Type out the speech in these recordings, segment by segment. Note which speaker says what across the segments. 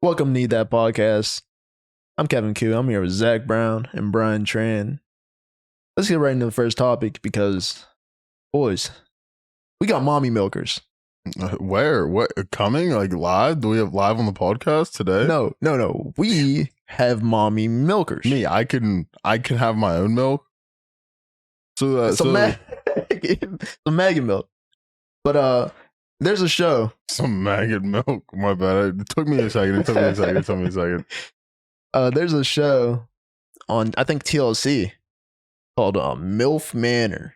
Speaker 1: Welcome to Need That Podcast. I'm Kevin Q. I'm here with Zach Brown and Brian Tran. Let's get right into the first topic because, boys, we got mommy milkers.
Speaker 2: Where? What? Coming? Like live? Do we have live on the podcast today?
Speaker 1: No. We have mommy milkers.
Speaker 2: Me, I can have my own milk.
Speaker 1: Some Megan milk. But there's a show.
Speaker 2: Some maggot milk. My bad. It took me a second.
Speaker 1: There's a show on, I think, TLC called Milf Manor.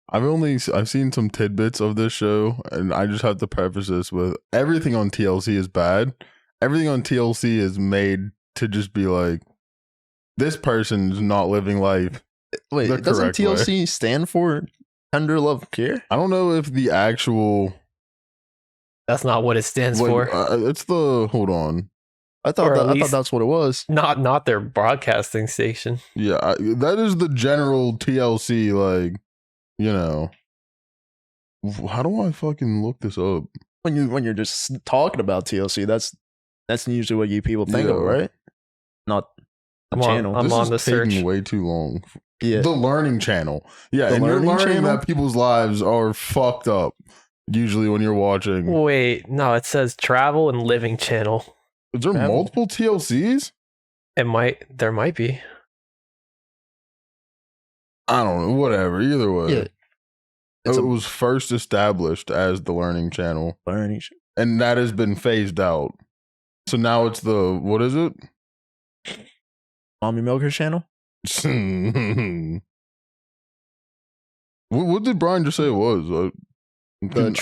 Speaker 2: I've seen some tidbits of this show, and I just have to preface this with everything on TLC is bad. Everything on TLC is made to just be like, this person's not living life.
Speaker 1: Wait, doesn't TLC stand for Tender Love Care?
Speaker 2: I don't know if the actual...
Speaker 3: That's not what it stands for.
Speaker 2: It's the... Hold on.
Speaker 1: I thought that's what it was.
Speaker 3: Not their broadcasting station.
Speaker 2: Yeah, that is the general TLC, like, you know. How do I fucking look this up?
Speaker 1: When you're just talking about TLC, that's usually what you people think of, right? Not the channel.
Speaker 3: I'm on the search.
Speaker 2: Taking way too long.
Speaker 1: Yeah.
Speaker 2: The Learning Channel. Yeah,
Speaker 1: The
Speaker 2: and you're
Speaker 1: Learning
Speaker 2: learning
Speaker 1: Channel?
Speaker 2: that people's lives are fucked up. Usually when you're watching.
Speaker 3: Wait, no, it says Travel and Living Channel.
Speaker 2: Is there multiple TLCs?
Speaker 3: There might be.
Speaker 2: I don't know. Whatever. Either way.
Speaker 1: Yeah.
Speaker 2: It was first established as the Learning Channel. And that has been phased out. So now it's the, what is it?
Speaker 1: Mommy Milkers channel?
Speaker 2: What did Brian just say it was?
Speaker 1: The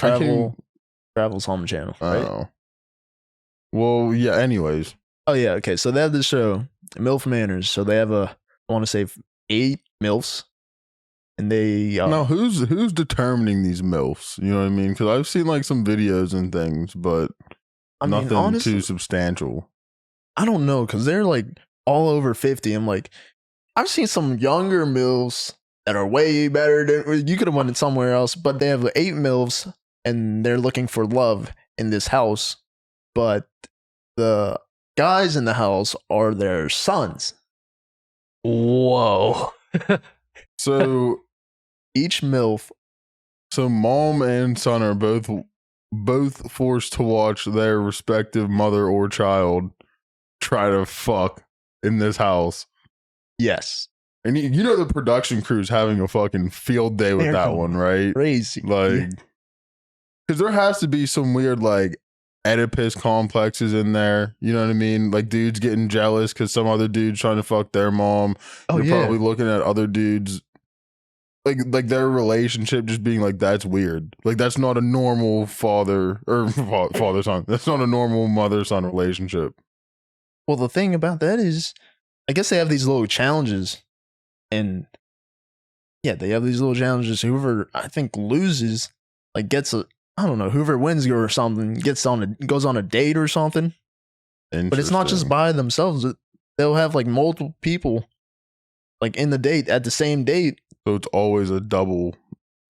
Speaker 1: Travels Home channel, right?
Speaker 2: Oh. Well, yeah, anyways.
Speaker 1: Oh, yeah, okay. So they have this show, Milf Manors. So they have I want to say 8 MILFs. And they...
Speaker 2: now, who's determining these MILFs? You know what I mean? Because I've seen like some videos and things, but nothing honestly, too substantial.
Speaker 1: I don't know, because they're like all over 50. I'm like, I've seen some younger MILFs that are way better than... You could have went it somewhere else, but they have 8 MILFs, and they're looking for love in this house. But the guys in the house are their sons.
Speaker 3: Whoa.
Speaker 2: So
Speaker 1: each MILF.
Speaker 2: So mom and son are both forced to watch their respective mother or child try to fuck in this house.
Speaker 1: Yes.
Speaker 2: And you know the production crew's having a fucking field day with that one, right?
Speaker 1: Crazy.
Speaker 2: Like, because there has to be some weird, like, Oedipus complexes in there. You know what I mean? Like, dudes getting jealous because some other dude's trying to fuck their mom. You're probably looking at other dudes, like their relationship just being like, that's weird. Like, that's not a normal father-son. That's not a normal mother-son relationship.
Speaker 1: Well, the thing about that is, I guess they have these little challenges. And yeah, they have these little challenges. Whoever I think loses, like gets I don't know, whoever wins or something goes on a date or something. But it's not just by themselves. They'll have like multiple people like in the date at the same date.
Speaker 2: So it's always a double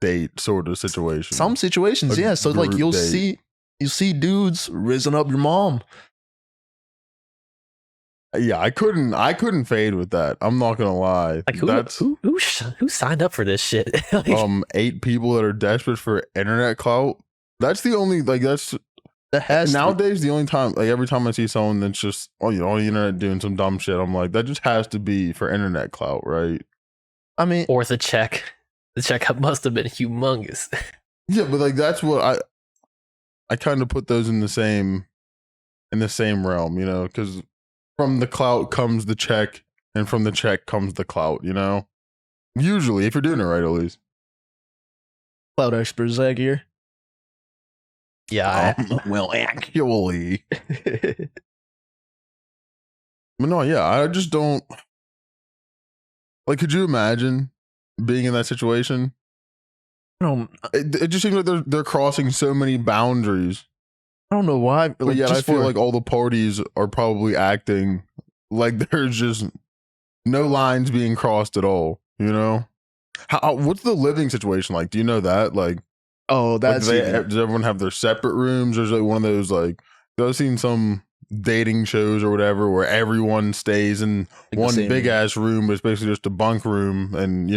Speaker 2: date sort of situation.
Speaker 1: Some situations, yeah. So like you'll see dudes raising up your mom.
Speaker 2: Yeah, I couldn't fade with that. I'm not gonna lie.
Speaker 3: Like who signed up for this shit? Like,
Speaker 2: 8 people that are desperate for internet clout. That's the only nowadays the only time, like every time I see someone that's just on the internet doing some dumb shit, I'm like, that just has to be for internet clout, right?
Speaker 1: I mean,
Speaker 3: or the check. The check must have been humongous.
Speaker 2: Yeah, but like that's what I kind of put those in the same realm, you know, because from the clout comes the check, and from the check comes the clout, you know? Usually, if you're doing it right, at least.
Speaker 1: Clout expert Zach here.
Speaker 3: Yeah.
Speaker 2: Well, actually. But no, yeah, I just don't... Like, could you imagine being in that situation? It just seems like they're crossing so many boundaries.
Speaker 1: I don't know why.
Speaker 2: But yet I feel like all the parties are probably acting like there's just no lines being crossed at all, you know? What's the living situation like? Do you know that? Like,
Speaker 1: oh, that's...
Speaker 2: does everyone have their separate rooms? Or is it one of those, like... I've seen some dating shows or whatever where everyone stays in
Speaker 1: Like
Speaker 2: one big ass room, but it's basically just a bunk room, and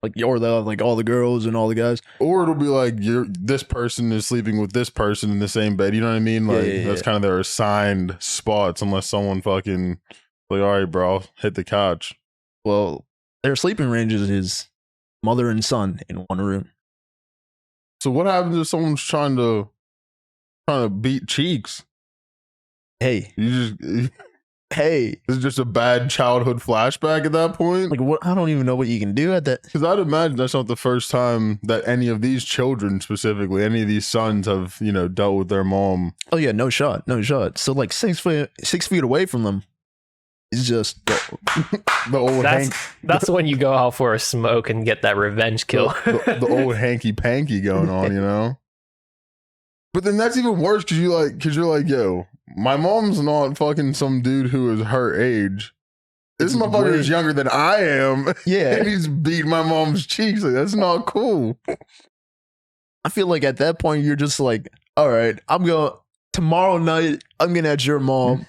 Speaker 1: like or they'll have like all the girls and all the guys.
Speaker 2: or it'll be like this person is sleeping with this person in the same bed. You know what I mean? Like that's kind of their assigned spots, unless someone fucking like, all right, bro, hit the couch.
Speaker 1: Well, their sleeping ranges is mother and son in one room.
Speaker 2: So what happens if someone's trying to beat cheeks?
Speaker 1: Hey, hey,
Speaker 2: this is just a bad childhood flashback at that point.
Speaker 1: Like what? I don't even know what you can do at that.
Speaker 2: Because I'd imagine that's not the first time that any of these children, specifically any of these sons, have dealt with their mom.
Speaker 1: Oh yeah, no shot. So like 6 feet away from them is just
Speaker 2: the old
Speaker 3: That's when you go out for a smoke and get that revenge kill.
Speaker 2: the old hanky panky going on, But then that's even worse because you're like, yo, my mom's not fucking some dude who is her age. This motherfucker is younger than I am.
Speaker 1: Yeah.
Speaker 2: And he's beating my mom's cheeks. Like, that's not cool.
Speaker 1: I feel like at that point, you're just like, all right, tomorrow night, I'm going to at your mom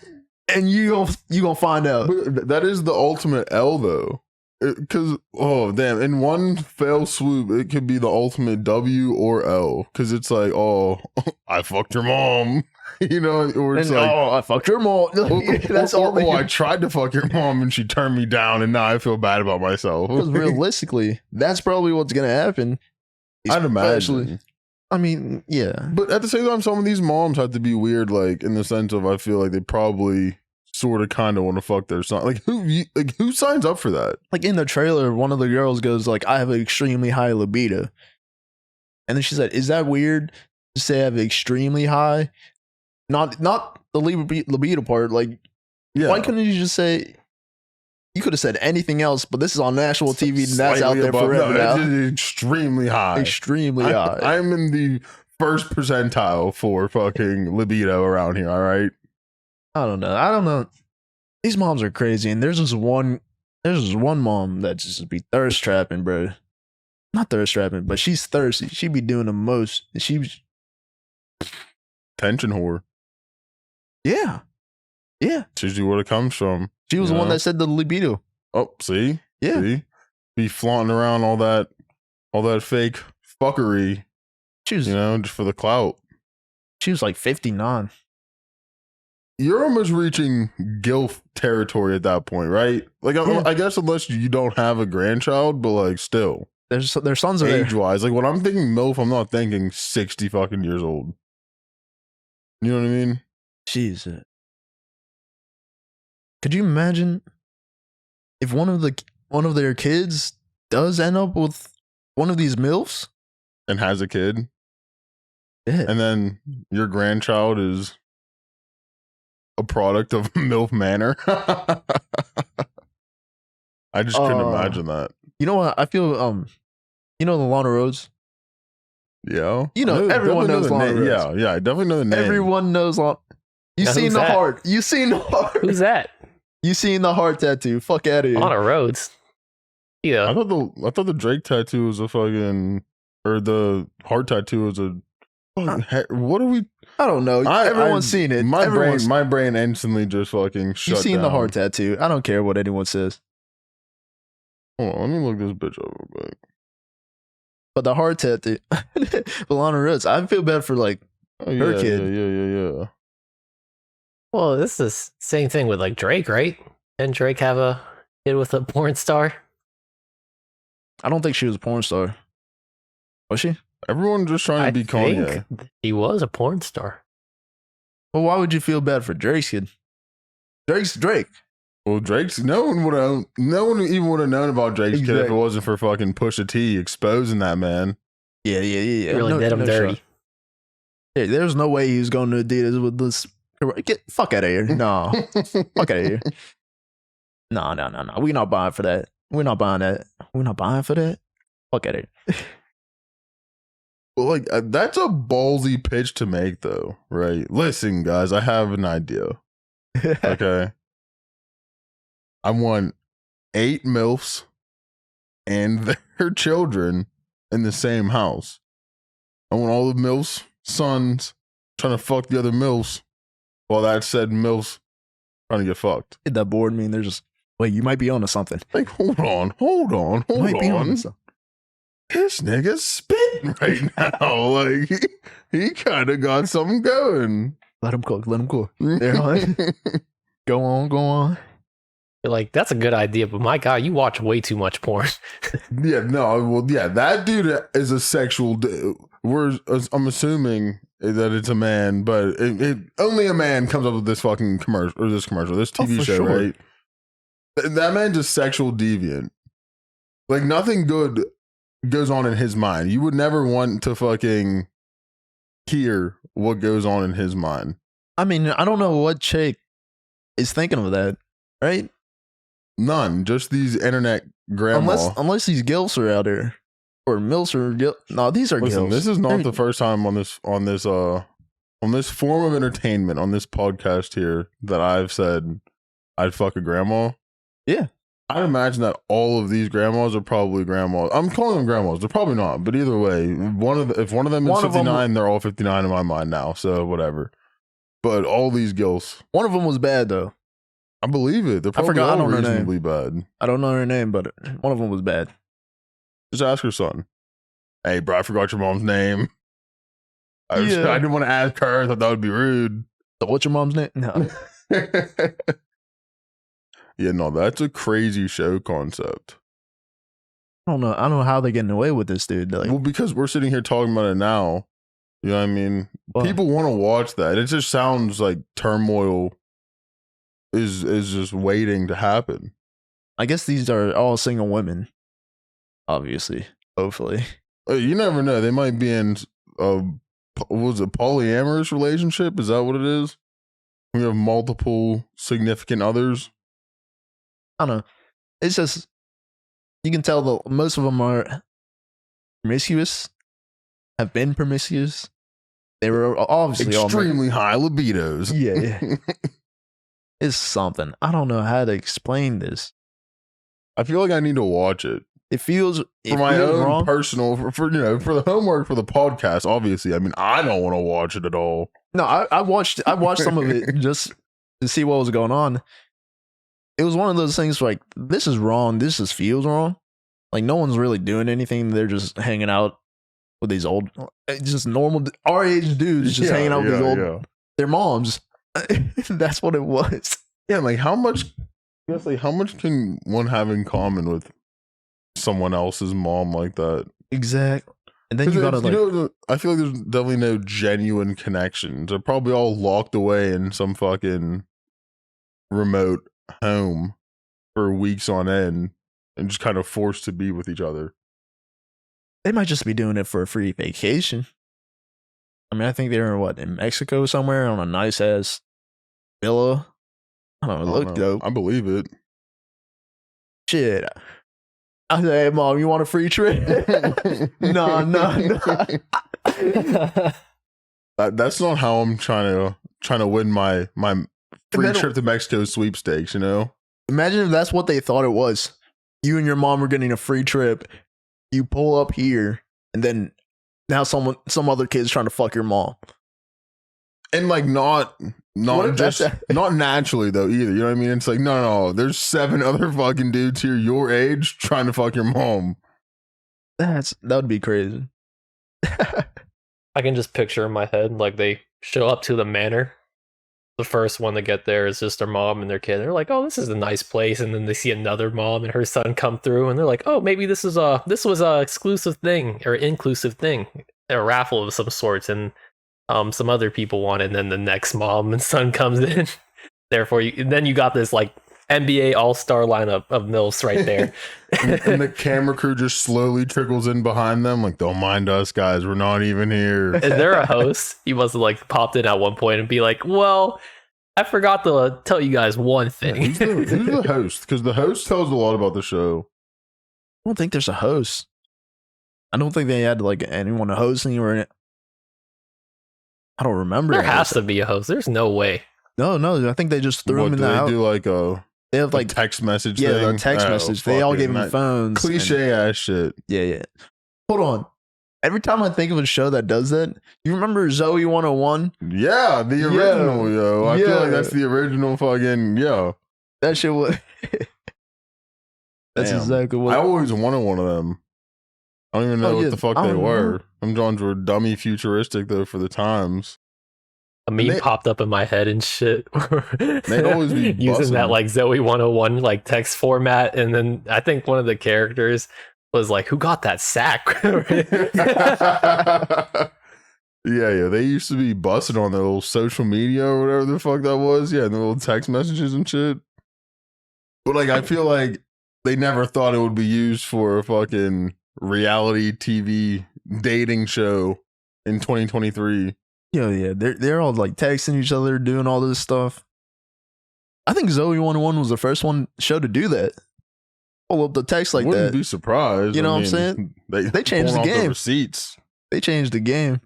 Speaker 1: and you gonna find out.
Speaker 2: But that is the ultimate L though. Because, oh, damn, in one fell swoop, it could be the ultimate W or L. Because it's like, oh, I fucked your mom. Or it's like,
Speaker 1: oh, I fucked your mom.
Speaker 2: That's all. I tried to fuck your mom and she turned me down, and now I feel bad about myself.
Speaker 1: Because realistically, that's probably what's going to happen.
Speaker 2: I'd imagine.
Speaker 1: I mean, yeah.
Speaker 2: But at the same time, some of these moms have to be weird, like, in the sense of, I feel like they probably sort of kind of want to fuck their son. Like who signs up for that?
Speaker 1: Like in the trailer, one of the girls goes like, I have an extremely high libido. And then she said, is that weird to say I have extremely high? Not the libido part. Like, why couldn't you just say, you could have said anything else, but this is on national TV and that's out there forever now.
Speaker 2: It's extremely high.
Speaker 1: Extremely high.
Speaker 2: I'm in the first percentile for fucking libido around here, all right?
Speaker 1: I don't know. These moms are crazy, and there's this one mom that just be thirst trapping, bro. Not thirst trapping, but she's thirsty. She be doing the most. And she's
Speaker 2: tension whore.
Speaker 1: Yeah.
Speaker 2: It's usually what it comes from.
Speaker 1: She was the one that said the libido.
Speaker 2: Oh, see?
Speaker 1: Yeah.
Speaker 2: See? Be flaunting around all that fake fuckery.
Speaker 1: She was,
Speaker 2: just for the clout.
Speaker 1: She was like 59.
Speaker 2: You're almost reaching GILF territory at that point, right? Like, I guess unless you don't have a grandchild, but like still.
Speaker 1: Their sons are
Speaker 2: age-wise. Like when I'm thinking MILF, I'm not thinking 60 fucking years old. You know what I mean?
Speaker 1: Jesus. Could you imagine if one of their kids does end up with one of these MILFs?
Speaker 2: And has a kid?
Speaker 1: Yeah.
Speaker 2: And then your grandchild is a product of Milf Manor. I just couldn't imagine that.
Speaker 1: You know what? I feel the Lana Rhodes?
Speaker 2: Yeah.
Speaker 1: Everyone knows Lana Rhodes.
Speaker 2: Yeah, I definitely know the name.
Speaker 1: Everyone knows Lana. You seen the heart. You seen the heart.
Speaker 3: Who's that?
Speaker 1: You seen the heart tattoo. Fuck out of here.
Speaker 3: Lana Rhodes. Yeah.
Speaker 2: I thought the Drake tattoo was a fucking, or the heart tattoo was a, what are we?
Speaker 1: I don't know. Everyone's seen it.
Speaker 2: My brain instantly just fucking shut down.
Speaker 1: You seen the heart tattoo. I don't care what anyone says.
Speaker 2: Hold on, let me look this bitch up real quick.
Speaker 1: But the heart tattoo, Lana Rhodes, I feel bad for like her kid.
Speaker 2: Yeah.
Speaker 3: Well, this is the same thing with like Drake, right? Didn't Drake have a kid with a porn star?
Speaker 1: I don't think she was a porn star. Was she?
Speaker 2: Everyone just trying to be Kanye.
Speaker 3: He was a porn star.
Speaker 1: Well, why would you feel bad for Drake's kid? Drake's Drake.
Speaker 2: Well, no one even would have known about Drake's kid if it wasn't for fucking Pusha T exposing that man.
Speaker 1: Yeah.
Speaker 3: Really did him dirty.
Speaker 1: Sure. Hey, there's no way he was going to Adidas with this. Get fuck out of here. No. Fuck out of here. No. We're not buying for that. We're not buying that. We're not buying for that. Fuck out of here.
Speaker 2: Well, like, that's a ballsy pitch to make, though, right? Listen, guys, I have an idea. Okay. I want 8 MILFs and their children in the same house. I want all the MILFs' sons trying to fuck the other MILFs Well, that said, Milf's trying to get fucked.
Speaker 1: That bored me, and they're just, wait, you might be onto something.
Speaker 2: Like, hold on. This nigga's spitting right now. Like, he kind of got something going.
Speaker 1: Let him cook. They're like, go on.
Speaker 3: You're like, that's a good idea, but my God, you watch way too much porn.
Speaker 2: That dude is a sexual dude. I'm assuming that it's a man, but only a man comes up with this fucking commercial, this TV show, sure. Right? That man's just sexual deviant. Like, nothing good goes on in his mind. You would never want to fucking hear what goes on in his mind.
Speaker 1: I mean, I don't know what chick is thinking of that, right?
Speaker 2: None. Just these internet grandma.
Speaker 1: Unless these gilfs are out there. Or milfs are no, these are gilfs.
Speaker 2: This is not the first time on this form of entertainment, on this podcast here, that I've said I'd fuck a grandma.
Speaker 1: Yeah.
Speaker 2: I'd imagine that all of these grandmas are probably grandmas. I'm calling them grandmas. They're probably not, but either way, if one of them is 59, they're all 59 in my mind now. So whatever. But all these gilfs.
Speaker 1: One of them was bad though.
Speaker 2: I believe it. They're probably all reasonably bad.
Speaker 1: I don't know her name, but one of them was bad.
Speaker 2: Just ask her son. Hey, bro, I forgot your mom's name. I didn't want to ask her. I thought that would be rude.
Speaker 1: So what's your mom's name? No.
Speaker 2: Yeah, no, that's a crazy show concept.
Speaker 1: I don't know how they're getting away with this, dude. Like,
Speaker 2: well, because we're sitting here talking about it now. You know what I mean? Well, people want to watch that. It just sounds like turmoil is just waiting to happen.
Speaker 1: I guess these are all single women. Obviously. Hopefully.
Speaker 2: You never know. They might be in polyamorous relationship? Is that what it is? We have multiple significant others.
Speaker 1: I don't know. It's just, you can tell that most of them are promiscuous, have been promiscuous. They were obviously
Speaker 2: extremely high libidos.
Speaker 1: Yeah. It's something. I don't know how to explain this.
Speaker 2: I feel like I need to watch it.
Speaker 1: It feels
Speaker 2: for my own personal, for the homework for the podcast. Obviously, I mean, I don't want to watch it at all.
Speaker 1: No, I watched some of it just to see what was going on. It was one of those things like, this is wrong. This just feels wrong. Like, no one's really doing anything. They're just hanging out with these old, just normal, our age dudes just hanging out with these old, their moms. That's what it was.
Speaker 2: Yeah, like how much can one have in common with someone else's mom like that?
Speaker 1: Exactly. And then you gotta like,
Speaker 2: I feel like there's definitely no genuine connections. They're probably all locked away in some fucking remote home for weeks on end and just kind of forced to be with each other.
Speaker 1: They might just be doing it for a free vacation. I mean, I think they were in Mexico somewhere on a nice ass villa. I don't know, it looked dope.
Speaker 2: I believe it.
Speaker 1: Shit. I said, hey mom, you want a free trip? No.
Speaker 2: That's not how I'm trying to win my free trip to Mexico sweepstakes, you know?
Speaker 1: Imagine if that's what they thought it was. You and your mom were getting a free trip. You pull up here, and then now some other kid's trying to fuck your mom.
Speaker 2: And like not naturally though either. You know what I mean? It's like, no. There's 7 other fucking dudes here your age trying to fuck your mom.
Speaker 1: That would be crazy.
Speaker 3: I can just picture in my head, like they show up to the manor. The first one to get there is just their mom and their kid. They're like, "Oh, this is a nice place," and then they see another mom and her son come through, and they're like, "Oh, maybe this was a exclusive thing or inclusive thing, a raffle of some sorts." And some other people want it, and then the next mom and son comes in. Therefore, then you got this like NBA All-Star lineup of MILFs right there.
Speaker 2: and the camera crew just slowly trickles in behind them, like, don't mind us, guys. We're not even here.
Speaker 3: Is there a host? He must have like popped in at one point and be like, well, I forgot to tell you guys one thing.
Speaker 2: Yeah, who's the host? Because the host tells a lot about the show.
Speaker 1: I don't think there's a host. I don't think they had like anyone hosting or it. I don't remember.
Speaker 3: There has to be a host. There's no way.
Speaker 1: No. I think they just threw him in the house.
Speaker 2: They do like
Speaker 1: they have like
Speaker 2: text message.
Speaker 1: Yeah,
Speaker 2: thing?
Speaker 1: The text message. They all gave him phones.
Speaker 2: Cliche ass shit.
Speaker 1: Yeah. Hold on. every time I think of a show that does that, you remember Zoe 101?
Speaker 2: Yeah, the original, yo. I feel like that's the original fucking, yo.
Speaker 1: That shit was. That's exactly what
Speaker 2: I always wanted one of them. I don't even know what the fuck they were. Them Johns were dummy futuristic though for the times.
Speaker 3: A meme popped up in my head and shit.
Speaker 2: They'd always be
Speaker 3: using that like Zoe 101 like text format, and then I think one of the characters was like, "Who got that sack?"
Speaker 2: Yeah. They used to be busted on their little social media or whatever the fuck that was. Yeah, the little text messages and shit. But like, I feel like they never thought it would be used for a fucking reality TV dating show in 2023.
Speaker 1: Yeah. They're all like texting each other, doing all this stuff. I think Zoe 101 was the first show to do that. Pull up the text like
Speaker 2: Wouldn't
Speaker 1: that.
Speaker 2: Be surprised.
Speaker 1: You know what I'm saying? They changed the game.
Speaker 2: Receipts.
Speaker 1: They changed the game.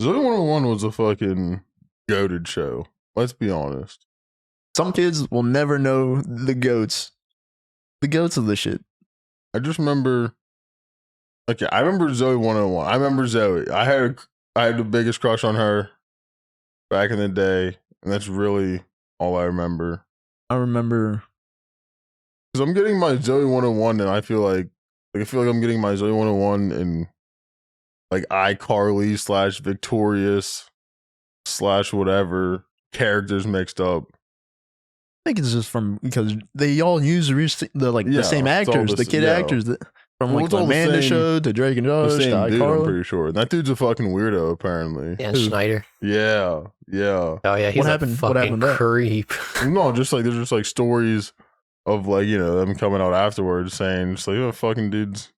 Speaker 2: Zoe 101 was a fucking goated show. Let's be honest.
Speaker 1: Some kids will never know the goats. The goats of the shit.
Speaker 2: I just remember. Okay, I remember Zoe 101. I remember Zoe. I had the biggest crush on her back in the day, and that's really all I remember.
Speaker 1: I remember
Speaker 2: because I'm getting my Zoe 101, and I feel like I'm getting my Zoe 101 and like iCarly / Victorious / whatever characters mixed up.
Speaker 1: I think it's just because they all use the same actors, the kid actors that. From like the Amanda show to Drake and Josh to iCarly.
Speaker 2: I'm pretty sure. That dude's a fucking weirdo, apparently.
Speaker 3: Dan Schneider.
Speaker 2: Yeah.
Speaker 3: Oh yeah, he's
Speaker 1: what happened?
Speaker 3: What happened? Creep.
Speaker 2: No, just like there's just like stories of like them coming out afterwards saying just like fucking dudes.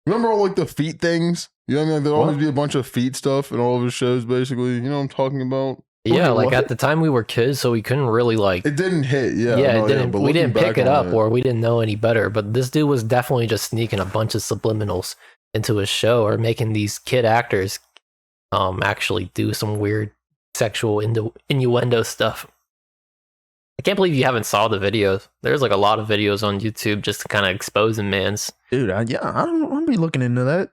Speaker 2: Remember all like the feet things? You know what I mean? Like, there'll always be a bunch of feet stuff in all of his shows, basically. You know what I'm talking about?
Speaker 3: Yeah, like at the time we were kids, so we couldn't really like.
Speaker 2: It didn't hit, yeah.
Speaker 3: It didn't. We didn't pick it up, or we didn't know any better. But this dude was definitely just sneaking a bunch of subliminals into his show, or making these kid actors, actually do some weird sexual innuendo stuff. I can't believe you haven't saw the videos. There's like a lot of videos on YouTube just to kind of exposing mans.
Speaker 1: Dude, I don't be looking into that.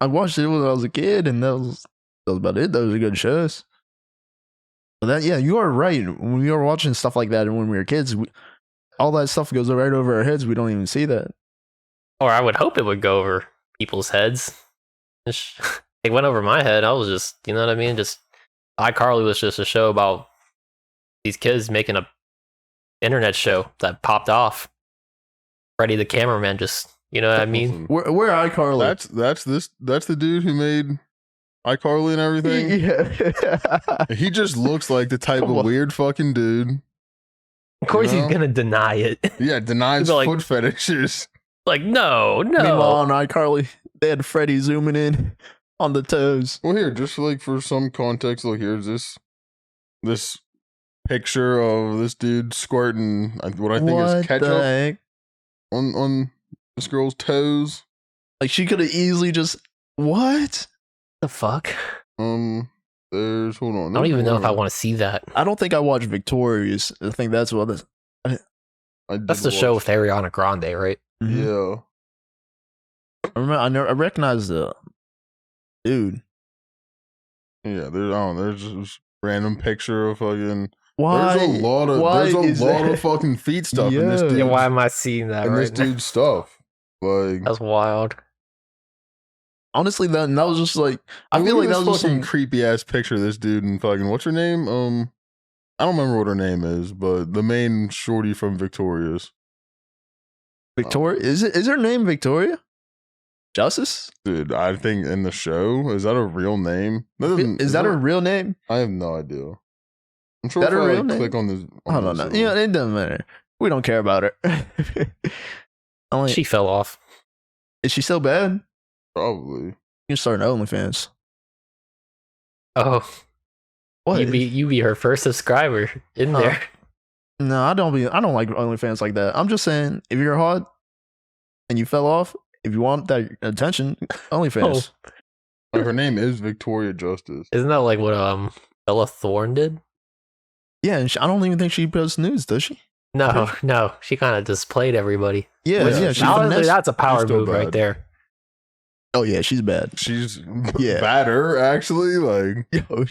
Speaker 1: I watched it when I was a kid, and that was about it. Those are good shows. But you are right. When we were watching stuff like that and when we were kids, all that stuff goes right over our heads. We don't even see that.
Speaker 3: Or I would hope it would go over people's heads. It went over my head. I was just, you know what I mean? Just iCarly was just a show about these kids making a internet show that popped off. Freddie the cameraman just, you know what I mean?
Speaker 1: Where iCarly?
Speaker 2: That's the dude who made iCarly and everything.
Speaker 1: Yeah.
Speaker 2: He just looks like the type of weird fucking dude.
Speaker 3: Of course he's gonna deny it.
Speaker 2: Yeah, denies foot fetishes.
Speaker 3: Like, no.
Speaker 1: Meanwhile, on iCarly, they had Freddie zooming in on the toes.
Speaker 2: Well, here, just like for some context, look, here's this picture of this dude squirting what I think is ketchup on this girl's toes.
Speaker 1: Like, she could have easily just what?
Speaker 3: The fuck?
Speaker 2: There's hold on.
Speaker 3: I don't even know if I want to see that.
Speaker 1: I don't think I watched Victorious. I think that's what this.
Speaker 3: That's the show with Ariana Grande, right?
Speaker 2: Mm-hmm. Yeah.
Speaker 1: I remember. I recognize the dude.
Speaker 2: Yeah, there's just random picture of fucking.
Speaker 1: Why?
Speaker 2: There's a lot of fucking feet stuff in this dude.
Speaker 3: Yeah, why am I seeing that?
Speaker 2: In this dude's stuff, like
Speaker 3: that's wild.
Speaker 1: Honestly, that was just like I feel like that was just
Speaker 2: fucking creepy ass picture of this dude and fucking what's her name? I don't remember what her name is, but the main shorty from Victorious.
Speaker 1: Victoria? Is her name Victoria? Justice?
Speaker 2: Dude, I think in the show, is that a real name?
Speaker 1: Is that her real name?
Speaker 2: I have no idea. I'm sure
Speaker 1: that
Speaker 2: if
Speaker 1: her
Speaker 2: I
Speaker 1: real name?
Speaker 2: click on this.
Speaker 1: I don't know. Yeah, it doesn't matter. We don't care about her.
Speaker 3: She fell off.
Speaker 1: Is she so bad?
Speaker 2: Probably.
Speaker 1: You can start an OnlyFans.
Speaker 3: Oh. What? You be her first subscriber in there.
Speaker 1: No, I don't like OnlyFans like that. I'm just saying, if you're hot and you fell off, if you want that attention, OnlyFans.
Speaker 2: Her name is Victoria Justice.
Speaker 3: Isn't that like what Bella Thorne did?
Speaker 1: Yeah, and I don't even think she posts nudes, does she?
Speaker 3: No. She kind of displayed everybody.
Speaker 1: Yeah.
Speaker 3: Honestly, that's a power move right there.
Speaker 1: Oh yeah, she's bad.
Speaker 2: She's badder, actually. Like,
Speaker 1: Yo,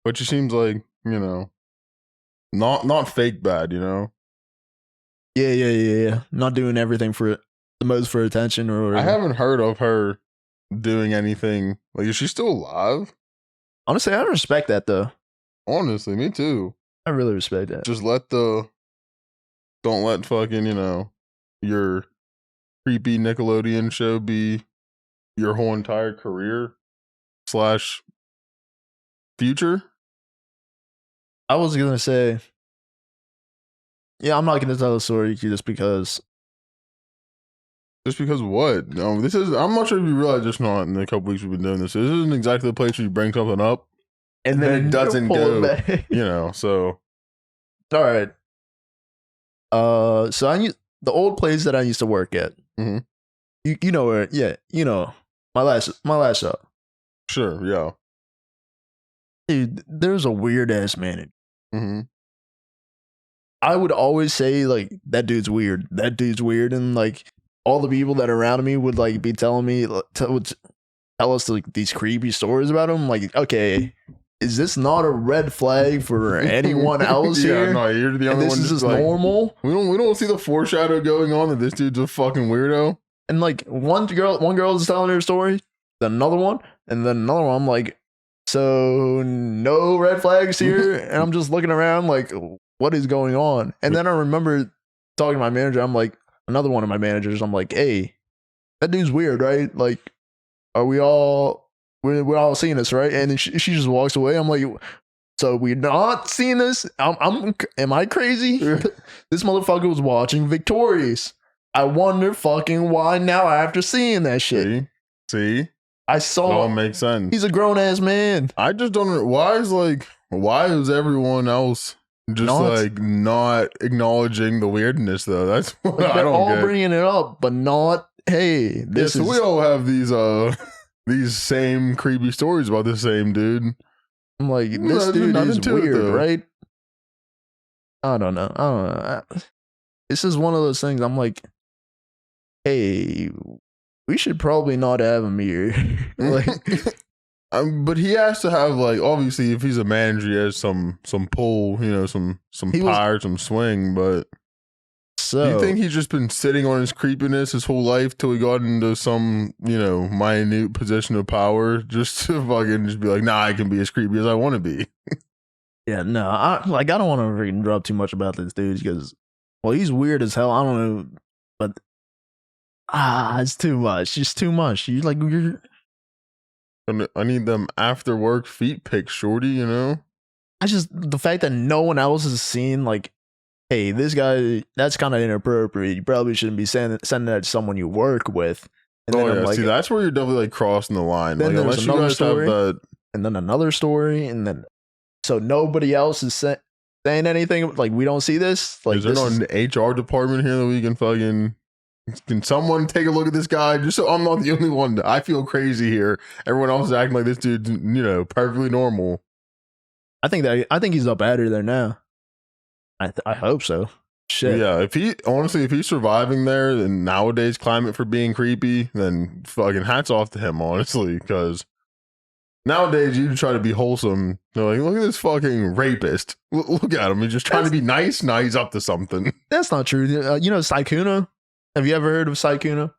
Speaker 2: but she seems like, you know, not fake bad, you know.
Speaker 1: Yeah. Not doing everything for the most for attention or whatever.
Speaker 2: I haven't heard of her doing anything. Like, is she still alive?
Speaker 1: Honestly, I respect that though.
Speaker 2: Honestly, me too.
Speaker 1: I really respect that.
Speaker 2: Just don't let fucking, you know, your creepy Nickelodeon show be your whole entire career / future.
Speaker 1: I was gonna say, yeah, I'm not gonna tell the story just because.
Speaker 2: Just because what? This is. I'm not sure if you realize just not in the couple weeks we've been doing this. This isn't exactly the place where you bring something up and then it doesn't go. You know, so
Speaker 1: all right. So the old place that I used to work at.
Speaker 2: Mm-hmm.
Speaker 1: You know where? Yeah, you know my last shop.
Speaker 2: Sure, yeah.
Speaker 1: Dude, there's a weird ass manager.
Speaker 2: Mm-hmm.
Speaker 1: I would always say like that dude's weird. That dude's weird, and like all the people that are around me would like be telling me would tell us like these creepy stories about him. Like, okay, is this not a red flag for anyone else here?
Speaker 2: Yeah, no, you're the only one.
Speaker 1: This is just
Speaker 2: like,
Speaker 1: normal.
Speaker 2: We don't see the foreshadow going on that this dude's a fucking weirdo.
Speaker 1: And like one girl is telling her story, then another one, and then another one. I'm like, so no red flags here, and I'm just looking around like, what is going on? And then I remember talking to my manager. I'm like, another one of my managers. I'm like, hey, that dude's weird, right? Like, are we all we're all seeing this, right? And then she just walks away. I'm like, so we're not seeing this? Am I crazy? This motherfucker was watching Victorious. I wonder fucking why now after seeing that shit.
Speaker 2: See?
Speaker 1: I saw.
Speaker 2: It all makes sense.
Speaker 1: He's a grown ass man.
Speaker 2: I just don't know. Why is everyone else just like not acknowledging the weirdness though? That's what I don't
Speaker 1: all
Speaker 2: get.
Speaker 1: Bringing it up, but not, hey, this is.
Speaker 2: We all have these same creepy stories about the same dude.
Speaker 1: I'm like, this dude is weird, right? I don't know. This is one of those things. I'm like, hey, we should probably not have him here. Like,
Speaker 2: but he has to have like, obviously, if he's a manager, he has some pull, you know, some power, some swing. But so, do you think he's just been sitting on his creepiness his whole life till he got into some, you know, minute position of power, just to fucking just be like, nah, I can be as creepy as I want to be?
Speaker 1: Yeah, no, I don't want to freaking drop too much about this dude because, well, he's weird as hell. I don't know, but it's too much. It's too much. You're.
Speaker 2: I need them after work feet pics, shorty. You know.
Speaker 1: The fact that no one else has seen like, hey, this guy, that's kind of inappropriate. You probably shouldn't be sending that to someone you work with. And
Speaker 2: then I'm like, see, that's where you're definitely like crossing the line.
Speaker 1: Then
Speaker 2: like,
Speaker 1: there's another story, and then another story, and then so nobody else is saying anything. Like, we don't see this. Like,
Speaker 2: is there not an HR department here that we can fucking? Can someone take a look at this guy just so I'm not the only one? I feel crazy here. Everyone else is acting like this dude's, you know, perfectly normal.
Speaker 1: I think he's up out of there now. I hope so. Shit.
Speaker 2: Yeah, if he's surviving there in nowadays climate for being creepy, then fucking hats off to him, honestly, because nowadays you try to be wholesome. They're like, look at this fucking rapist. Look at him. He's just trying to be nice. Now he's up to something.
Speaker 1: That's not true. You know Saikuna? Have you ever heard of Saikuna?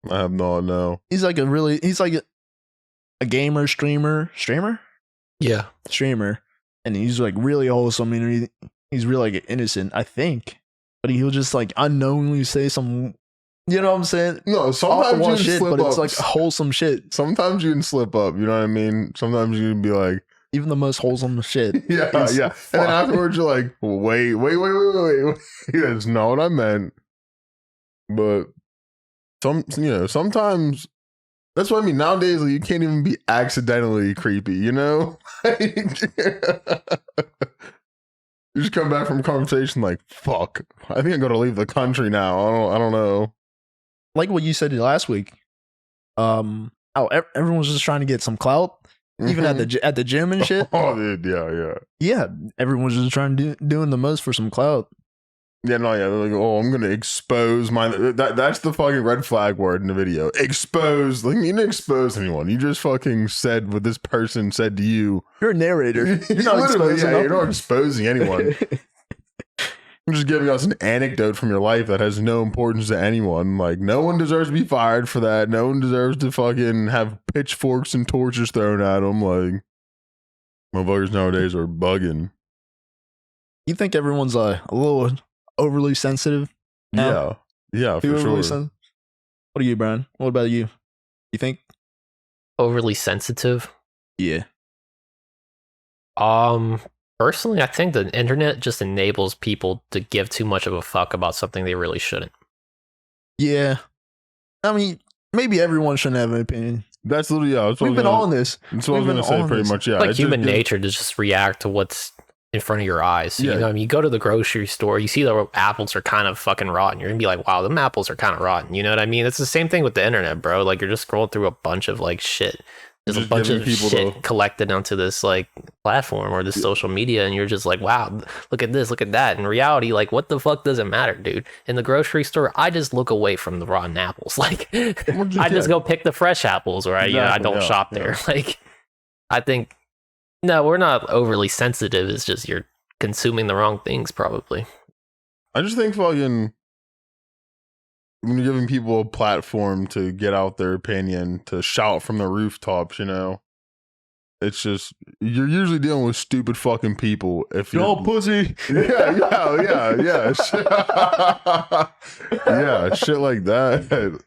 Speaker 2: I have not, no.
Speaker 1: He's like a gamer streamer.
Speaker 3: Yeah.
Speaker 1: Streamer. And he's like really wholesome and he's really like innocent, I think. But he'll just like unknowingly say some, you know what I'm saying?
Speaker 2: No, sometimes you can
Speaker 1: shit,
Speaker 2: slip
Speaker 1: but
Speaker 2: up.
Speaker 1: it's like wholesome shit.
Speaker 2: Sometimes you can slip up, you know what I mean? Sometimes you can be like,
Speaker 1: even the most wholesome shit.
Speaker 2: Yeah. And then afterwards you're like, wait. That's not what I meant. But sometimes that's what I mean. Nowadays, like, you can't even be accidentally creepy, you know? You just come back from a conversation like, fuck, I think I'm gonna leave the country now. I don't know.
Speaker 1: Like what you said last week. Everyone was just trying to get some clout, even at the gym and shit.
Speaker 2: Oh, dude, yeah.
Speaker 1: Yeah, everyone was just trying to doing the most for some clout.
Speaker 2: Yeah, no, yeah. They're like, oh, I'm gonna expose my. That's the fucking red flag word in the video. Expose. Like, you didn't expose anyone. You just fucking said what this person said to you.
Speaker 1: You're a narrator. You're not exposing.
Speaker 2: You're not exposing anyone. You're just giving us an anecdote from your life that has no importance to anyone. Like, no one deserves to be fired for that. No one deserves to fucking have pitchforks and torches thrown at them. Like, motherfuckers nowadays are bugging.
Speaker 1: You think everyone's a little overly sensitive now?
Speaker 2: Yeah, for sure.
Speaker 1: What are you, Brian? What about you? You think
Speaker 3: overly sensitive?
Speaker 1: Yeah.
Speaker 3: Personally, I think the internet just enables people to give too much of a fuck about something they really shouldn't.
Speaker 1: Yeah. I mean, maybe everyone shouldn't have an opinion.
Speaker 2: That's literally,
Speaker 1: we've been on this.
Speaker 2: That's what I was going to say, pretty much, yeah.
Speaker 3: Like human nature to just react to what's in front of your eyes. So, you know, I mean, you go to the grocery store, you see the apples are kind of fucking rotten. You're gonna be like, wow, them apples are kind of rotten. You know what I mean? It's the same thing with the internet, bro. Like, you're just scrolling through a bunch of like shit. There's a bunch of shit collected onto this like platform or this social media, and you're just like, wow, look at this, look at that. In reality, like, what the fuck does it matter, dude? In the grocery store, I just look away from the rotten apples. Like, I just go pick the fresh apples, or I don't shop there. Like, I think, no, we're not overly sensitive. It's just you're consuming the wrong things, probably.
Speaker 2: I just think fucking when you're giving people a platform to get out their opinion, to shout from the rooftops, you know, it's just, you're usually dealing with stupid fucking people. If you're
Speaker 1: pussy.
Speaker 2: Yeah. Yeah, shit like that.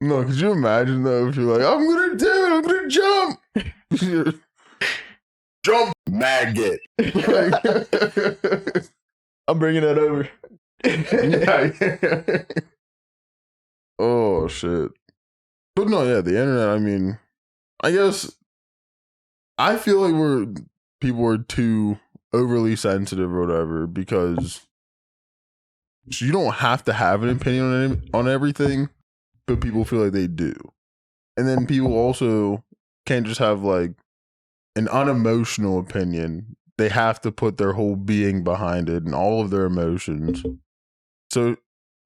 Speaker 2: No, could you imagine though if you're like, I'm gonna jump. Jump maggot.
Speaker 1: I'm bringing that over.
Speaker 2: Yeah. Oh shit. But no, yeah, the internet, I mean, I guess I feel like people are too overly sensitive or whatever, because you don't have to have an opinion on everything, but people feel like they do. And then people also can't just have like an unemotional opinion. They have to put their whole being behind it and all of their emotions. So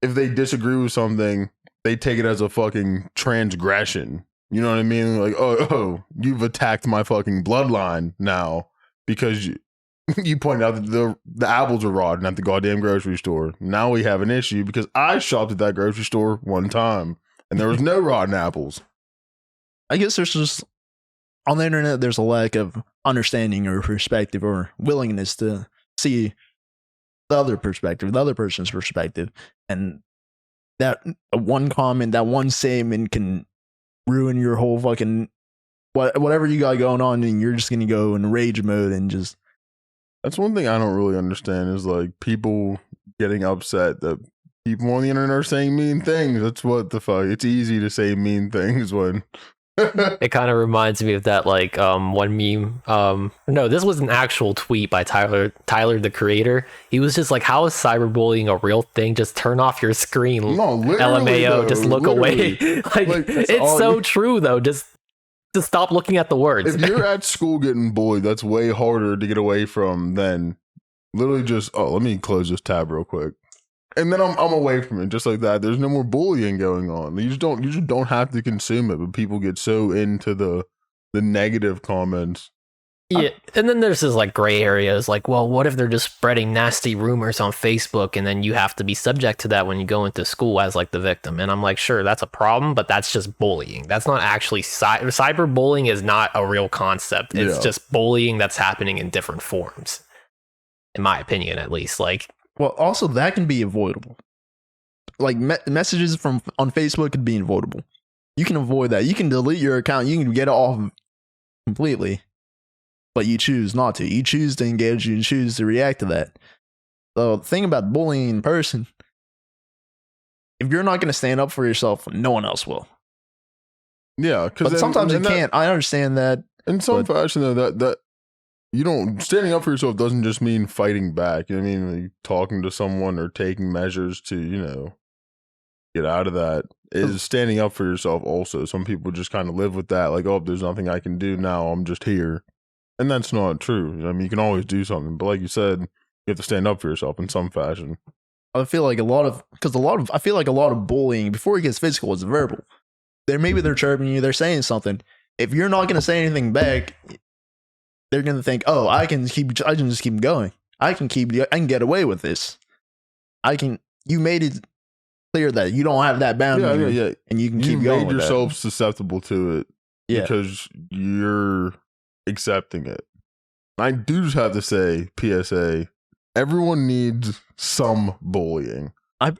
Speaker 2: if they disagree with something, they take it as a fucking transgression. You know what I mean? Like, oh, you've attacked my fucking bloodline now because you pointed out that the apples are rotten at the goddamn grocery store. Now we have an issue because I shopped at that grocery store one time and there was no rotten apples.
Speaker 1: I guess there's just, on the internet, there's a lack of understanding or perspective or willingness to see the other perspective, the other person's perspective. And that one comment, that one statement can ruin your whole fucking, whatever you got going on, and you're just going to go in rage mode and just.
Speaker 2: That's one thing I don't really understand is like people getting upset that people on the internet are saying mean things. That's what the fuck. It's easy to say mean things when.
Speaker 3: It kind of reminds me of that like one meme. No, this was an actual tweet by Tyler the creator. He was just like, how is cyberbullying a real thing? Just turn off your screen.
Speaker 2: No,
Speaker 3: LMAO, though, just look away. like it's so true though. Just stop looking at the words.
Speaker 2: If you're at school getting bullied, that's way harder to get away from than literally just, oh, let me close this tab real quick. And then I'm away from it, just like that. There's no more bullying going on. You just don't have to consume it, but people get so into the negative comments.
Speaker 3: Yeah, and then there's this like gray areas, like, well, what if they're just spreading nasty rumors on Facebook, and then you have to be subject to that when you go into school as like the victim? And I'm like, sure, that's a problem, but that's just bullying. That's not actually cyberbullying is not a real concept. It's just bullying that's happening in different forms, in my opinion, at least. Like.
Speaker 1: Well, also that can be avoidable. Like messages on Facebook can be avoidable. You can avoid that. You can delete your account. You can get it off completely, but you choose not to. You choose to engage. You choose to react to that. The thing about bullying in person, if you're not going to stand up for yourself, no one else will.
Speaker 2: Yeah,
Speaker 1: but sometimes you can't. I understand that.
Speaker 2: In some fashion, though, that. You don't, standing up for yourself doesn't just mean fighting back. You know what I mean? Like talking to someone or taking measures to, you know, get out of that is standing up for yourself also. Some people just kind of live with that. Like, oh, there's nothing I can do now. I'm just here. And that's not true. I mean, you can always do something. But like you said, You have to stand up for yourself in some fashion.
Speaker 1: I feel like I feel like a lot of bullying before it gets physical is verbal. Maybe they're chirping you, they're saying something. If you're not gonna say anything back, they're gonna think, oh, I can just keep going. I can get away with this. You made it clear that you don't have that boundary.
Speaker 2: Yeah.
Speaker 1: And you can keep going.
Speaker 2: You made yourself susceptible to it.
Speaker 1: Yeah.
Speaker 2: Because you're accepting it. I do just have to say, PSA, everyone needs some bullying.
Speaker 1: I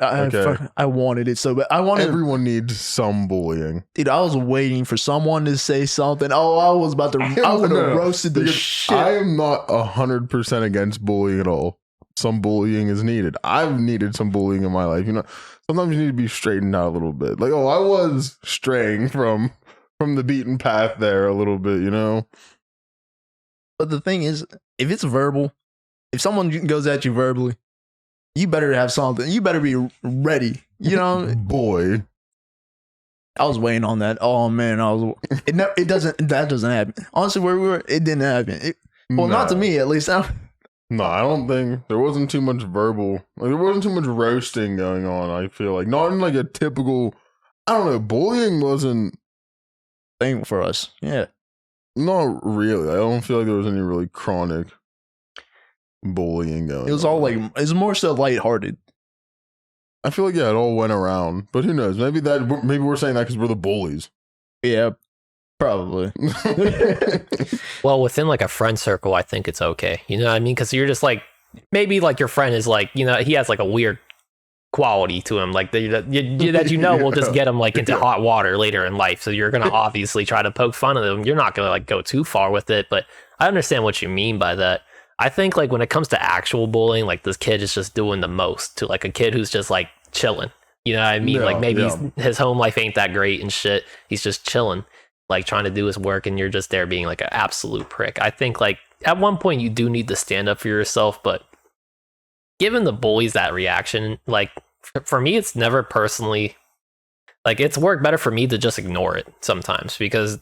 Speaker 1: wanted it so bad.
Speaker 2: Everyone needs some bullying.
Speaker 1: Dude, I was waiting for someone to say something. Oh, I was about to. I would have roasted the shit.
Speaker 2: I am not 100% against bullying at all. Some bullying is needed. I've needed some bullying in my life. You know, sometimes you need to be straightened out a little bit. Like, oh, I was straying from the beaten path there a little bit. You know.
Speaker 1: But the thing is, if it's verbal, if someone goes at you verbally, you better have something. You better be ready. You know,
Speaker 2: boy.
Speaker 1: I was waiting on that. Oh man, That doesn't happen. Honestly, where we were, it didn't happen. Not to me at least.
Speaker 2: No, I don't think there wasn't too much verbal. Like, there wasn't too much roasting going on. I feel like not in like a typical. I don't know. Bullying wasn't
Speaker 1: thing for us. Yeah,
Speaker 2: not really. I don't feel like there was any really chronic bullying going.
Speaker 1: It was all like it's more so lighthearted.
Speaker 2: I feel like it all went around, but who knows? Maybe we're saying that because we're the bullies.
Speaker 1: Yeah, probably.
Speaker 3: Well, within like a friend circle, I think it's okay. You know what I mean? Because you're just like maybe like your friend is like, you know, he has like a weird quality to him, like that you know will just get him like into hot water later in life. So you're gonna obviously try to poke fun of them. You're not gonna like go too far with it, but I understand what you mean by that. I think like when it comes to actual bullying, like this kid is just doing the most to like a kid who's just like chilling. You know what I mean?
Speaker 2: Yeah,
Speaker 3: like maybe his home life ain't that great and shit. He's just chilling, like trying to do his work, and you're just there being like an absolute prick. I think like at one point you do need to stand up for yourself, but given the bullies that reaction, like for me, it's never personally like it's worked better for me to just ignore it sometimes because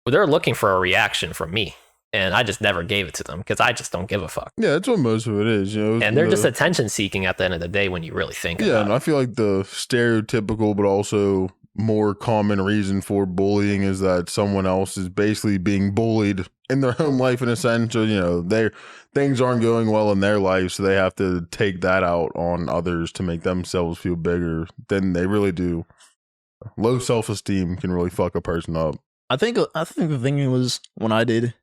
Speaker 3: they're looking for a reaction from me. And I just never gave it to them because I just don't give a fuck.
Speaker 2: Yeah, that's what most of it is, you know.
Speaker 3: And they're just attention seeking at the end of the day when you really think about it.
Speaker 2: Yeah, and I feel like the stereotypical but also more common reason for bullying is that someone else is basically being bullied in their home life in a sense. Or, you know, things aren't going well in their life, so they have to take that out on others to make themselves feel bigger than they really do. Low self-esteem can really fuck a person up.
Speaker 1: I think the thing was when I did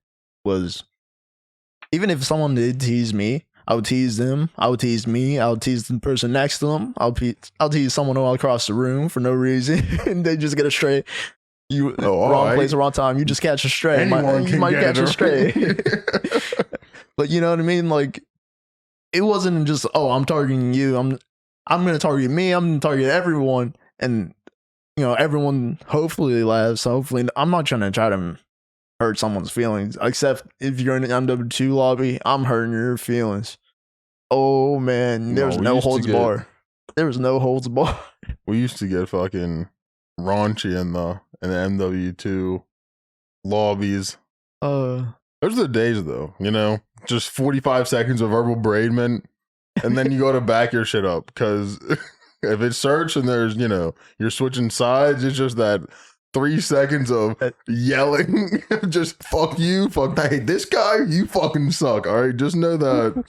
Speaker 1: was even if someone did tease me, I would tease them. I would tease me. I would tease the person next to them. I'll tease someone all across the room for no reason, and they just get a stray. Wrong place, wrong time. You just catch a stray. You might catch a stray. But you know what I mean? Like it wasn't just I'm targeting you. I'm gonna target me. I'm gonna target everyone, and you know everyone hopefully laughs. Hopefully, I'm not trying to hurt someone's feelings, except if you're in an MW2 lobby, I'm hurting your feelings. Oh man, there was no holds bar. There was no holds bar.
Speaker 2: We used to get fucking raunchy in the MW2 lobbies. Those are the days though, you know, just 45 seconds of verbal braidment, and then you go to back your shit up because if it's search and there's, you know, you're switching sides, it's just that 3 seconds of yelling, just fuck you, fuck that. Hey, this guy, you fucking suck. All right, just know that.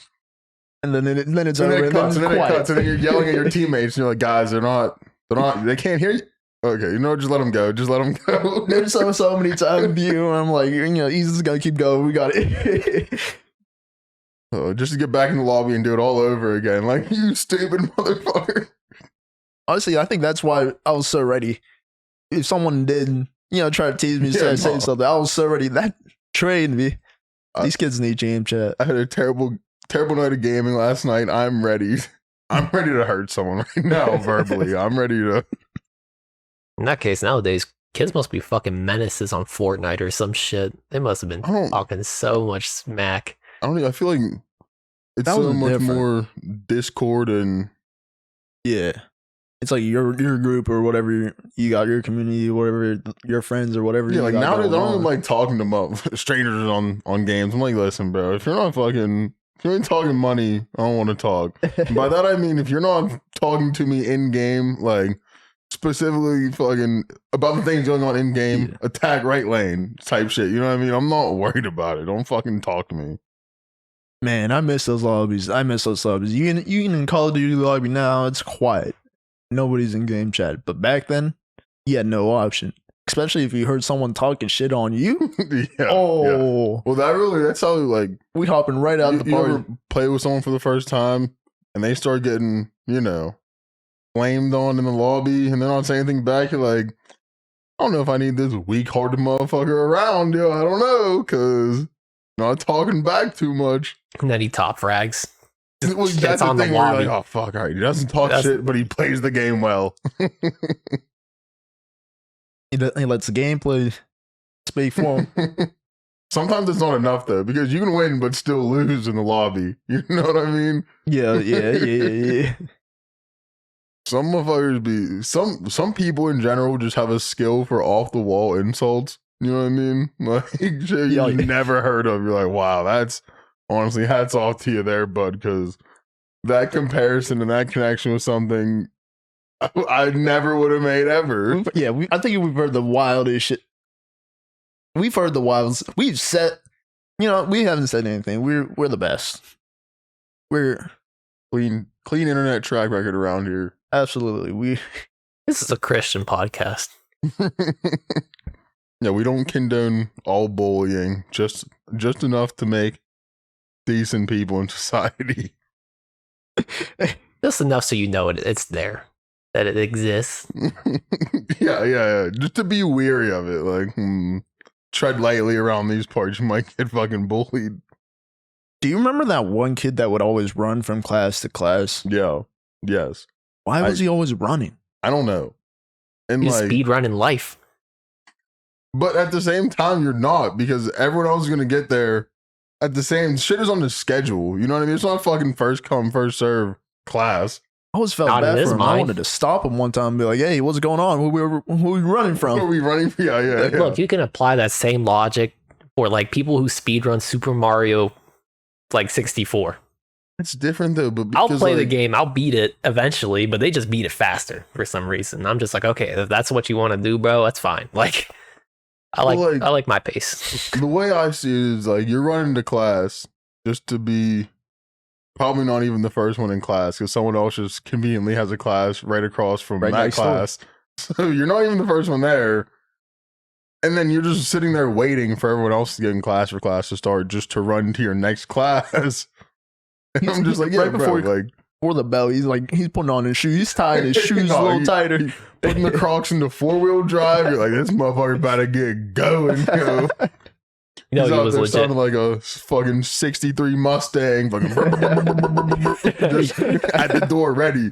Speaker 1: And then it's over. And then it cuts,
Speaker 2: and then you're yelling at your teammates, and you're like, guys, they can't hear you. Okay, you know what? Just let them go. Just let them go.
Speaker 1: There's so many times with you, and I'm like, you know, he's just gonna keep going. We got it.
Speaker 2: Just to get back in the lobby and do it all over again, like you stupid motherfucker.
Speaker 1: Honestly, I think that's why I was so ready. If someone did, you know, try to tease me, say something, I was so ready. That trained me. These kids need jam chat.
Speaker 2: I had a terrible night of gaming last night. I'm ready. I'm ready to hurt someone right now verbally. I'm ready to.
Speaker 3: In that case, nowadays, kids must be fucking menaces on Fortnite or some shit. They must have been talking so much smack.
Speaker 2: I feel like it's so much more Discord and.
Speaker 1: Yeah. It's like your group or whatever you got, your community, whatever your friends or whatever.
Speaker 2: Yeah, like nowadays I don't even like talking to strangers on games. I'm like, listen, bro, if you're not fucking if you ain't talking money, I don't want to talk. By that I mean if you're not talking to me in game, like specifically fucking about the things going on in game, attack right lane type shit. You know what I mean? I'm not worried about it. Don't fucking talk to me.
Speaker 1: Man, I miss those lobbies. I miss those lobbies. You in Call of Duty lobby now, it's quiet. Nobody's in game chat. But back then, you had no option. Especially if you heard someone talking shit on you.
Speaker 2: Yeah. Well, that's how like
Speaker 1: we hopping right out the party.
Speaker 2: You ever play with someone for the first time and they start getting, flamed on in the lobby and they're not saying anything back, you're like, I don't know if I need this weak-hearted motherfucker around, yo. I don't know, because not talking back too much.
Speaker 3: And then he top frags.
Speaker 2: Well, that's the thing where you're like, oh, fuck, all right. He doesn't talk shit, but he plays the game well.
Speaker 1: He lets the gameplay speak for him.
Speaker 2: Sometimes it's not enough, though, because you can win but still lose in the lobby. You know what I mean?
Speaker 1: Yeah.
Speaker 2: Some motherfuckers some people in general just have a skill for off the wall insults. You know what I mean? Like shit you never heard of. You're like, wow, that's honestly hats off to you there, bud, because that comparison and that connection was something I never would have made ever.
Speaker 1: Yeah, I think we've heard the wildest shit. We've heard the wildest. We've said, we haven't said anything. We're the best. We're
Speaker 2: clean internet track record around here.
Speaker 1: Absolutely.
Speaker 3: This is a Christian podcast.
Speaker 2: Yeah, we don't condone all bullying. Just enough to make decent people in society.
Speaker 3: Just enough so it's there. That it exists.
Speaker 2: Yeah. Just to be weary of it. Like, tread lightly around these parts. You might get fucking bullied.
Speaker 1: Do you remember that one kid that would always run from class to class?
Speaker 2: Yeah. Yes.
Speaker 1: Why was he always running?
Speaker 2: I don't know. And
Speaker 3: he's speed running life.
Speaker 2: But at the same time, you're not, because everyone else is going to get there at the same shit is on the schedule. You know what I mean? It's not fucking first come, first serve class.
Speaker 1: I always felt bad for him. I wanted to stop him one time and be like, hey, what's going on? Who are we running from?
Speaker 2: Who are we running from? Yeah.
Speaker 3: Look, you can apply that same logic for like people who speedrun Super Mario like 64.
Speaker 2: It's different though, but
Speaker 3: I'll play the game, I'll beat it eventually, but they just beat it faster for some reason. I'm just like, okay, if that's what you want to do, bro, that's fine. Like, I like my pace.
Speaker 2: The way I see it is like you're running to class just to be probably not even the first one in class because someone else just conveniently has a class right across from that class. So you're not even the first one there. And then you're just sitting there waiting for everyone else to get in class for class to start just to run to your next class. And I'm just like, yeah, right before
Speaker 1: the bell, he's putting on his shoes. He's tying his shoes a little tighter.
Speaker 2: Putting the Crocs into 4-wheel drive. You're like, this motherfucker about to get going. He's out there legit. Sounding like a fucking 63 Mustang. Fucking just at the door ready.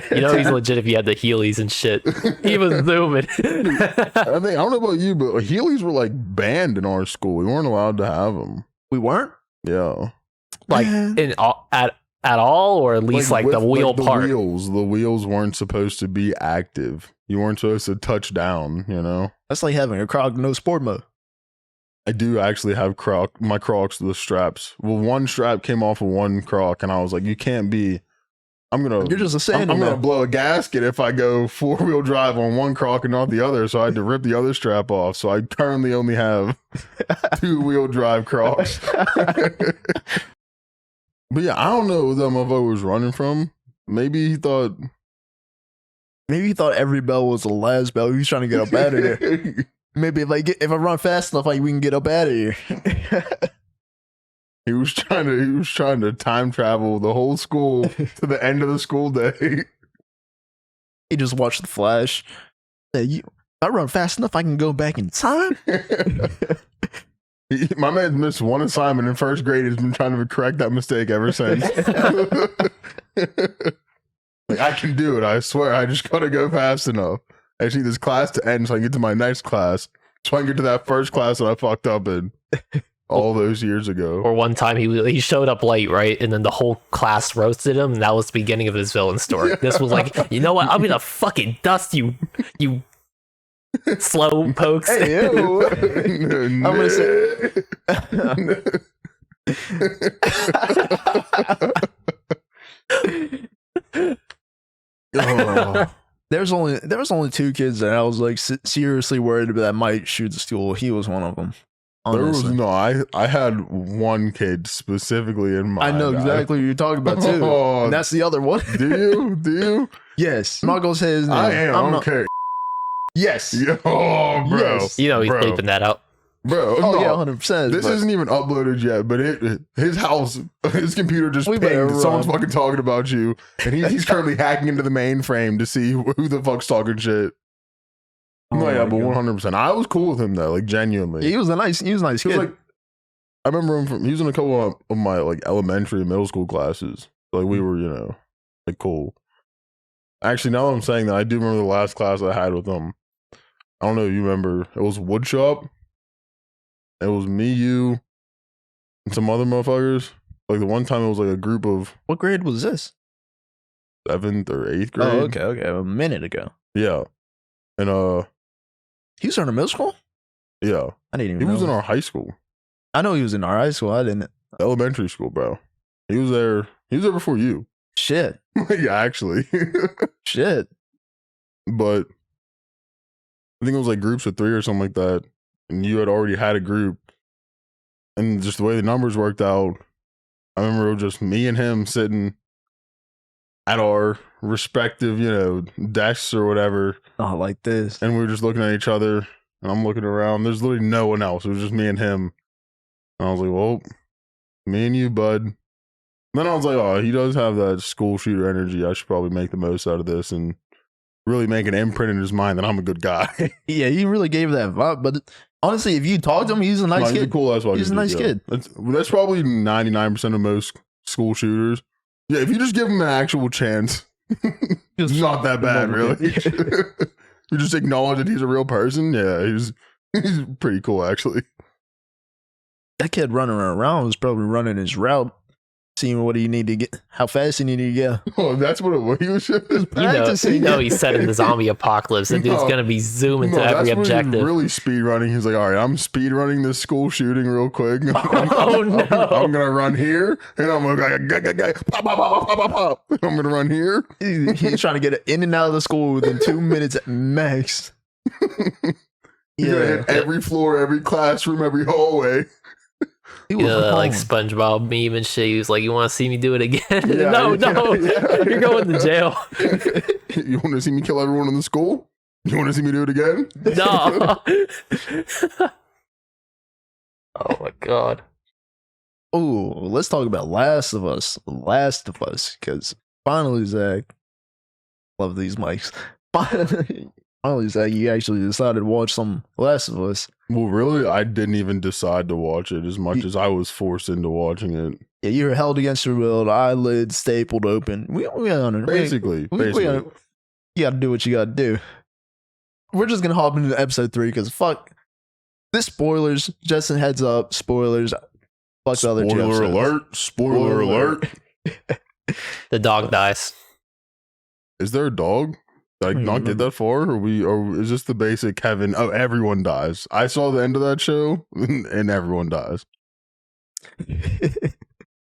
Speaker 3: He's legit if he had the Heelys and shit. He was zooming.
Speaker 2: I don't know about you, but Heelys were like banned in our school. We weren't allowed to have them.
Speaker 1: We weren't?
Speaker 2: Yeah.
Speaker 3: Like at all, or at least like the wheel part.
Speaker 2: The wheels weren't supposed to be active. You weren't supposed to touch down.
Speaker 1: That's like having a Croc no sport mode.
Speaker 2: I do actually have my Crocs, the straps. Well, one strap came off of one Croc, and I was like, you can't be. You're just a sandal. I'm gonna blow a gasket if I go 4-wheel drive on one Croc and not the other. So I had to rip the other strap off. So I currently only have 2-wheel drive Crocs. But yeah, I don't know what that motherfucker was running from. Maybe he thought every bell was the last bell. He was trying to get up out of there. Maybe if I run fast enough, we can get up out of here. He was trying to time travel the whole school to the end of the school day. He just watched The Flash. If I run fast enough, I can go back in time. My man missed one assignment in first grade. He's been trying to correct that mistake ever since. Like, I can do it. I swear. I just gotta go fast enough. I just need this class to end so I can get to my next class. So I can get to that first class that I fucked up in all those years ago. Or one time he showed up late, right? And then the whole class roasted him. And that was the beginning of his villain story. Yeah. This was like, you know what? I'm gonna fucking dust you slow pokes. Hey, I'm gonna say
Speaker 1: Oh. There was only 2 kids that I was like seriously worried about that might shoot the school. He was one of them. Honestly.
Speaker 2: I had one kid specifically in mind.
Speaker 1: I know exactly what you're talking about too. And that's the other one.
Speaker 2: Do you?
Speaker 1: Yes. I'm not gonna say his name.
Speaker 2: I don't care.
Speaker 1: Yes.
Speaker 2: Oh, bro.
Speaker 1: Yes.
Speaker 3: You know he's taping that out.
Speaker 2: Bro,
Speaker 1: oh yeah, 100%.
Speaker 2: This isn't even uploaded yet, but his house, his computer just pinged. Someone's fucking talking about you, and he's currently hacking into the mainframe to see who the fuck's talking shit. Oh yeah, but 100%. I was cool with him though, like genuinely.
Speaker 1: He was a nice kid.
Speaker 2: Like, I remember him he was in a couple of my like elementary and middle school classes. Like we were, like cool. Actually, now that I'm saying that, I do remember the last class I had with him. I don't know if you remember. It was woodshop. It was me, you, and some other motherfuckers. Like the one time it was like a group of...
Speaker 1: What grade was this?
Speaker 2: 7th or 8th grade.
Speaker 1: Oh, okay. A minute ago.
Speaker 2: Yeah. And
Speaker 1: he was in our middle school?
Speaker 2: Yeah.
Speaker 1: I didn't even know.
Speaker 2: He was in our high school.
Speaker 1: I know he was in our high school. I didn't.
Speaker 2: Elementary school, bro. He was there before you.
Speaker 1: Shit.
Speaker 2: Yeah, actually.
Speaker 1: Shit.
Speaker 2: But I think it was like groups of 3 or something like that. And you had already had a group. And just the way the numbers worked out, I remember it was just me and him sitting at our respective, desks or whatever.
Speaker 1: Oh, like this.
Speaker 2: And we were just looking at each other. And I'm looking around. There's literally no one else. It was just me and him. And I was like, well, me and you, bud. And then I was like, oh, he does have that school shooter energy. I should probably make the most out of this and really make an imprint in his mind that I'm a good guy.
Speaker 1: Yeah, he really gave that vibe. But honestly, if you talk to him, he's a nice kid.
Speaker 2: He's a cool ass.
Speaker 1: He's a nice kid.
Speaker 2: That's probably 99% of most school shooters. Yeah, if you just give him an actual chance, it's not that bad, really. You just acknowledge that he's a real person. Yeah, he's pretty cool, actually.
Speaker 1: That kid running around was probably running his route, seeing what he need to get, how fast he needed to get.
Speaker 2: Oh, that's what it was. He was just
Speaker 3: practicing. He's setting the zombie apocalypse. That dude's gonna be zooming to every objective.
Speaker 2: He's really speed running. He's like, all right, I'm speed running this school shooting real quick.
Speaker 3: Oh no!
Speaker 2: I'm gonna run here, and I'm gonna pop, pop, pop, pop, pop, pop. I'm gonna run here.
Speaker 1: He's trying to get it in and out of the school within 2 minutes at max.
Speaker 2: He's gonna hit every floor, every classroom, every hallway.
Speaker 3: Like SpongeBob meme and shit. He was like, "You want to see me do it again?" No, you're going to jail.
Speaker 2: You want to see me kill everyone in the school? You want to see me do it again?
Speaker 3: No. Oh my god.
Speaker 1: Oh, let's talk about Last of Us. Last of Us, because finally, Zach, love these mics. Finally, Zach, you actually decided to watch some Last of Us.
Speaker 2: Well, really, I didn't even decide to watch it as much as I was forced into watching it.
Speaker 1: Yeah, you were held against your will, eyelids stapled open. We on it.
Speaker 2: Basically.
Speaker 1: You gotta do what you gotta do. We're just gonna hop into episode 3 because fuck this spoilers. Justin, heads up, spoilers. Fuck the other 2 episodes.
Speaker 2: Spoiler alert.
Speaker 3: The dog dies.
Speaker 2: Is there a dog? Did I not get that far? Or is this the basic Kevin? Oh, everyone dies. I saw the end of that show, and everyone dies.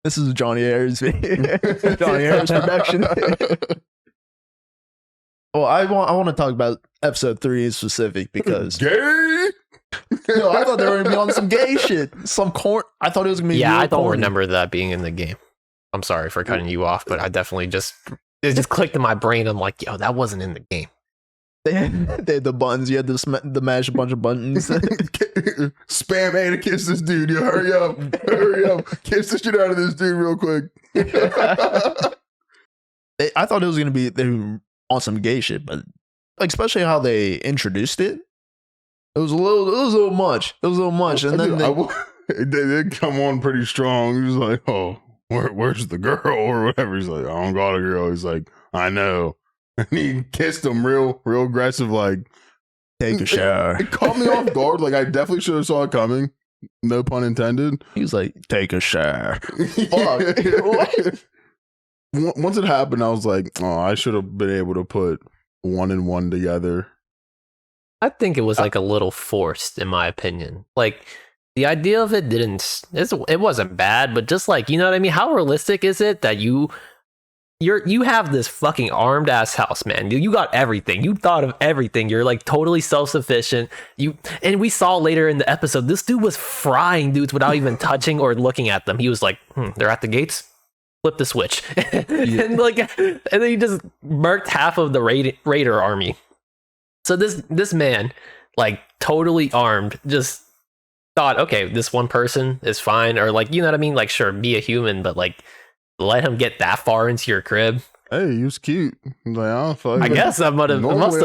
Speaker 1: This is Johnny Ayers. Johnny Ayers production. Well, I want to talk about episode 3 in specific because
Speaker 2: gay.
Speaker 1: No, I thought they were gonna be on some gay shit. I thought it was gonna be.
Speaker 3: Yeah, I don't
Speaker 1: corny.
Speaker 3: remember that being in the game. I'm sorry for cutting you off, but I definitely it just clicked in my brain. I'm like, yo, that wasn't in the game.
Speaker 1: They had the buttons. You had to mash a bunch of buttons.
Speaker 2: Spam A to kiss this dude. You hurry up. Kiss the shit out of this dude real quick.
Speaker 1: I thought it was gonna be they were on some gay shit, but like especially how they introduced it. It was a little much. And then
Speaker 2: they did come on pretty strong. He was like, oh, where's the girl or whatever? He's like, I don't got a girl. He's like, I know. And he kissed him real aggressive, like,
Speaker 1: take a shower.
Speaker 2: It caught me off guard. Like, I definitely should have saw it coming. No pun intended.
Speaker 1: He was like, take a shower.
Speaker 2: Fuck. Once it happened, I was like, oh, I should have been able to put 1 and 1 together.
Speaker 3: I think it was like a little forced, in my opinion. Like, the idea of it it wasn't bad, but just like, you know what I mean? How realistic is it that you have this fucking armed ass house, man? You got everything. You thought of everything. You're like totally self-sufficient. And we saw later in the episode, this dude was frying dudes without even touching or looking at them. He was like, they're at the gates. Flip the switch. and then he just murked half of the Raider army. So this man, like totally armed, just thought, okay, this one person is fine, or like, you know what I mean? Like, sure, be a human, but like, let him get that far into your crib.
Speaker 2: Hey, he was cute. Like,
Speaker 3: I guess that must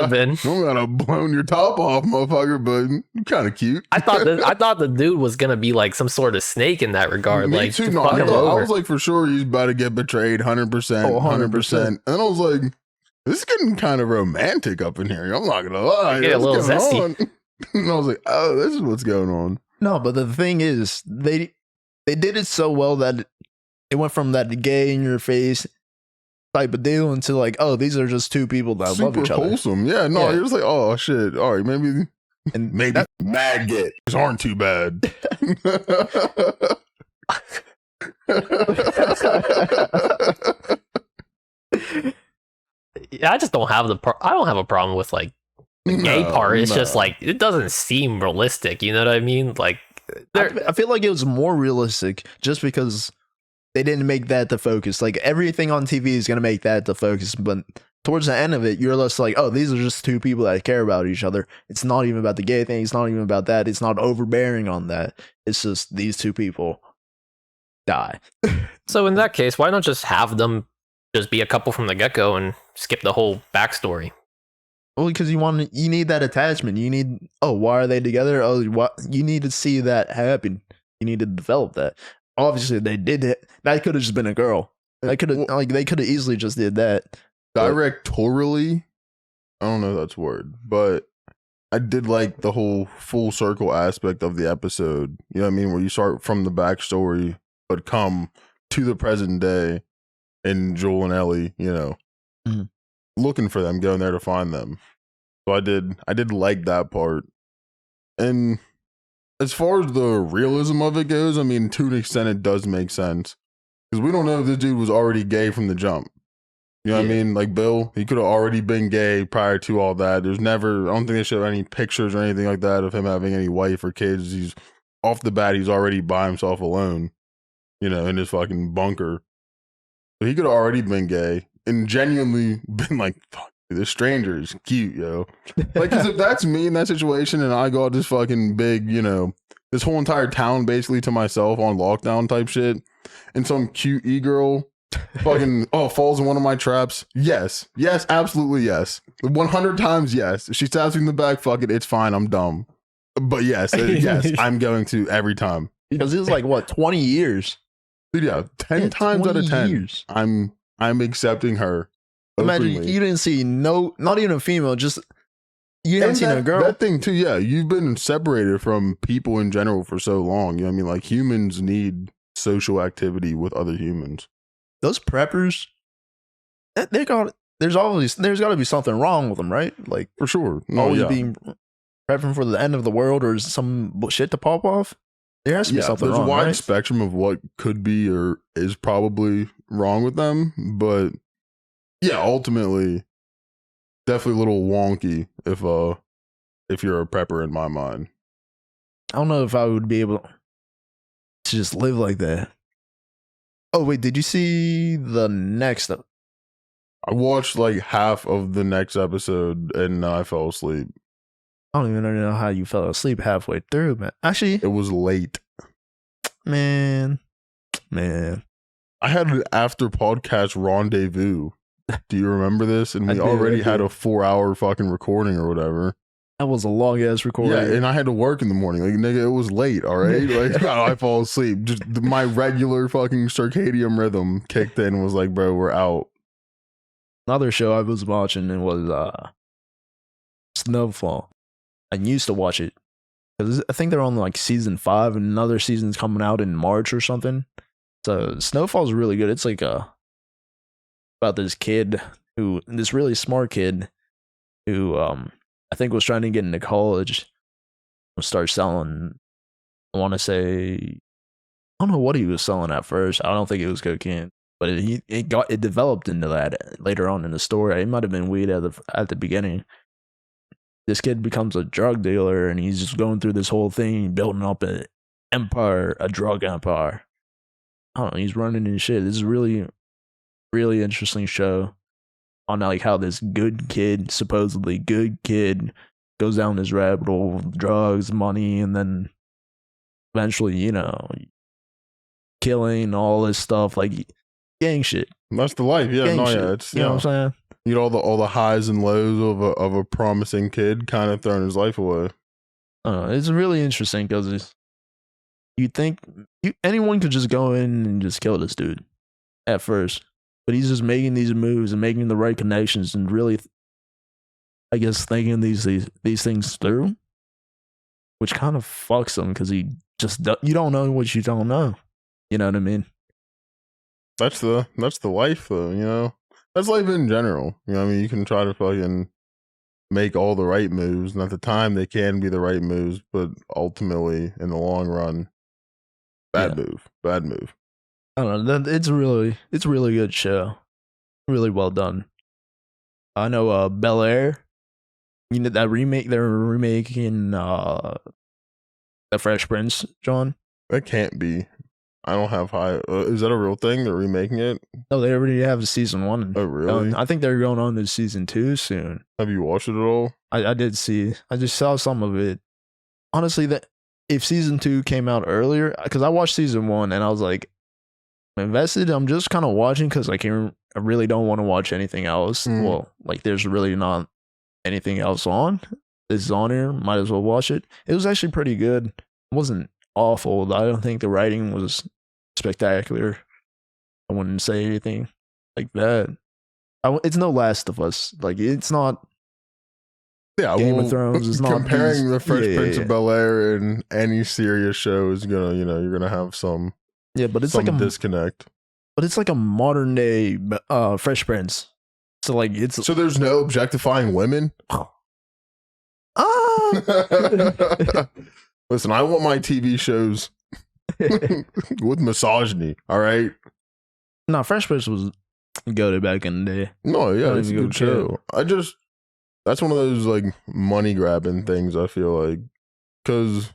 Speaker 3: have been.
Speaker 2: Normally I'd have blown your top off, motherfucker, but you're kind of cute.
Speaker 3: I thought the dude was gonna be like some sort of snake in that regard.
Speaker 2: Me
Speaker 3: like,
Speaker 2: too. No, I was like, for sure he's about to get betrayed, 100%, 100%. And then I was like, this is getting kind of romantic up in here. I'm not gonna lie.
Speaker 3: Get a little zesty.
Speaker 2: And I was like, oh, this is what's going on.
Speaker 1: No, but the thing is, they did it so well that it went from that gay in your face type of deal into like, oh, these are just two people that love each other.
Speaker 2: Super wholesome. Yeah, no, you're just like, oh shit. All right, maybe mad gays aren't too bad.
Speaker 3: Yeah, I just don't have I don't have a problem with like the gay part. It's just like, it doesn't seem realistic. You know what I mean? Like,
Speaker 1: I feel like it was more realistic just because they didn't make that the focus. Like, everything on TV is going to make that the focus, but towards the end of it, you're less like, oh, these are just two people that care about each other. It's not even about the gay thing. It's not even about that. It's not overbearing on that. It's just these two people die.
Speaker 3: So in that case, why not just have them just be a couple from the get-go and skip the whole backstory?
Speaker 1: Well, because you need that attachment. You need, oh, why are they together? Oh, you need to see that happen. You need to develop that. Obviously, they did it. That could have just been a girl. They could have easily just did that.
Speaker 2: Directorially, I don't know if that's a word, but I did like the whole full circle aspect of the episode. You know what I mean? Where you start from the backstory, but come to the present day, and Joel and Ellie, you know, looking for them, going there to find them. So I did like that part. And as far as the realism of it goes, I mean, to an extent, it does make sense. Because we don't know if this dude was already gay from the jump. You know what I mean? Like Bill, he could have already been gay prior to all that. I don't think they show any pictures or anything like that of him having any wife or kids. He's off the bat, he's already by himself alone, you know, in his fucking bunker. So he could have already been gay and genuinely been like, fuck, this stranger is cute, yo. Like, because if that's me in that situation and I got this fucking big, you know, this whole entire town basically to myself on lockdown type shit, and some cute e-girl fucking falls in one of my traps, yes, absolutely yes, 100 times yes. If she stabs me in the back, fuck it, it's fine, I'm dumb, but yes, I'm going to every time,
Speaker 1: because it's like, what, 20 years,
Speaker 2: dude? Yeah, 10 times out of 10 years. I'm accepting her.
Speaker 1: Imagine you didn't see not even a female, just you haven't seen a girl.
Speaker 2: That thing too, yeah, you've been separated from people in general for so long. You know what I mean? Like, humans need social activity with other humans.
Speaker 1: Those preppers, there's got to be something wrong with them, right? Like,
Speaker 2: for sure,
Speaker 1: being prepping for the end of the world or some shit to pop off. There has to be something wrong.
Speaker 2: There's a wide
Speaker 1: right?
Speaker 2: spectrum of what could be or is probably wrong with them, but yeah, ultimately, definitely a little wonky if you're a prepper in my mind.
Speaker 1: I don't know if I would be able to just live like that. Oh, wait, did you see the next?
Speaker 2: I watched like half of the next episode and I fell asleep.
Speaker 1: I don't even know how you fell asleep halfway through, man. Actually,
Speaker 2: it was late.
Speaker 1: Man.
Speaker 2: I had an after podcast rendezvous. Do you remember this? And we already had a 4-hour fucking recording or whatever.
Speaker 1: That was a long ass recording.
Speaker 2: Yeah, and I had to work in the morning. Like, nigga, it was late, all right? Like, I fall asleep. Just my regular fucking circadian rhythm kicked in and was like, bro, we're out.
Speaker 1: Another show I was watching, it was Snowfall. I used to watch it because I think they're on like season 5 and another season's coming out in March or something. So Snowfall's really good. It's like about this really smart kid who I think was trying to get into college, start selling I want to say, I don't know what he was selling at first. I don't think it was cocaine, but it developed into that later on in the story. It might have been weed at the beginning. This kid becomes a drug dealer, and he's just going through this whole thing, building up an empire, a drug empire. I don't know. He's running and shit. This is really, really interesting show on like how this good kid, supposedly good kid, goes down this rabbit hole of drugs, money, and then eventually, killing, all this stuff, like gang shit.
Speaker 2: That's the life. Yeah,
Speaker 1: gang
Speaker 2: no,
Speaker 1: shit.
Speaker 2: yeah. It's,
Speaker 1: you know what I'm saying?
Speaker 2: All the highs and lows of a promising kid kind of throwing his life away.
Speaker 1: It's really interesting because you think anyone could just go in and just kill this dude at first, but he's just making these moves and making the right connections and really, I guess, thinking these things through, which kind of fucks him because you don't know what you don't know. You know what I mean?
Speaker 2: That's the life, though. That's life in general. I mean, you can try to fucking make all the right moves, and at the time they can be the right moves, but ultimately, in the long run, bad move. I
Speaker 1: don't know. It's a really good show. Really well done. I know Bel Air. That remake they're remaking The Fresh Prince, John?
Speaker 2: That can't be. I don't have high. Is that a real thing? They're remaking it?
Speaker 1: No, they already have season 1.
Speaker 2: Oh, really?
Speaker 1: I think they're going on to season 2 soon.
Speaker 2: Have you watched it at all?
Speaker 1: I did see. I just saw some of it. Honestly, that if season 2 came out earlier, because I watched season 1 and I was like, I'm invested. I'm just kind of watching because I really don't want to watch anything else. Well, like there's really not anything else on. This is on here. Might as well watch it. It was actually pretty good. It wasn't awful. I don't think the writing was spectacular. I wouldn't say anything like that. It's no Last of Us. Like it's not.
Speaker 2: Yeah,
Speaker 1: Game of Thrones is not
Speaker 2: comparing the Fresh Prince of Bel Air and any serious show is gonna, you're gonna have some.
Speaker 1: Yeah, but it's
Speaker 2: some
Speaker 1: like a
Speaker 2: disconnect.
Speaker 1: But it's like a modern day Fresh Prince. So like
Speaker 2: so there's no objectifying women. Listen, I want my TV shows with misogyny. All right.
Speaker 1: No, Fresh Prince was goated back in the day.
Speaker 2: No, yeah, it's a good show. That's one of those like money grabbing things. I feel like because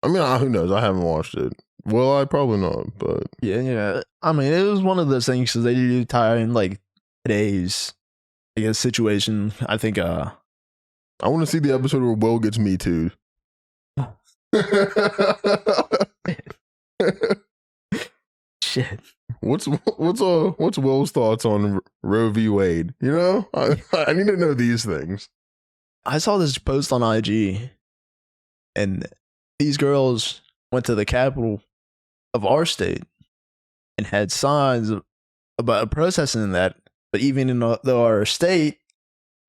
Speaker 2: I mean, who knows? I haven't watched it. Well, I probably not, but
Speaker 1: yeah. I mean, it was one of those things because they do tie in like today's, I guess, situation. I think.
Speaker 2: I want to see the episode where Will gets Me Too'd.
Speaker 1: Shit.
Speaker 2: What's Will's thoughts on Roe v. Wade? I need to know these things.
Speaker 1: I saw this post on IG, and these girls went to the capital of our state and had signs about protesting that. But even though our state,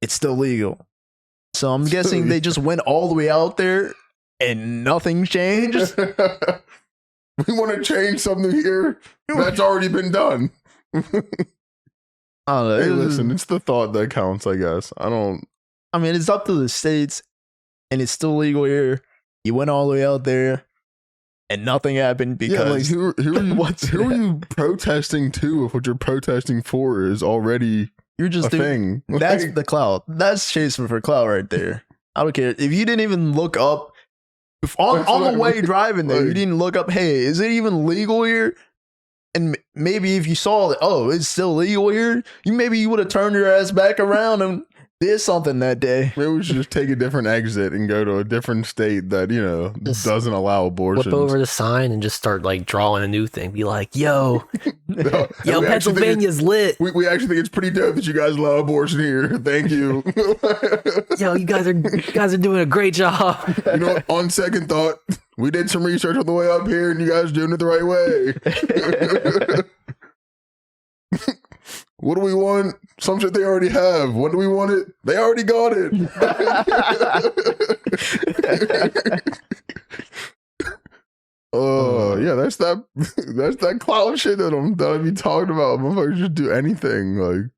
Speaker 1: it's still legal. So I'm guessing they just went all the way out there and nothing changed.
Speaker 2: We want to change something here that's already been done.
Speaker 1: I don't know.
Speaker 2: Hey, listen, it's the thought that counts, I guess. I
Speaker 1: mean, it's up to the states, and it's still legal here. You went all the way out there, and nothing happened because...
Speaker 2: Yeah, like, who are you protesting to if what you're protesting for is already
Speaker 1: you're just
Speaker 2: a thing?
Speaker 1: That's the clout. That's chasing for clout right there. I don't care. If you didn't even look up, on the way driving there, you didn't look up, hey, is it even legal here? And maybe if you saw that, oh, it's still legal here, you would have turned your ass back around and did something that day.
Speaker 2: Maybe we should just take a different exit and go to a different state that, doesn't allow abortions.
Speaker 3: Flip over the sign and just start like drawing a new thing. Be like, yo, Pennsylvania's lit.
Speaker 2: We actually think it's pretty dope that you guys allow abortion here. Thank you.
Speaker 3: Yo, you guys are doing a great job.
Speaker 2: On second thought, we did some research on the way up here and you guys are doing it the right way. What do we want? Some shit they already have. When do we want it? They already got it. Yeah, that's that cloud shit that I be talking about. Motherfuckers just do anything like,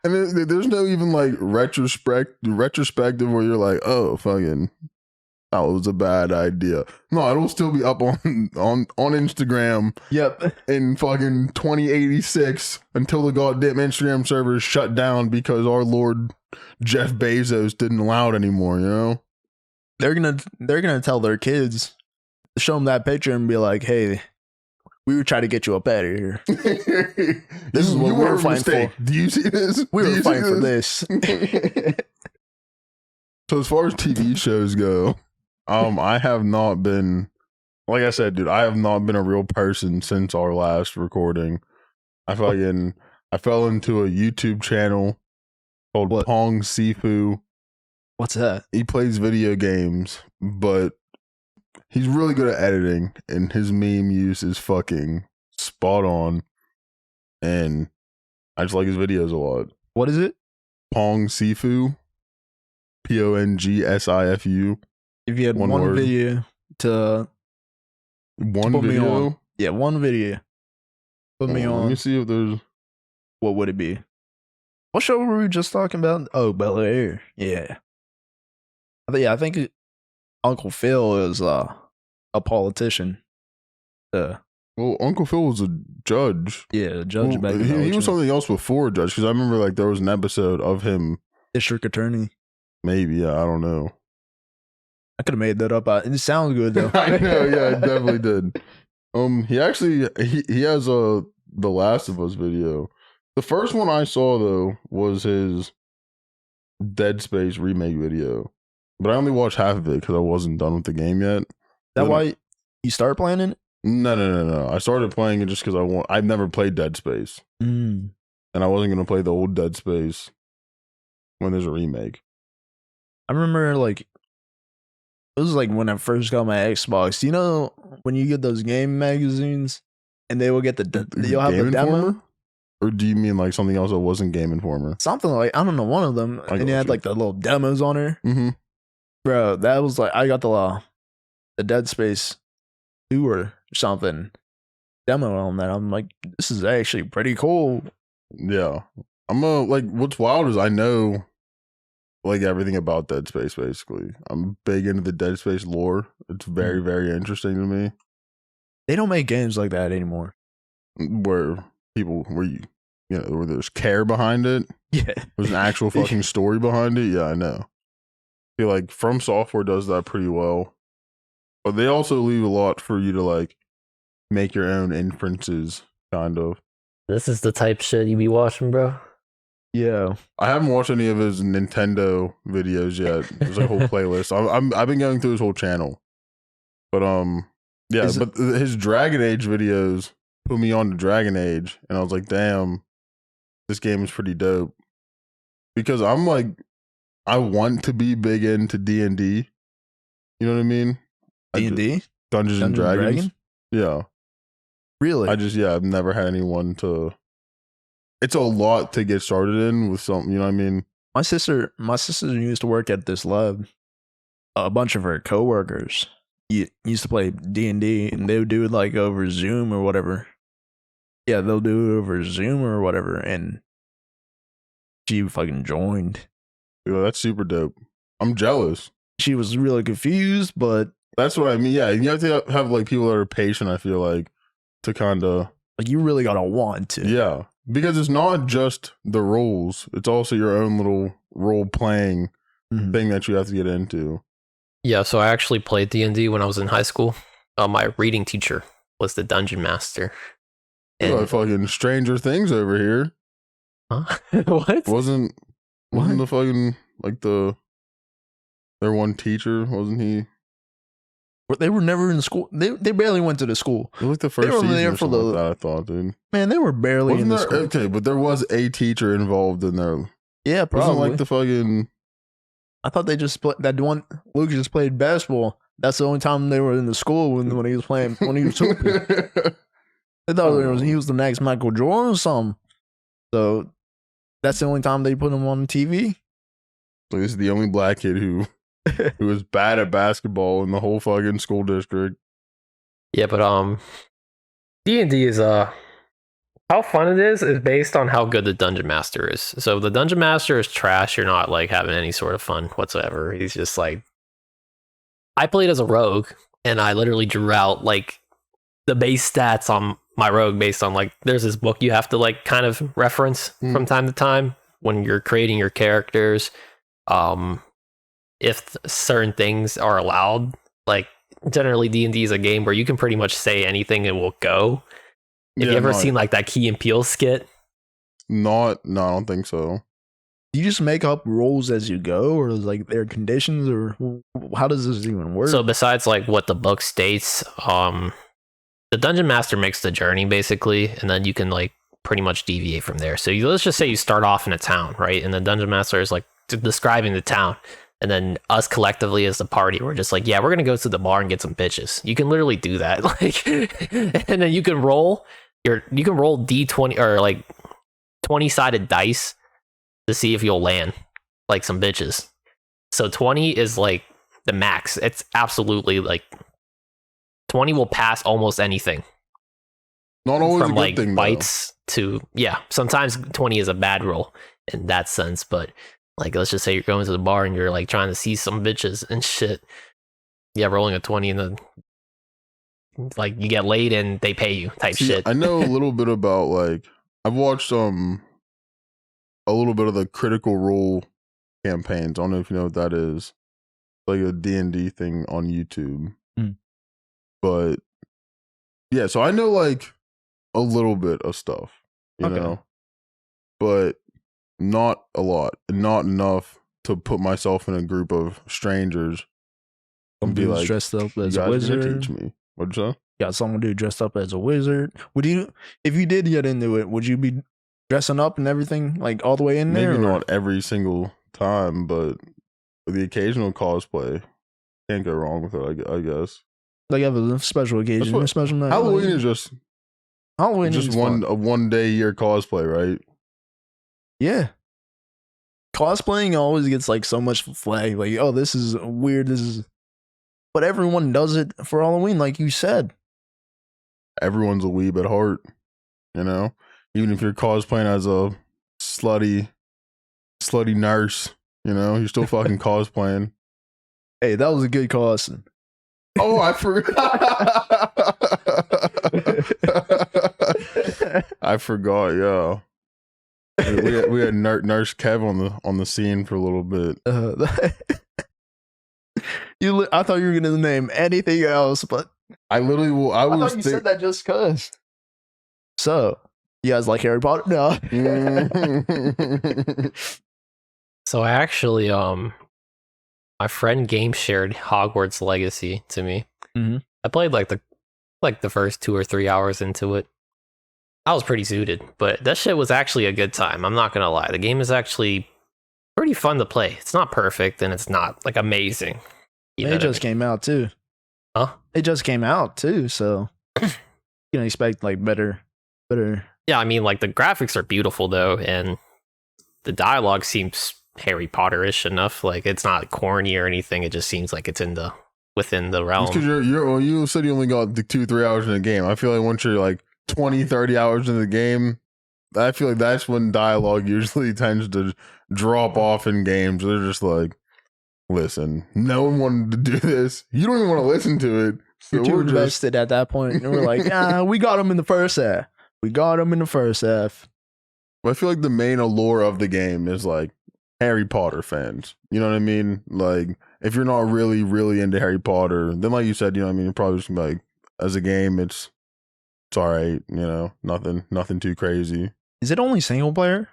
Speaker 2: and there's no even like retrospective where you're like, oh, fucking, That was a bad idea. No, it'll still be up on Instagram.
Speaker 1: Yep.
Speaker 2: In fucking 2086 until the goddamn Instagram server is shut down because our Lord Jeff Bezos didn't allow it anymore. You know,
Speaker 1: they're gonna tell their kids, show them that picture and be like, "Hey, we were trying to get you up out of here. This is what we were fighting for.
Speaker 2: Do you see this?
Speaker 1: We were fighting for this."
Speaker 2: So as far as TV shows go, I have not been, like I said, dude, I have not been a real person since our last recording. I fell into a YouTube channel called Pong Sifu.
Speaker 1: What's that?
Speaker 2: He plays video games, but he's really good at editing, and his meme use is fucking spot on. And I just like his videos a lot.
Speaker 1: What is it?
Speaker 2: Pong Sifu. PONGSIFU.
Speaker 1: If you had one video to
Speaker 2: one
Speaker 1: put
Speaker 2: video,
Speaker 1: me on. Yeah, one video. Put me on.
Speaker 2: Let me see if there's.
Speaker 1: What would it be? What show were we just talking about? Oh, Bel Air. Yeah. I think Uncle Phil is a politician.
Speaker 2: Well, Uncle Phil was a judge.
Speaker 1: Yeah, a judge.
Speaker 2: Well, he was something else before a judge, because I remember like there was an episode of him.
Speaker 1: District attorney.
Speaker 2: Maybe, yeah, I don't know.
Speaker 1: I could have made that up. It sounds good though.
Speaker 2: I know, yeah, it definitely did. He actually he has The Last of Us video. The first one I saw though was his Dead Space remake video, but I only watched half of it because I wasn't done with the game yet.
Speaker 1: That why you start playing it?
Speaker 2: No. I started playing it just because I've never played Dead Space, and I wasn't gonna play the old Dead Space when there's a remake.
Speaker 1: I remember like it was like when I first got my Xbox. You know when you get those game magazines and they will get you'll have the demo.
Speaker 2: Or do you mean like something else that wasn't Game Informer?
Speaker 1: Something like, I don't know, one of them, and you had like the little demos on there.
Speaker 2: Mm-hmm.
Speaker 1: Bro, that was like I got the Dead Space 2 or something demo on that. I'm like, this is actually pretty cool.
Speaker 2: Yeah, like what's wild is I know like everything about Dead Space, basically. I'm big into the Dead Space lore. It's very, very interesting to me.
Speaker 1: They don't make games like that anymore.
Speaker 2: Where where there's care behind it.
Speaker 1: Yeah.
Speaker 2: There's an actual fucking story behind it. Yeah, I know. I feel like From Software does that pretty well. But they also leave a lot for you to like make your own inferences, kind of.
Speaker 3: This is the type shit you be watching, bro.
Speaker 1: Yeah,
Speaker 2: I haven't watched any of his Nintendo videos yet. There's a whole playlist. I've been going through his whole channel, but but his Dragon Age videos put me on to Dragon Age, and I was like, damn, this game is pretty dope. Because I'm like, I want to be big into D&D. You know what I mean?
Speaker 1: D&D?
Speaker 2: Dungeons and Dragons. Yeah.
Speaker 1: Really?
Speaker 2: I've never had anyone to. It's a lot to get started in with something, you know what I mean?
Speaker 1: My sister used to work at this lab. A bunch of her coworkers used to play D&D, and they would do it like over Zoom or whatever. Yeah, they'll do it over Zoom or whatever, and she fucking joined.
Speaker 2: Yeah, that's super dope. I'm jealous.
Speaker 1: She was really confused, but
Speaker 2: that's what I mean. Yeah, you have to have like people that are patient, I feel like, to kind of
Speaker 1: like you really gotta want to.
Speaker 2: Yeah. Because it's not just the roles, it's also your own little role playing thing that you have to get into.
Speaker 3: Yeah, so I actually played D&D when I was in high school. My reading teacher was the dungeon master.
Speaker 2: And fucking Stranger Things over here.
Speaker 3: Huh? What?
Speaker 2: Wasn't the fucking like their one teacher, wasn't he?
Speaker 1: They were never in school. They barely went to the school.
Speaker 2: It was like the first season there for like that, I thought, dude.
Speaker 1: Man, they were barely in the school.
Speaker 2: Okay, but there was a teacher involved in there.
Speaker 1: Yeah, probably.
Speaker 2: Wasn't like the fucking.
Speaker 1: I thought they just that one. Luke just played basketball. That's the only time they were in the school when he was playing when he was hooping. They thought he was the next Michael Jordan or something. So that's the only time they put him on TV.
Speaker 2: So this is the only black kid who was bad at basketball in the whole fucking school district.
Speaker 3: Yeah, but D&D is how fun it is based on how good the dungeon master is. So if the dungeon master is trash, you're not like having any sort of fun whatsoever. He's just like I played as a rogue, and I literally drew out like the base stats on my rogue based on like there's this book you have to like kind of reference from time to time when you're creating your characters. If certain things are allowed, like generally D&D is a game where you can pretty much say anything and will go. Have you ever seen like that Key and Peele skit?
Speaker 2: No, I don't think so.
Speaker 1: Do you just make up rules as you go, or is like there conditions, or how does this even work?
Speaker 3: So besides like what the book states, the dungeon master makes the journey basically, and then you can like pretty much deviate from there. So let's just say you start off in a town, right? And the dungeon master is like describing the town. And then us collectively as a party, we're just like, yeah, we're gonna go to the bar and get some bitches. You can literally do that, like, and then you can roll D20 or like 20-sided dice to see if you'll land like some bitches. So 20 is like the max. It's absolutely like 20 will pass almost anything.
Speaker 2: Not always
Speaker 3: from
Speaker 2: a good
Speaker 3: like
Speaker 2: thing,
Speaker 3: bites to sometimes 20 is a bad roll in that sense, but like let's just say you're going to the bar and you're like trying to see some bitches and shit. Yeah, rolling a 20 and then like you get laid and they pay you type shit.
Speaker 2: I know a little bit about like I've watched a little bit of the Critical Role campaigns. I don't know if you know what that is. Like a D&D thing on YouTube. But yeah, so I know like a little bit of stuff, you know. But not a lot, not enough to put myself in a group of strangers and be like,
Speaker 1: dressed up as a
Speaker 2: you guys gonna
Speaker 1: wizard.
Speaker 2: teach me. What'd you say?
Speaker 1: Got someone dude dressed up as a wizard. Would you, if you did get into it, would you be dressing up and everything like all the way in there?
Speaker 2: Maybe not every single time, but the occasional cosplay. Can't go wrong with it, I guess.
Speaker 1: Like have a special occasion, a special night.
Speaker 2: Halloween is just
Speaker 1: fun.
Speaker 2: a 1 day a year cosplay, right?
Speaker 1: Yeah. Cosplaying always gets like so much flag. Like, oh, this is weird. But everyone does it for Halloween, like you said.
Speaker 2: Everyone's a weeb at heart, you know? Even if you're cosplaying as a slutty nurse, you know, you're still fucking cosplaying.
Speaker 1: Hey, that was a good costume.
Speaker 2: Oh, I forgot. I forgot, yeah. We had Nurse Kev on the scene for a little bit.
Speaker 1: I thought you were gonna name anything else, but
Speaker 2: I
Speaker 1: thought you said that just cause. So you guys like Harry Potter? No.
Speaker 3: So I actually my friend game shared Hogwarts Legacy to me. I played like the first 2 or 3 hours into it. I was pretty zooted, but that shit was actually a good time. I'm not gonna lie. The game is actually pretty fun to play. It's not perfect and it's not like amazing.
Speaker 1: It just came out too.
Speaker 3: Huh?
Speaker 1: It just came out too, so you can expect like better.
Speaker 3: Yeah, I mean like the graphics are beautiful though, and the dialogue seems Harry Potter-ish enough. Like it's not corny or anything. It just seems like it's within the realm.
Speaker 2: Because you said you only got the 2-3 hours in the game. I feel like once you're like 20-30 hours in the game, I feel like that's when dialogue usually tends to drop off in games. They're just like, listen, no one wanted to do this. You don't even want to listen to it. So
Speaker 1: You're too invested at that point. And we're like, we got him in the first half.
Speaker 2: But I feel like the main allure of the game is like Harry Potter fans. You know what I mean? Like, if you're not really, really into Harry Potter, then like you said, you know what I mean? You're probably just gonna be like, as a game, it's all right, you know, nothing too crazy.
Speaker 1: Is it only single player?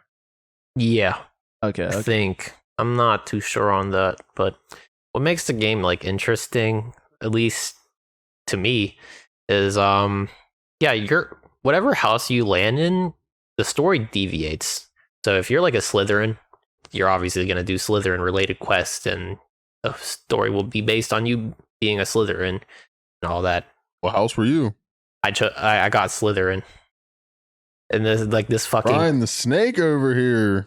Speaker 3: Yeah.
Speaker 1: Okay.
Speaker 3: I think. I'm not too sure on that, but what makes the game like interesting, at least to me, is whatever house you land in, the story deviates. So if you're like a Slytherin, you're obviously going to do Slytherin related quests, and the story will be based on you being a Slytherin and all that.
Speaker 2: What house were you?
Speaker 3: I got Slytherin, and this fucking
Speaker 2: Brian the Snake over here.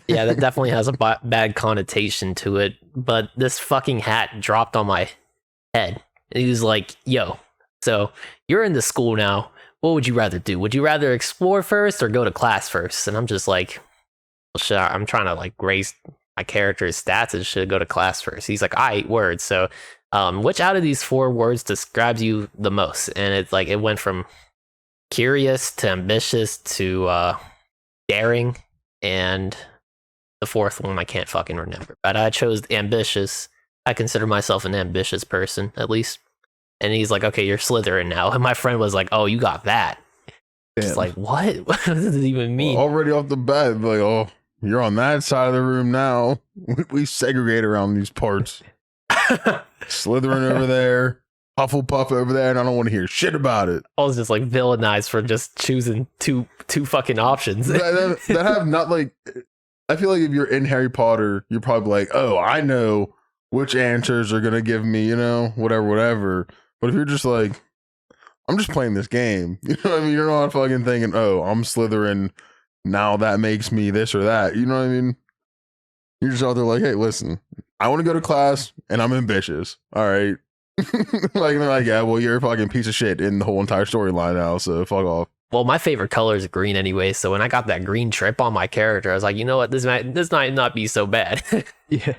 Speaker 3: Yeah, that definitely has a bad connotation to it. But this fucking hat dropped on my head, and he was like, "Yo, so you're in the school now. What would you rather do? Would you rather explore first or go to class first?" And I'm just like, well, shit, I'm trying to like raise my character's stats and should go to class first. He's like, "I 8 words." So Which out of these 4 words describes you the most? And it's like it went from curious to ambitious to daring, and the 4th one I can't fucking remember. But I chose ambitious. I consider myself an ambitious person, at least. And he's like, okay, you're Slytherin now. And my friend was like, oh, you got that. It's like, what? What does it even mean?
Speaker 2: Well, already off the bat, like, oh, you're on that side of the room now. We segregate around these parts. Slytherin over there, Hufflepuff over there, and I don't want to hear shit about it.
Speaker 3: I was just like villainized for just choosing two fucking options.
Speaker 2: that have not like. I feel like if you're in Harry Potter, you're probably like, oh, I know which answers are gonna give me, whatever. But if you're just like, I'm just playing this game, you know what I mean? You're not fucking thinking, oh, I'm Slytherin. Now that makes me this or that. You know what I mean? You're just out there like, hey, listen, I want to go to class and I'm ambitious. All right. Like, they're like, yeah, well, you're a fucking piece of shit in the whole entire storyline now. So fuck off.
Speaker 3: Well, my favorite color is green anyway. So when I got that green trip on my character, I was like, you know what? This might not be so bad.
Speaker 1: Yeah.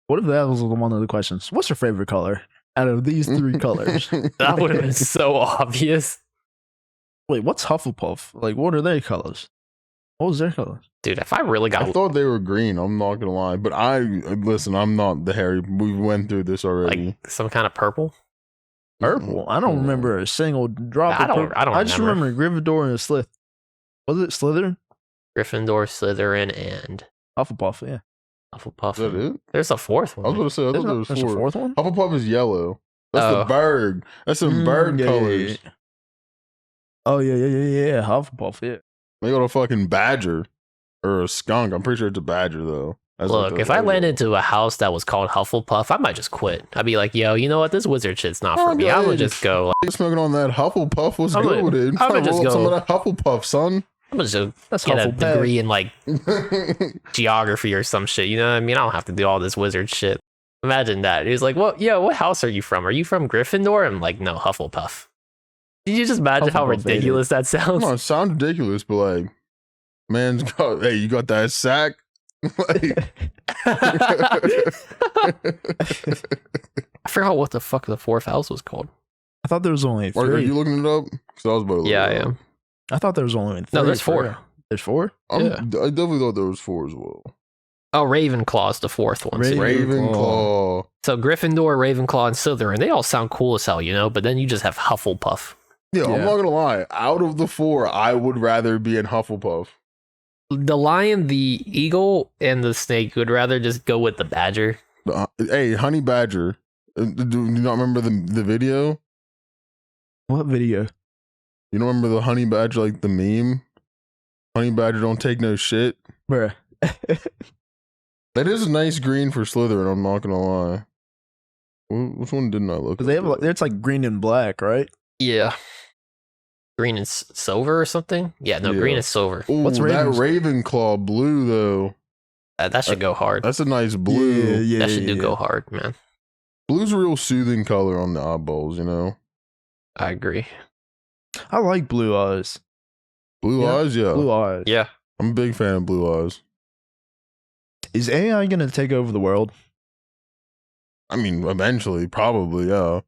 Speaker 1: What if that was one of the questions? What's your favorite color out of these 3 colors?
Speaker 3: That would have been so obvious.
Speaker 1: Wait, what's Hufflepuff? Like, what are their colors? What was their colors?
Speaker 3: Dude, if I really got...
Speaker 2: I thought they were green. I'm not going to lie. But listen, I'm not the Harry. We went through this already.
Speaker 3: Like some kind of purple?
Speaker 1: Purple? I don't remember a single drop of purple. I just remember Gryffindor and Slyth. Was it Slytherin?
Speaker 3: Gryffindor, Slytherin, and...
Speaker 1: Hufflepuff, yeah.
Speaker 3: Hufflepuff.
Speaker 2: Is that it?
Speaker 3: There's a 4th one.
Speaker 2: I was going to say, I thought there was 4.
Speaker 1: There's a 4th one?
Speaker 2: Hufflepuff is yellow. That's the bird. That's some bird colors.
Speaker 1: Yeah. Oh, yeah. Hufflepuff, yeah.
Speaker 2: They got a fucking badger or a skunk. I'm pretty sure it's a badger, though.
Speaker 3: Look, if I landed into a house that was called Hufflepuff, I might just quit. I'd be like, yo, you know what? This wizard shit's not for me. I'm going to just go.
Speaker 2: Smoking on that Hufflepuff. What's good with it?
Speaker 3: I'm going to just go.
Speaker 2: Some of that Hufflepuff, son.
Speaker 3: I'm going to just get a degree in like geography or some shit. You know what I mean? I don't have to do all this wizard shit. Imagine that. He was like, well, yo, what house are you from? Are you from Gryffindor? I'm like, no, Hufflepuff. Did you just imagine how ridiculous that sounds?
Speaker 2: No, it sounds ridiculous, but like, man's got, hey, you got that sack? Like,
Speaker 3: I forgot what the fuck the 4th house was called.
Speaker 1: I thought there was only 3.
Speaker 2: Are you looking it up? Because I was about to look
Speaker 3: I
Speaker 2: it up.
Speaker 3: am.
Speaker 1: I thought there was only 3.
Speaker 3: No, there's 4.
Speaker 1: There's 4?
Speaker 2: I definitely thought there was 4 as well.
Speaker 3: Oh, Ravenclaw's the 4th one.
Speaker 2: Ravenclaw.
Speaker 3: So Gryffindor, Ravenclaw, and Slytherin, they all sound cool as hell, but then you just have Hufflepuff.
Speaker 2: Yeah, I'm not gonna lie. Out of the 4, I would rather be in Hufflepuff.
Speaker 3: The lion, the eagle, and the snake would rather just go with the badger.
Speaker 2: Hey, honey badger. Do you not remember the video?
Speaker 1: What video?
Speaker 2: You don't remember the honey badger, like the meme? Honey badger don't take no shit.
Speaker 1: Bruh.
Speaker 2: That is a nice green for Slytherin, I'm not gonna lie. Which one didn't I look at?
Speaker 1: They have it's like green and black, right?
Speaker 3: Yeah. Green and silver or something? Yeah, no, green and silver.
Speaker 2: Ooh, what's that Ravenclaw blue, though?
Speaker 3: That should go hard.
Speaker 2: That's a nice blue.
Speaker 1: Yeah,
Speaker 3: that should go hard, man.
Speaker 2: Blue's a real soothing color on the eyeballs,
Speaker 3: I agree.
Speaker 1: I like blue eyes.
Speaker 2: Blue eyes, yeah.
Speaker 1: Blue eyes.
Speaker 3: Yeah.
Speaker 2: I'm a big fan of blue eyes.
Speaker 1: Is AI going to take over the world?
Speaker 2: I mean, eventually, probably, yeah.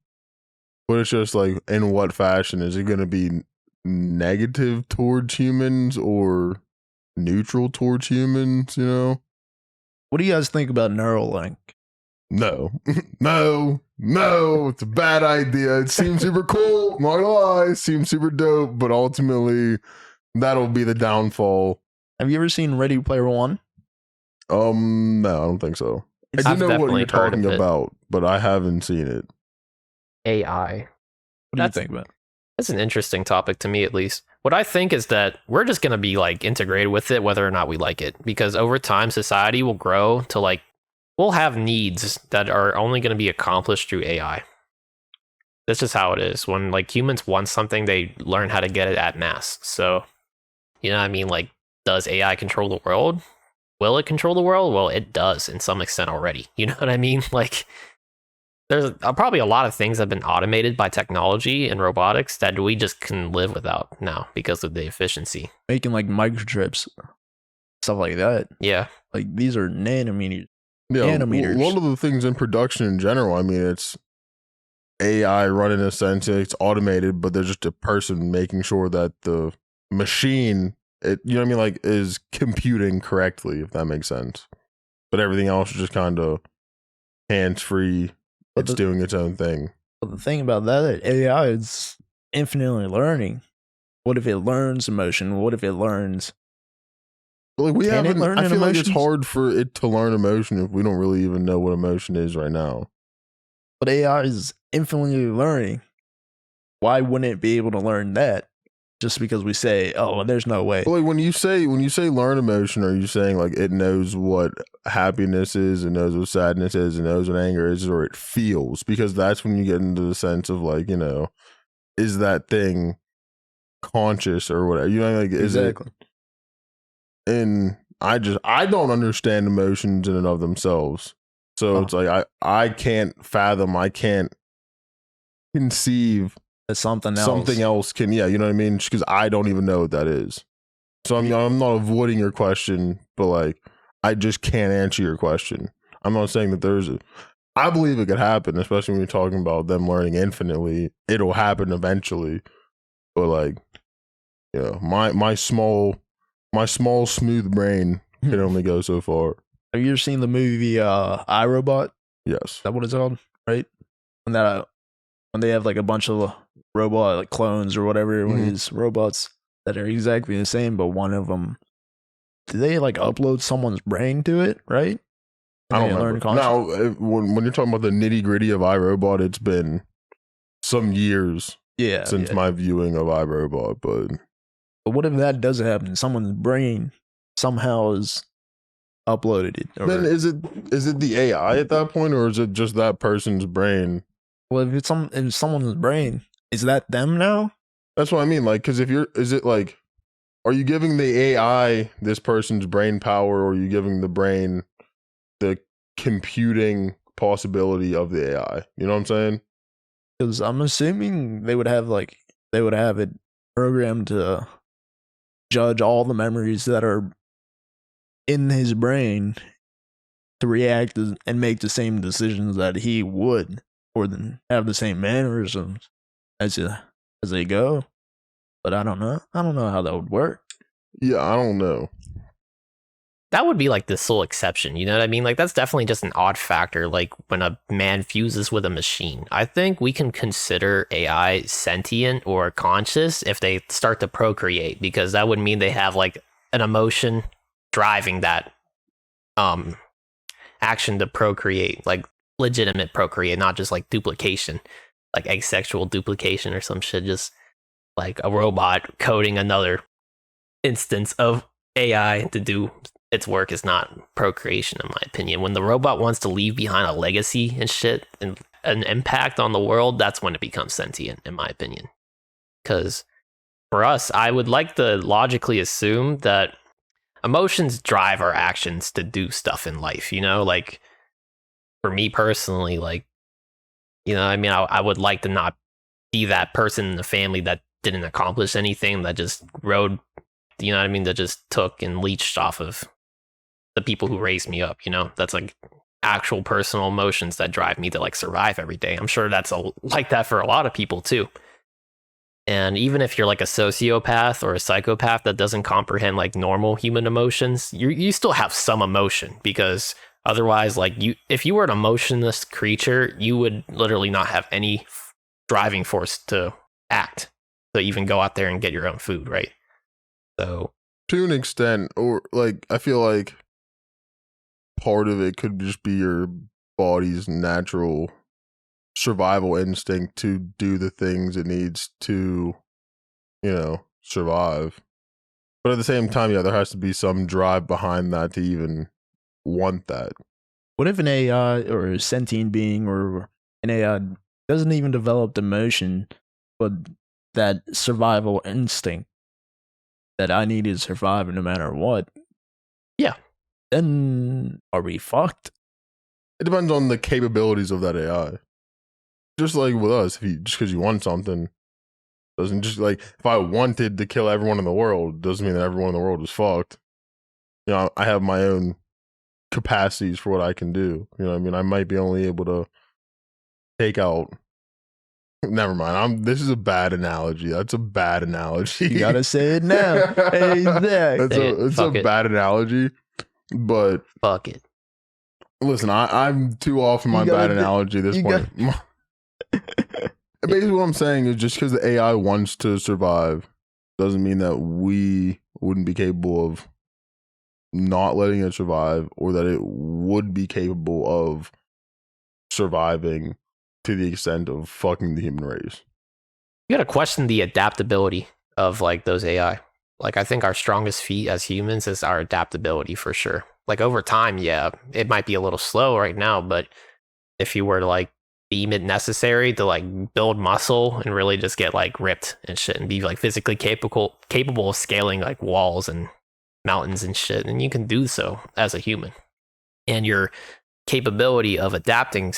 Speaker 2: But it's just like, in what fashion? Is it going to be negative towards humans or neutral towards humans,
Speaker 1: What do you guys think about Neuralink?
Speaker 2: No. No. It's a bad idea. It seems super cool. Not gonna lie. It seems super dope. But ultimately, that'll be the downfall.
Speaker 1: Have you ever seen Ready Player One?
Speaker 2: No, I don't think so. I do know what you're talking about, but I haven't seen it.
Speaker 3: AI.
Speaker 1: What do you think about it?
Speaker 3: That's an interesting topic to me, at least. What I think is that we're just going to be like integrated with it, whether or not we like it, because over time, society will grow to like, we'll have needs that are only going to be accomplished through AI. That's just how it is. When like humans want something, they learn how to get it at mass. So, you know what I mean? Like, does AI control the world? Will it control the world? Well, it does in some extent already. You know what I mean? Like, there's probably a lot of things that have been automated by technology and robotics that we just can live without now because of the efficiency.
Speaker 1: Making like microchips, stuff like that.
Speaker 3: Yeah.
Speaker 1: Like these are nanometers. nanometers.
Speaker 2: A lot of the things in production in general, I mean, it's AI running a sense, it's automated, but there's just a person making sure that the machine, you know what I mean, like is computing correctly, if that makes sense. But everything else is just kind of hands free. It's doing its own thing.
Speaker 1: But the thing about that, AI is infinitely learning. What if it learns emotion? What if it learns?
Speaker 2: Like we haven't. I feel like it's hard for it to learn emotion if we don't really even know what emotion is right now.
Speaker 1: But AI is infinitely learning. Why wouldn't it be able to learn that? Just because we say, "Oh, there's no way."
Speaker 2: But like when you say learn emotion, are you saying like it knows what happiness is, it knows what sadness is, it knows what anger is, or it feels? Because that's when you get into the sense of like, you know, is that thing conscious or whatever? You know, like is
Speaker 1: exactly.
Speaker 2: And I don't understand emotions in and of themselves. So it's like I can't fathom, I can't conceive
Speaker 1: something
Speaker 2: else can, you know what I mean? Because I don't even know what that is. So I'm not avoiding your question, but like I just can't answer your question. I'm not saying that I believe it could happen, especially when you're talking about them learning infinitely. It'll happen eventually. But like, you know, my small smooth brain can only go so far.
Speaker 1: Have you ever seen the movie iRobot?
Speaker 2: Yes.
Speaker 1: Is that what it's called? Right? When they have like a bunch of robot like clones or whatever, one of these robots that are exactly the same, but one of them, do they like upload someone's brain to it, right?
Speaker 2: I don't know. Now, when you're talking about the nitty gritty of iRobot, it's been some years since my viewing of iRobot, but
Speaker 1: what if that does happen? Someone's brain somehow is uploaded it.
Speaker 2: Then is it the AI at that point, or is it just that person's brain?
Speaker 1: Well, if it's someone's brain, is that them now?
Speaker 2: That's what I mean. Like, because is it like, are you giving the AI this person's brain power, or are you giving the brain the computing possibility of the AI? You know what I'm saying?
Speaker 1: Because I'm assuming they would have it programmed to judge all the memories that are in his brain to react and make the same decisions that he would, or then have the same mannerisms as they go. But I don't know. I don't know how that would work.
Speaker 2: Yeah, I don't know.
Speaker 3: That would be like the sole exception, you know what I mean? Like that's definitely just an odd factor, like when a man fuses with a machine. I think we can consider AI sentient or conscious if they start to procreate, because that would mean they have like an emotion driving that action to procreate, like legitimate procreate, not just like duplication, like asexual duplication or some shit, just like a robot coding another instance of AI to do its work is not procreation, in my opinion. When the robot wants to leave behind a legacy and shit and an impact on the world, that's when it becomes sentient, in my opinion. Because for us, I would like to logically assume that emotions drive our actions to do stuff in life, you know? Like, for me personally, like, you know, I mean, I would like to not be that person in the family that didn't accomplish anything, that just rode, you know what I mean, that just took and leached off of the people who raised me up, you know? That's like actual personal emotions that drive me to like survive every day. I'm sure that's like that for a lot of people too. And even if you're like a sociopath or a psychopath that doesn't comprehend like normal human emotions, you still have some emotion, because otherwise, like if you were an emotionless creature, you would literally not have any driving force to act, to even go out there and get your own food, right? So
Speaker 2: to an extent, or like I feel like part of it could just be your body's natural survival instinct to do the things it needs to, you know, survive. But at the same time, yeah, there has to be some drive behind that to even want that.
Speaker 1: What if an AI or a sentient being or an AI doesn't even develop emotion, but that survival instinct that I need to survive no matter what?
Speaker 3: Yeah.
Speaker 1: Then are we fucked?
Speaker 2: It depends on the capabilities of that AI. Just like with us, just because you want something doesn't just like, if I wanted to kill everyone in the world, doesn't mean that everyone in the world is fucked. You know, I have my own capacities for what I can do. You know what I mean? I might be only able to take out. Never mind. This is a bad analogy. That's a bad analogy.
Speaker 1: You gotta say it now. Hey, Zach.
Speaker 2: It's a bad analogy, but
Speaker 3: fuck it.
Speaker 2: Listen, I'm too off in my bad analogy at this point. Basically, what I'm saying is just because the AI wants to survive doesn't mean that we wouldn't be capable of not letting it survive, or that it would be capable of surviving to the extent of fucking the human race.
Speaker 3: You gotta question the adaptability of like those AI. Like, I think our strongest feat as humans is our adaptability for sure. Like, over time, yeah, it might be a little slow right now, but if you were to like deem it necessary to like build muscle and really just get like ripped and shit and be like physically capable of scaling like walls and mountains and shit, and you can do so as a human. And your capability of adapting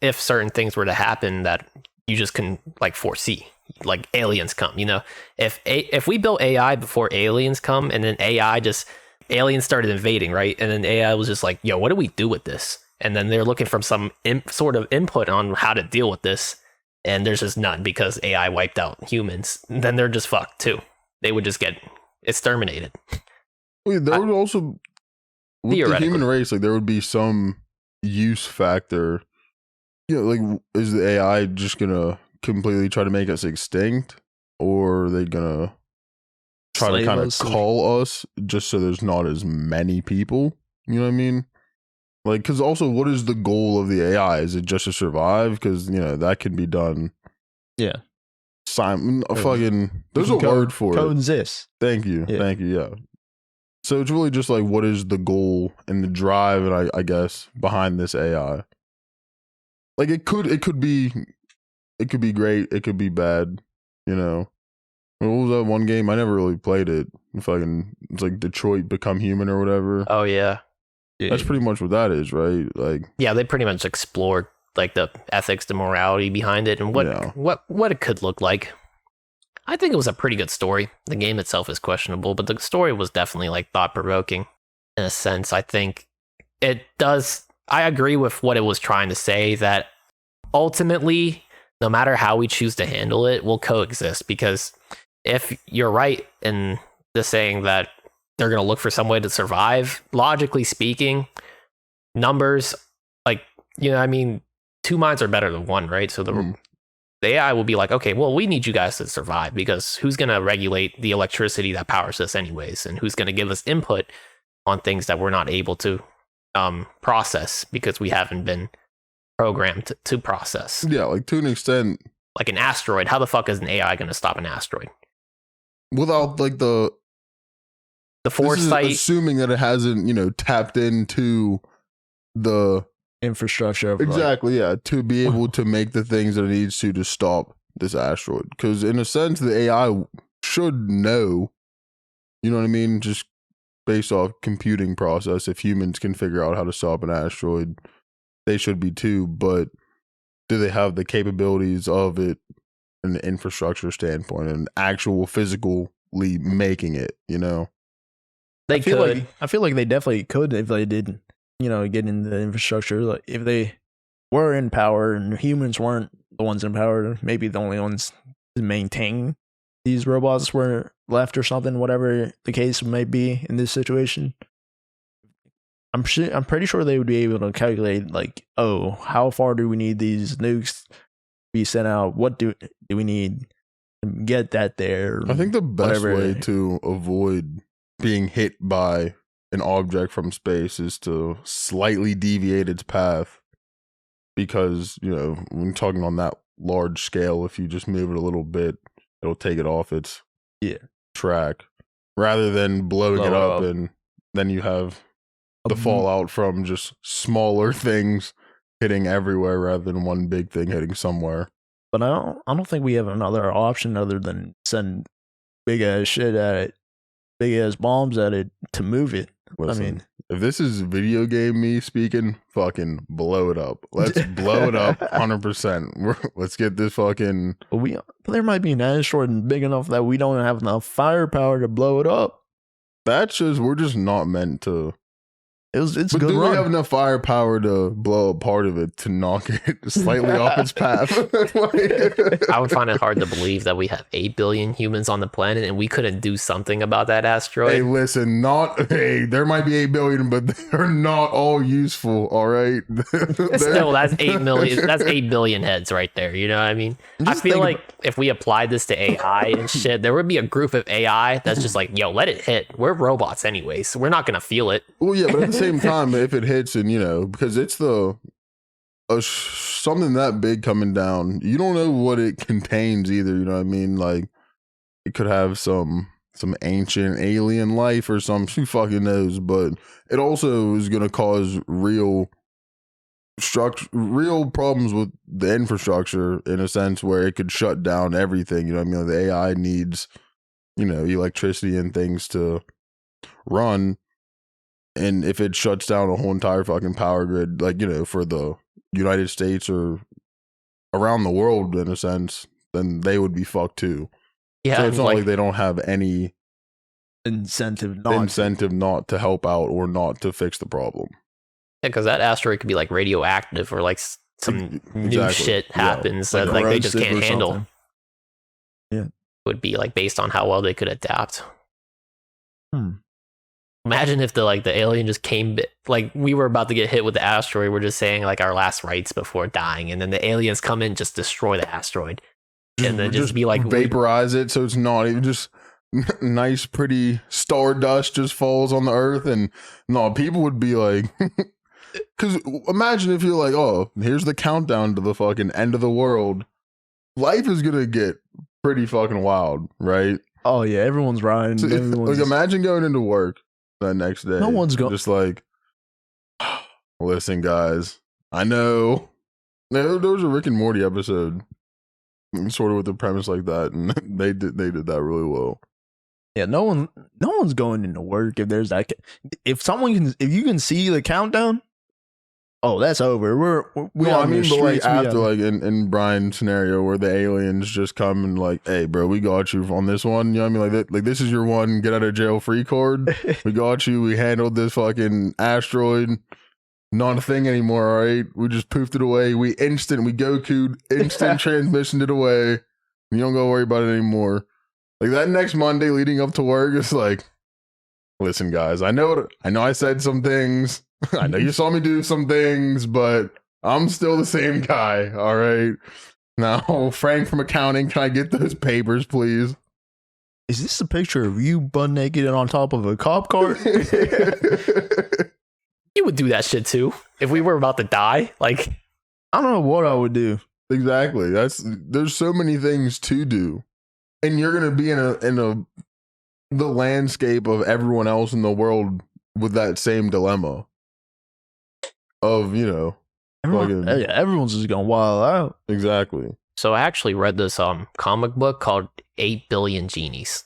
Speaker 3: if certain things were to happen that you just can like foresee, like aliens come, you know, if we built AI before aliens come, and then aliens started invading, right, and then AI was just like, yo, what do we do with this? And then they're looking for some sort of input on how to deal with this, and there's just none because AI wiped out humans. Then they're just fucked too. They would just get exterminated.
Speaker 2: Wait, there would also, with the human race, like there would be some use factor. Yeah, like, is the AI just gonna completely try to make us extinct, or are they gonna try to kind of cull us just so there's not as many people? You know what I mean? Like, because also, what is the goal of the AI? Is it just to survive? Because, you know, that can be done.
Speaker 1: Yeah.
Speaker 2: There's a word for it.
Speaker 1: Coexist.
Speaker 2: Thank you. Yeah. Thank you. Yeah. So it's really just like, what is the goal and the drive, and I guess, behind this AI? Like, it could be great, it could be bad, you know. What was that one game? I never really played it. It's like Detroit Become Human or whatever.
Speaker 3: Oh yeah.
Speaker 2: That's pretty much what that is, right? Like,
Speaker 3: yeah, they pretty much explored like the ethics, the morality behind it, and what it could look like. I think it was a pretty good story. The game itself is questionable, but the story was definitely like thought-provoking in a sense. I think it does. I agree with what it was trying to say, that ultimately, no matter how we choose to handle it, we'll coexist. Because if you're right in the saying that they're going to look for some way to survive, logically speaking, numbers, like, you know, I mean, two minds are better than one, right? So the AI will be like, okay, well, we need you guys to survive, because who's going to regulate the electricity that powers us anyways? And who's going to give us input on things that we're not able to process because we haven't been programmed to process?
Speaker 2: Yeah, like, to an extent.
Speaker 3: Like an asteroid. How the fuck is an AI going to stop an asteroid?
Speaker 2: Without, like, the foresight. Assuming that it hasn't, you know, tapped into the
Speaker 1: infrastructure.
Speaker 2: Exactly, yeah. To be able to make the things that it needs to stop this asteroid. Because in a sense, the AI should know, you know what I mean? Just based off computing process, if humans can figure out how to stop an asteroid, they should be too. But do they have the capabilities of it in an infrastructure standpoint and actual physically making it, you know?
Speaker 1: I feel like they definitely could if they did, you know, get into the infrastructure. Like, if they were in power and humans weren't the ones in power, maybe the only ones to maintain these robots were left or something, whatever the case may be in this situation. I'm pretty sure they would be able to calculate, like, oh, how far do we need these nukes to be sent out? What do we need to get that there?
Speaker 2: I think the best way to avoid being hit by an object from space is to slightly deviate its path, because, you know, when talking on that large scale, if you just move it a little bit, it'll take it off its track, rather than blowing it up, and then you have the fallout from just smaller things hitting everywhere rather than one big thing hitting somewhere.
Speaker 1: But I don't think we have another option other than send big ass shit at it, big ass bombs at it to move it.
Speaker 2: Listen, I mean, if this is video game me speaking, fucking blow it up. Let's blow it up 100%. Let's get this fucking.
Speaker 1: There might be an asteroid big enough that we don't have enough firepower to blow it up.
Speaker 2: We're just not meant to
Speaker 1: It's
Speaker 2: But
Speaker 1: a good
Speaker 2: do
Speaker 1: run.
Speaker 2: we have enough firepower to blow up part of it to knock it slightly off its path?
Speaker 3: I would find it hard to believe that we have 8 billion humans on the planet and we couldn't do something about that asteroid.
Speaker 2: Hey, listen, there might be 8 billion, but they're not all useful, all right?
Speaker 3: Still, that's 8 million. That's 8 billion heads right there. You know what I mean? I feel like if we applied this to AI and shit, there would be a group of AI that's just like, yo, let it hit. We're robots anyway, so we're not going to feel it.
Speaker 2: Well, yeah, but at the same time, if it hits and, because it's something that big coming down, you don't know what it contains either, you know what I mean? Like, it could have some ancient alien life or some, who fucking knows, but it also is going to cause real problems with the infrastructure in a sense where it could shut down everything, you know what I mean? Like, the AI needs, electricity and things to run. And if it shuts down a whole entire fucking power grid, like, for the United States or around the world in a sense, then they would be fucked too.
Speaker 3: Yeah,
Speaker 2: so it's not like they don't have any
Speaker 1: incentive
Speaker 2: not to help out or not to fix the problem.
Speaker 3: Yeah, because that asteroid could be like radioactive or like some new shit happens that like they just can't handle.
Speaker 1: Yeah,
Speaker 3: would be like based on how well they could adapt. Imagine if the alien just came, like we were about to get hit with the asteroid. We're just saying like our last rites before dying, and then the aliens come in, just destroy the asteroid, and then just be like
Speaker 2: vaporize it, so it's not even just nice, pretty stardust just falls on the earth, and no, people would be like, because imagine if you're like, oh, here's the countdown to the fucking end of the world. Life is gonna get pretty fucking wild, right?
Speaker 1: Oh yeah, everyone's riding.
Speaker 2: So like, imagine going into work that next day.
Speaker 1: No one's going.
Speaker 2: Just like, listen, guys. I know there was a Rick and Morty episode, sort of with the premise like that, and they did that really well.
Speaker 1: Yeah, no one's going into work if there's that. If you can see the countdown, oh, that's over.
Speaker 2: I mean, but like after, like in Brian's scenario where the aliens just come and like, hey, bro, we got you on this one. You know what I mean? Like this is your one get out of jail free card. We got you. We handled this fucking asteroid. Not a thing anymore. All right, we just poofed it away. We Goku'd instant transmissioned it away. You don't gotta worry about it anymore. Like that next Monday leading up to work, it's like, listen, guys, I know I said some things. I know you saw me do some things, but I'm still the same guy, all right? Now, Frank from accounting, can I get those papers, please?
Speaker 1: Is this a picture of you butt naked and on top of a cop car?
Speaker 3: You would do that shit too if we were about to die. Like,
Speaker 1: I don't know what I would do.
Speaker 2: Exactly. There's so many things to do, and you're gonna be in the landscape of everyone else in the world with that same dilemma. Of,
Speaker 1: everyone's just going wild out.
Speaker 2: Exactly.
Speaker 3: So I actually read this comic book called 8 Billion Genies.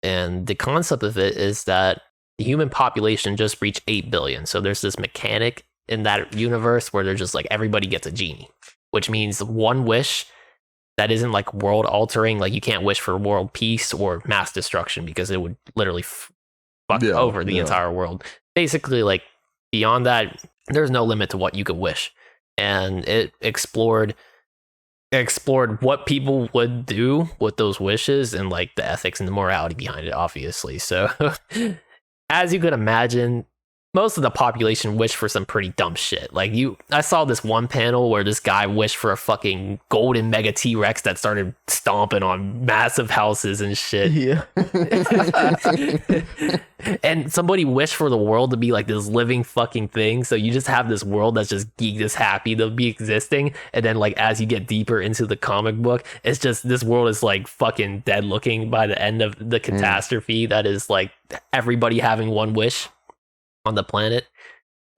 Speaker 3: And the concept of it is that the human population just reached 8 billion. So there's this mechanic in that universe where they're just like everybody gets a genie, which means one wish that isn't like world altering. Like you can't wish for world peace or mass destruction because it would literally fuck over the entire world. Basically, like beyond that, there's no limit to what you could wish. And it explored what people would do with those wishes and like the ethics and the morality behind it, obviously. So as you could imagine, most of the population wished for some pretty dumb shit. Like I saw this one panel where this guy wished for a fucking golden mega T-Rex that started stomping on massive houses and shit.
Speaker 1: Yeah.
Speaker 3: And somebody wished for the world to be like this living fucking thing. So you just have this world that's just geeked as happy to be existing. And then like as you get deeper into the comic book, it's just this world is like fucking dead looking by the end of the catastrophe that is like everybody having one wish on the planet.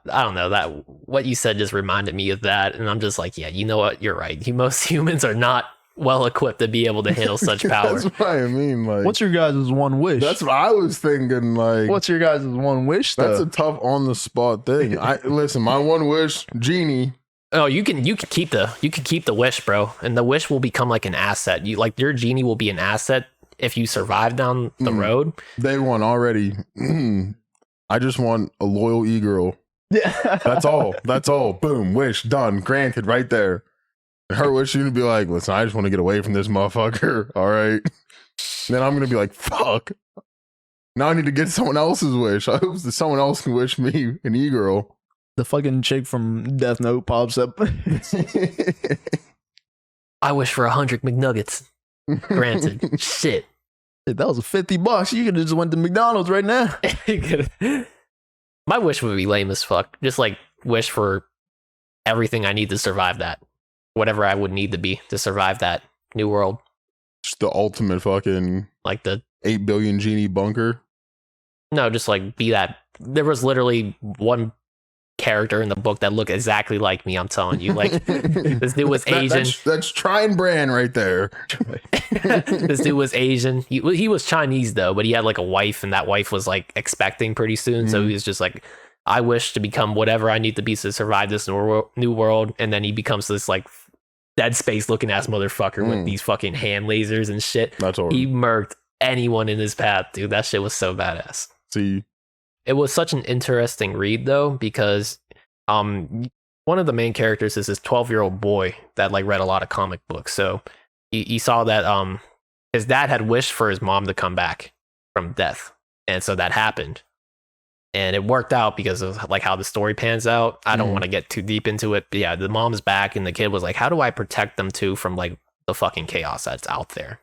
Speaker 3: I don't know, that what you said just reminded me of that, and I'm just like, yeah, you know what, you're right. Most humans are not well equipped to be able to handle such power.
Speaker 2: That's what I mean. Like,
Speaker 1: what's your guys' one wish?
Speaker 2: That's what I was thinking. Like,
Speaker 1: what's your guys' one wish? Though?
Speaker 2: That's a tough on the spot thing. Listen, my one wish, Genie.
Speaker 3: Oh, you can keep the wish, bro, and the wish will become like an asset. Your Genie will be an asset if you survive down the road.
Speaker 2: Day one already. I just want a loyal e-girl.
Speaker 1: Yeah.
Speaker 2: That's all. That's all. Boom. Wish done. Granted right there. And her wish is gonna be like, listen, I just want to get away from this motherfucker. All right. Then I'm gonna be like, fuck. Now I need to get someone else's wish. I hope that someone else can wish me an e-girl.
Speaker 1: The fucking chick from Death Note pops up.
Speaker 3: I wish for 100 McNuggets. Granted. Shit.
Speaker 1: If that was $50, you could have just went to McDonald's right now.
Speaker 3: My wish would be lame as fuck. Just like wish for everything I need to survive that. Whatever I would need to be to survive that new world.
Speaker 2: Just the ultimate fucking
Speaker 3: like the
Speaker 2: 8 billion genie bunker.
Speaker 3: No, just like be that. There was literally one character in the book that looked exactly like me. I'm telling you, like this dude was Asian.
Speaker 2: That's Trine Brand right there.
Speaker 3: This dude was Asian. He was Chinese though, but he had like a wife, and that wife was like expecting pretty soon. So he was just like, I wish to become whatever I need to be to survive this new world. And then he becomes this like Dead Space looking ass motherfucker with these fucking hand lasers and shit.
Speaker 2: That's horrible.
Speaker 3: He murked anyone in his path, dude. That shit was so badass.
Speaker 2: See,
Speaker 3: it was such an interesting read though, because one of the main characters is this 12-year-old boy that like read a lot of comic books. So he saw that his dad had wished for his mom to come back from death, and so that happened. And it worked out because of like how the story pans out. I don't want to get too deep into it, but yeah, the mom's back, and the kid was like, how do I protect them too from like the fucking chaos that's out there?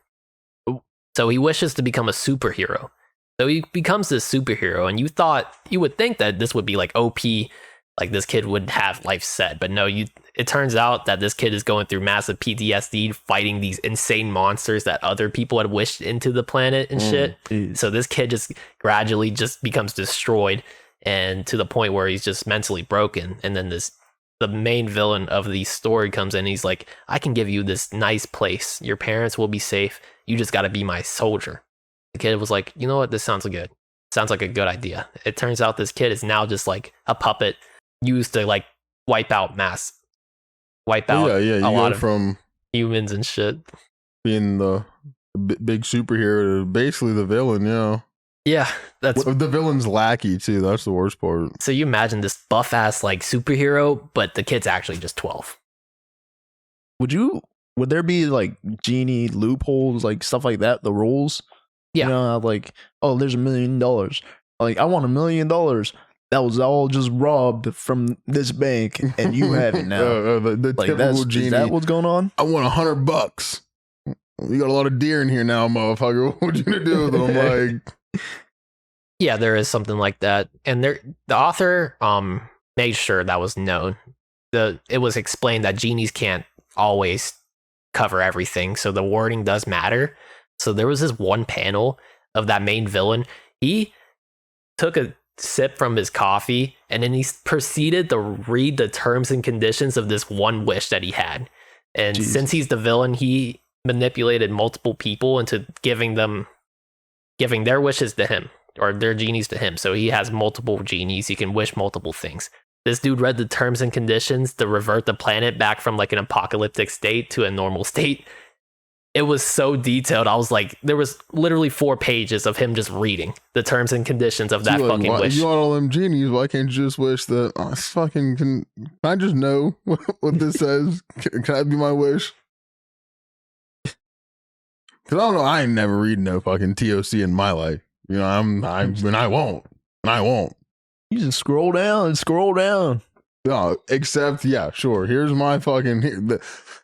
Speaker 3: So he wishes to become a superhero. So he becomes this superhero, and you would think that this would be like OP, like this kid would have life set, but no, it turns out that this kid is going through massive PTSD fighting these insane monsters that other people had wished into the planet and shit. So this kid just gradually just becomes destroyed, and to the point where he's just mentally broken. And then the main villain of the story comes in, and he's like, I can give you this nice place. Your parents will be safe. You just got to be my soldier. The kid was like, you know what? This sounds good. Sounds like a good idea. It turns out this kid is now just like a puppet used to like wipe out a lot of
Speaker 2: from
Speaker 3: humans and shit.
Speaker 2: Being the big superhero to basically the villain,
Speaker 3: Yeah, that's
Speaker 2: the villain's lackey too. That's the worst part.
Speaker 3: So you imagine this buff ass like superhero, but the kid's actually just 12.
Speaker 1: Would there be like genie loopholes, like stuff like that? The rules,
Speaker 3: yeah,
Speaker 1: like, oh, there's $1 million. Like, I want $1 million. That was all just robbed from this bank, and you have it now.
Speaker 2: The like typical genie.
Speaker 1: Is that what's going on?
Speaker 2: I want $100. We got a lot of deer in here now, motherfucker. What you gonna do with them? Like,
Speaker 3: yeah, there is something like that, and the author made sure that was known. It was explained that genies can't always cover everything, so the wording does matter. So there was this one panel of that main villain. He took a sip from his coffee, and then he proceeded to read the terms and conditions of this one wish that he had. And since he's the villain, he manipulated multiple people into giving their wishes to him, or their genies to him. So he has multiple genies. He can wish multiple things. This dude read the terms and conditions to revert the planet back from like an apocalyptic state to a normal state. It was so detailed. I was like, there was literally 4 pages of him just reading the terms and conditions of that fucking wish.
Speaker 2: You want all them genies? Why can't you just wish that? Can I just know what this says? Can that be my wish? Because I don't know. I ain't never read no fucking TOC in my life. And I won't.
Speaker 1: You just scroll down and scroll down.
Speaker 2: No, except, yeah, sure. Here's my fucking...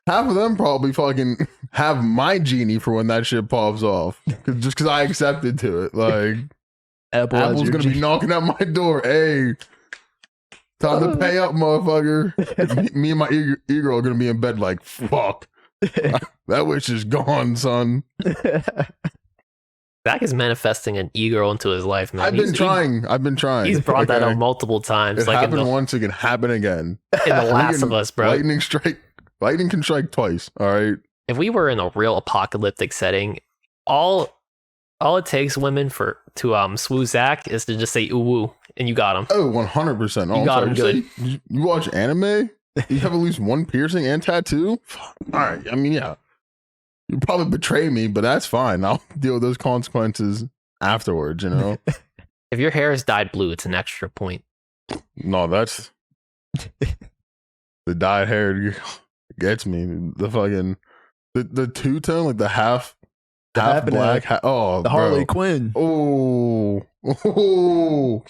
Speaker 2: half of them probably fucking have my genie for when that shit pops off. Just because I accepted to it. Like, Apple's going to be knocking at my door. Hey, time to pay up, motherfucker. Me and my e-girl are going to be in bed like, fuck. That wish is gone, son.
Speaker 3: Zach is manifesting an e-girl into his life, man.
Speaker 2: I've been trying.
Speaker 3: He's brought that up multiple times.
Speaker 2: It happened once, it can happen again.
Speaker 3: In The Last of Us, bro.
Speaker 2: Lightning can strike twice, all right?
Speaker 3: If we were in a real apocalyptic setting, all it takes women to swoo Zach is to just say ooh woo, and you got him.
Speaker 2: Oh, 100%.
Speaker 3: You got him good.
Speaker 2: You watch anime? You have at least one piercing and tattoo? All right, I mean, yeah. You probably betray me, but that's fine. I'll deal with those consequences afterwards,
Speaker 3: If If your hair is dyed blue, it's an extra point.
Speaker 2: No, that's the dyed hair gets me. The fucking the two tone, like the half black.
Speaker 1: The Harley Quinn.
Speaker 2: Oh, you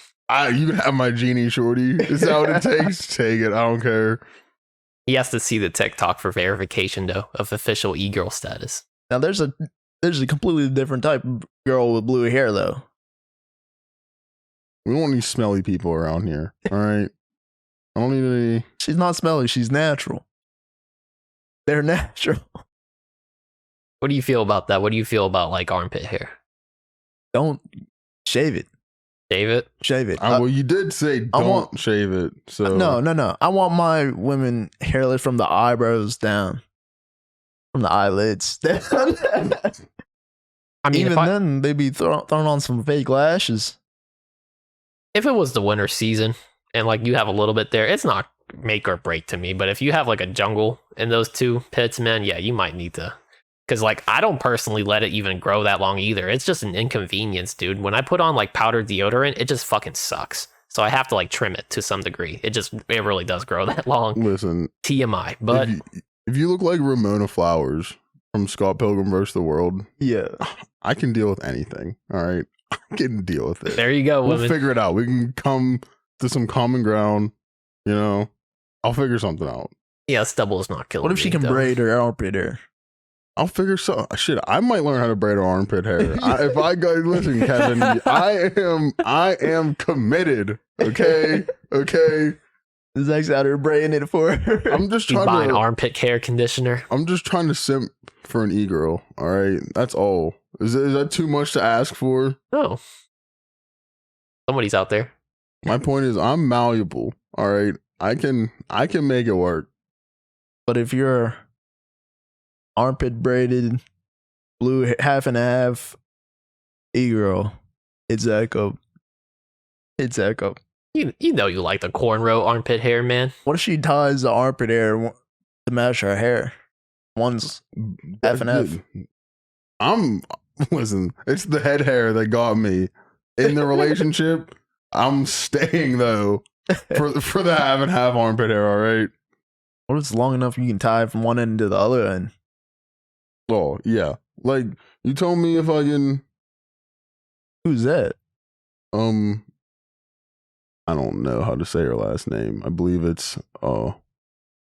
Speaker 2: can have my Genie, shorty. Is that what it takes? Take it. I don't care.
Speaker 3: He has to see the TikTok for verification, though, of official e-girl status.
Speaker 1: Now there's a completely different type of girl with blue hair, though.
Speaker 2: We don't want any smelly people around here. All right. I don't need any.
Speaker 1: She's not smelly. She's natural. They're natural.
Speaker 3: What do you feel about that? What do you feel about like armpit hair?
Speaker 1: Don't shave it.
Speaker 3: Shave it?
Speaker 1: Shave it.
Speaker 2: Well, you did say don't shave it. So
Speaker 1: No. I want my women hairless from the eyebrows down. From the eyelids.
Speaker 3: I mean,
Speaker 1: even then, they'd be throwing on some fake lashes.
Speaker 3: If it was the winter season and like you have a little bit there, it's not make or break to me. But if you have like a jungle in those two pits, man, yeah, you might need to. Because like I don't personally let it even grow that long either. It's just an inconvenience, dude. When I put on like powdered deodorant, it just fucking sucks. So I have to like trim it to some degree. It really does grow that long.
Speaker 2: Listen,
Speaker 3: TMI. But
Speaker 2: if you look like Ramona Flowers from Scott Pilgrim vs. the World,
Speaker 1: yeah,
Speaker 2: I can deal with anything. All right. I can deal with it.
Speaker 3: There you go.
Speaker 2: We'll figure it out. We can come to some common ground. You know, I'll figure something out.
Speaker 3: Yeah, stubble is not killing.
Speaker 1: What if she can braid her armpit hair?
Speaker 2: I'll figure shit. I might learn how to braid her armpit hair. If I go, listen, Kevin, I am committed. Okay.
Speaker 1: Zach's out here braiding it for her.
Speaker 2: I'm just trying to
Speaker 3: buy an armpit hair conditioner.
Speaker 2: I'm just trying to simp for an e-girl. All right, that's all. Is that too much to ask for?
Speaker 3: No. Somebody's out there.
Speaker 2: My point is, I'm malleable. All right, I can make it work.
Speaker 1: But if you're armpit braided, blue half and half, e-girl, it's Echo. It's Echo.
Speaker 3: You know you like the cornrow armpit hair, man.
Speaker 1: What if she ties the armpit hair to match her hair? One's half and half.
Speaker 2: Listen, it's the head hair that got me in the relationship. I'm staying though for the half and half armpit hair. All right.
Speaker 1: What if it's long enough you can tie it from one end to the other end?
Speaker 2: Oh yeah, like you told me if I can.
Speaker 1: Who's that?
Speaker 2: I don't know how to say her last name. I believe it's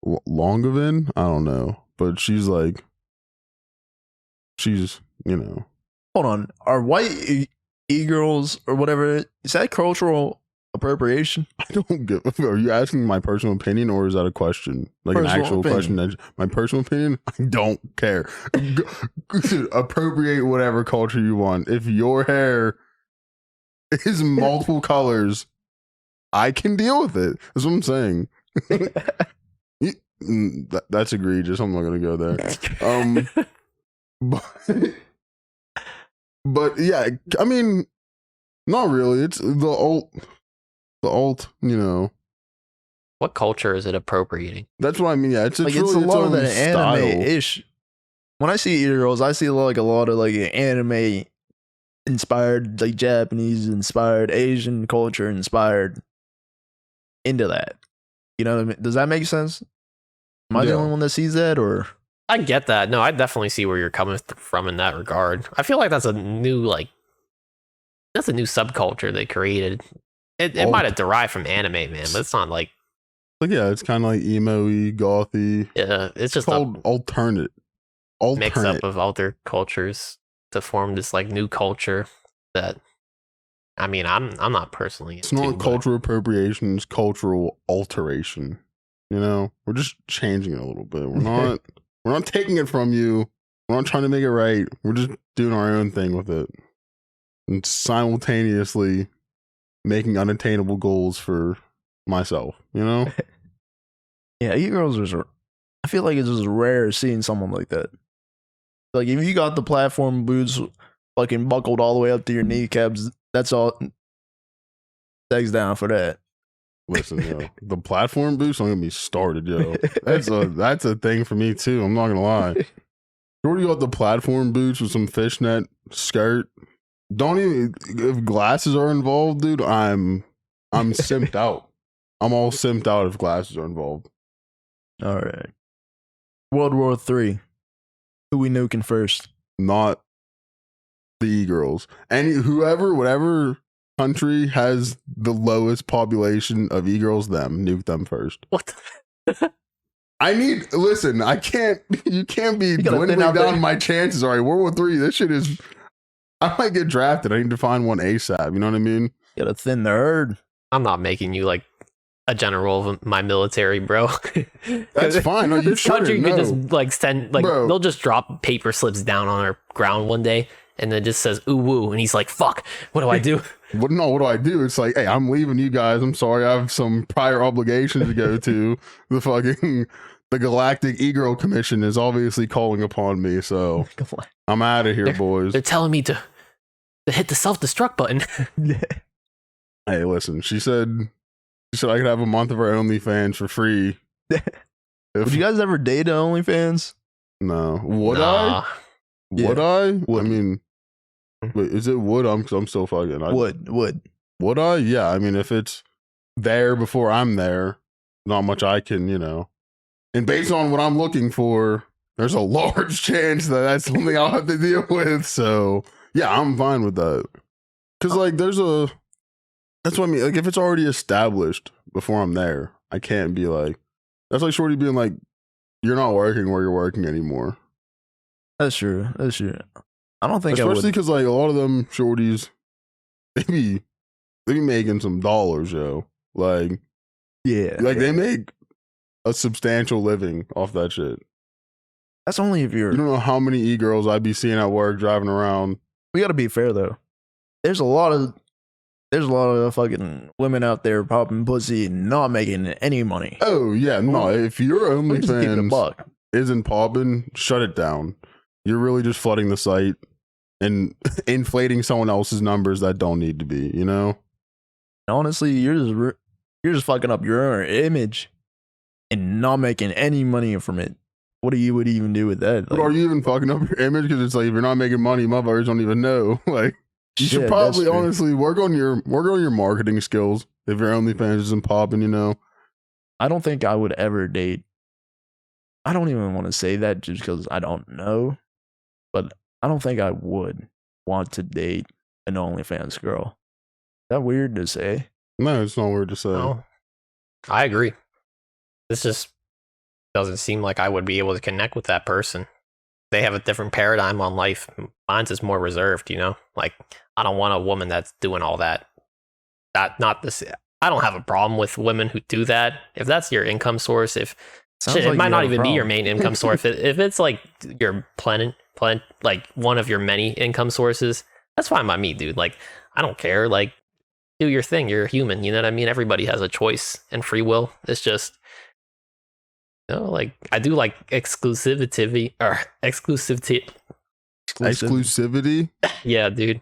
Speaker 2: Longavin. I don't know, but she's you know.
Speaker 1: Hold on, are white e-girls or whatever, is that cultural appropriation?
Speaker 2: I don't get. Are you asking my personal opinion or is that a question? Like personal an actual opinion. Question? My personal opinion? I don't care. Appropriate whatever culture you want. If your hair is multiple colors, I can deal with it. That's what I'm saying. That's egregious. I'm not gonna go there. But yeah, I mean, not really. It's the alt. You know,
Speaker 3: what culture is it appropriating?
Speaker 2: That's what I mean. Yeah, it's
Speaker 1: like
Speaker 2: really
Speaker 1: it's a lot of that
Speaker 2: style.
Speaker 1: Anime-ish. When I see e-girls, I see like a lot of like anime inspired, like Japanese inspired, Asian culture inspired into that. You know what I mean? Does that make sense? Am I the only one that sees that, or?
Speaker 3: I get that. No, I definitely see where you're coming from in that regard. I feel like that's a new subculture they created. It might have derived from anime, man, but it's not like.
Speaker 2: But yeah, it's kind of like emo-y, gothy.
Speaker 3: Yeah, it's just
Speaker 2: called alternate
Speaker 3: mix up of other cultures to form this like new culture that. I mean, I'm not personally.
Speaker 2: It's not cultural appropriation; it's cultural alteration. You know, we're just changing it a little bit. We're not taking it from you. We're not trying to make it right. We're just doing our own thing with it, and simultaneously making unattainable goals for myself. You know?
Speaker 1: Yeah, e-girls are. I feel like it's just rare seeing someone like that. Like if you got the platform boots, fucking buckled all the way up to your kneecaps. That's all. Legs down for that.
Speaker 2: Listen, yo, the platform boots don't get me started, yo. That's a thing for me too. I'm not gonna lie. Jordy got the platform boots with some fishnet skirt. Don't even if glasses are involved, dude. I'm simped out. I'm all simped out if glasses are involved.
Speaker 1: All right. World War III. Who we nuking first?
Speaker 2: Not the e-girls. Whatever country has the lowest population of e-girls, nuke them first.
Speaker 3: What?
Speaker 2: Listen, you can't be dwindling down my chances. All right, World War III, this shit is, I might get drafted. I need to find one ASAP. You know what I mean?
Speaker 1: Gotta thin the herd.
Speaker 3: I'm not making you like a general of my military, bro.
Speaker 2: That's fine. No,
Speaker 3: this country could just like send, like, bro, they'll just drop paper slips down on our ground one day and then it just says ooh woo and he's like, fuck, what do I do?
Speaker 2: What do I do? It's like, hey, I'm leaving you guys. I'm sorry, I have some prior obligations to go to. The Galactic E-Girl Commission is obviously calling upon me, so I'm out of here, boys.
Speaker 3: They're telling me to hit the self-destruct button.
Speaker 2: Hey, listen, she said I could have a month of her OnlyFans for free.
Speaker 1: Would you guys ever date OnlyFans?
Speaker 2: No. Would I? Would I? Would. I mean, wait, is it would? I'm still fucking.
Speaker 1: Would.
Speaker 2: Would I? Yeah. I mean, if it's there before I'm there, not much I can, And based on what I'm looking for, there's a large chance that that's something I'll have to deal with. So yeah, I'm fine with that. Because like, that's what I mean. Like, if it's already established before I'm there, I can't be like, that's like Shorty being like, you're not working where you're working anymore.
Speaker 1: That's true. I don't think,
Speaker 2: especially because like a lot of them Shorties, they be making some dollars, yo. Like,
Speaker 1: yeah,
Speaker 2: like they make a substantial living off that shit.
Speaker 1: That's only if you
Speaker 2: don't know how many e-girls I'd be seeing at work driving around.
Speaker 1: We got to be fair though. There's a lot of fucking women out there popping pussy and not making any money.
Speaker 2: Oh yeah, no. If your OnlyFans isn't popping, shut it down. You're really just flooding the site and inflating someone else's numbers that don't need to be.
Speaker 1: Honestly, you're just fucking up your own image and not making any money from it. What do you would even do with that?
Speaker 2: But are you even fucking up your image? Because it's like, if you're not making money, motherfuckers don't even know. Like, you should probably honestly work on your marketing skills if your OnlyFans isn't popping.
Speaker 1: I don't think I would ever date. I don't even want to say that just because I don't know, but I don't think I would want to date an OnlyFans girl. Is that weird to say?
Speaker 2: No, it's not weird to say.
Speaker 3: No, I agree. This just doesn't seem like I would be able to connect with that person. They have a different paradigm on life. Mine's is more reserved, Like, I don't want a woman that's doing all that. Not this. I don't have a problem with women who do that. If that's your income source, it might not even be your main income source. If it's like your like one of your many income sources, that's fine by me, dude. Like, I don't care. Like, do your thing. You're a human. You know what I mean? Everybody has a choice and free will. It's just, like, I do like exclusivity.
Speaker 2: Yeah,
Speaker 3: dude.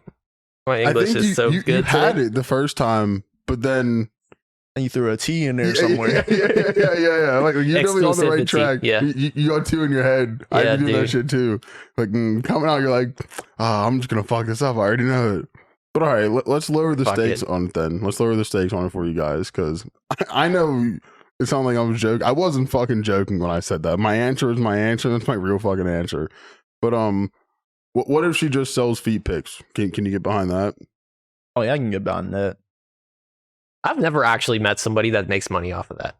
Speaker 3: My English is so good.
Speaker 2: You had it the first time, but then
Speaker 1: you threw a T in there somewhere.
Speaker 2: Yeah. Like, you're definitely on the right track.
Speaker 3: Yeah.
Speaker 2: You got two in your head. I can do that shit too. Like, coming out, you're like, I'm just gonna fuck this up. I already know it. But all right, let's lower the stakes on it then. Let's lower the stakes on it for you guys, because I know it sounded like I was joking. I wasn't fucking joking when I said that. My answer is my answer. That's my real fucking answer. But what if she just sells feet pics? Can you get behind that?
Speaker 1: Oh yeah, I can get behind that.
Speaker 3: I've never actually met somebody that makes money off of that.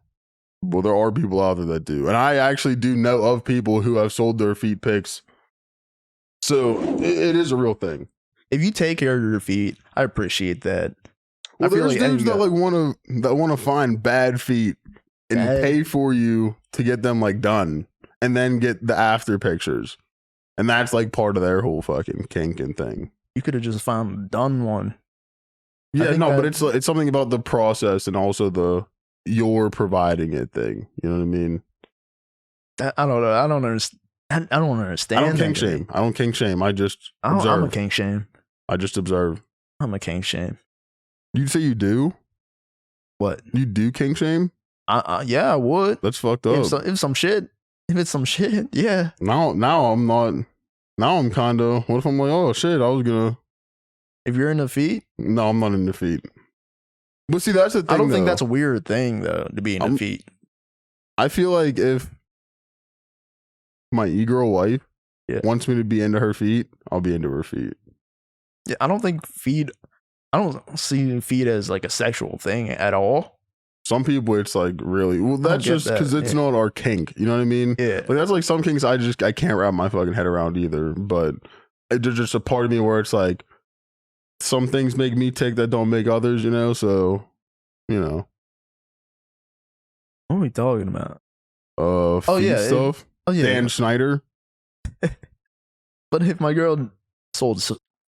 Speaker 2: Well, there are people out there that do, and I actually do know of people who have sold their feet pics. So it is a real thing.
Speaker 1: If you take care of your feet, I appreciate that.
Speaker 2: Well, there's dudes that like want to find bad feet and pay for you to get them like done, and then get the after pictures, and that's like part of their whole fucking kink and thing.
Speaker 1: You could have just found done one.
Speaker 2: Yeah, no, but it's something about the process and also you're providing it thing. You know what I mean?
Speaker 1: I don't know. I don't understand. I don't
Speaker 2: kink shame. I don't kink shame. I just observe.
Speaker 1: I'm a kink shame.
Speaker 2: I just observe.
Speaker 1: I'm a kink shame.
Speaker 2: You'd say you do?
Speaker 1: What?
Speaker 2: You do kink shame?
Speaker 1: Yeah, I would.
Speaker 2: That's fucked up.
Speaker 1: If it's some shit, yeah.
Speaker 2: Now I'm not. Now I'm kind of. What if I'm like, oh shit, I was gonna
Speaker 1: If you're into feet,
Speaker 2: No, I'm not into feet. But see, that's the thing.
Speaker 1: I don't think
Speaker 2: though.
Speaker 1: that's a weird thing though to be into feet.
Speaker 2: I feel like if my e-girl wife wants me to be into her feet, I'll be into her feet.
Speaker 1: Yeah, I don't think feet. I don't see feet as like a sexual thing at all.
Speaker 2: Some people, it's like really well. That's just because it's not our kink. You know what I mean?
Speaker 1: Yeah.
Speaker 2: Like that's like some kinks I can't wrap my fucking head around either. But there's just a part of me where it's like some things make me tick that don't make others. You know, so you know.
Speaker 1: What are we talking about?
Speaker 2: Feet stuff. Dan Schneider.
Speaker 1: But if my girl sold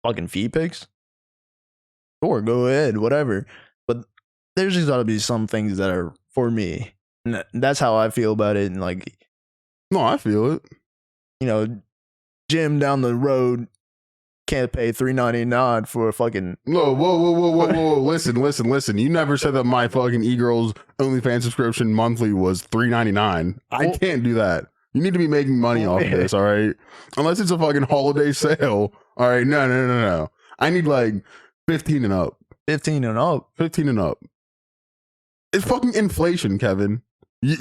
Speaker 1: fucking feet pics, sure, go ahead, whatever. But there's just got to be some things that are for me. And that's how I feel about it. And like,
Speaker 2: no, I feel it.
Speaker 1: You know, gym down the road can't pay $3.99 for a fucking.
Speaker 2: Whoa. Listen. You never said that my fucking e-girl's OnlyFans subscription monthly was $3.99. I can't do that. You need to be making money off of this, all right? Unless it's a fucking holiday sale. All right, no. I need like 15 and up.
Speaker 1: 15 and up?
Speaker 2: 15 and up. It's fucking inflation, Kevin. What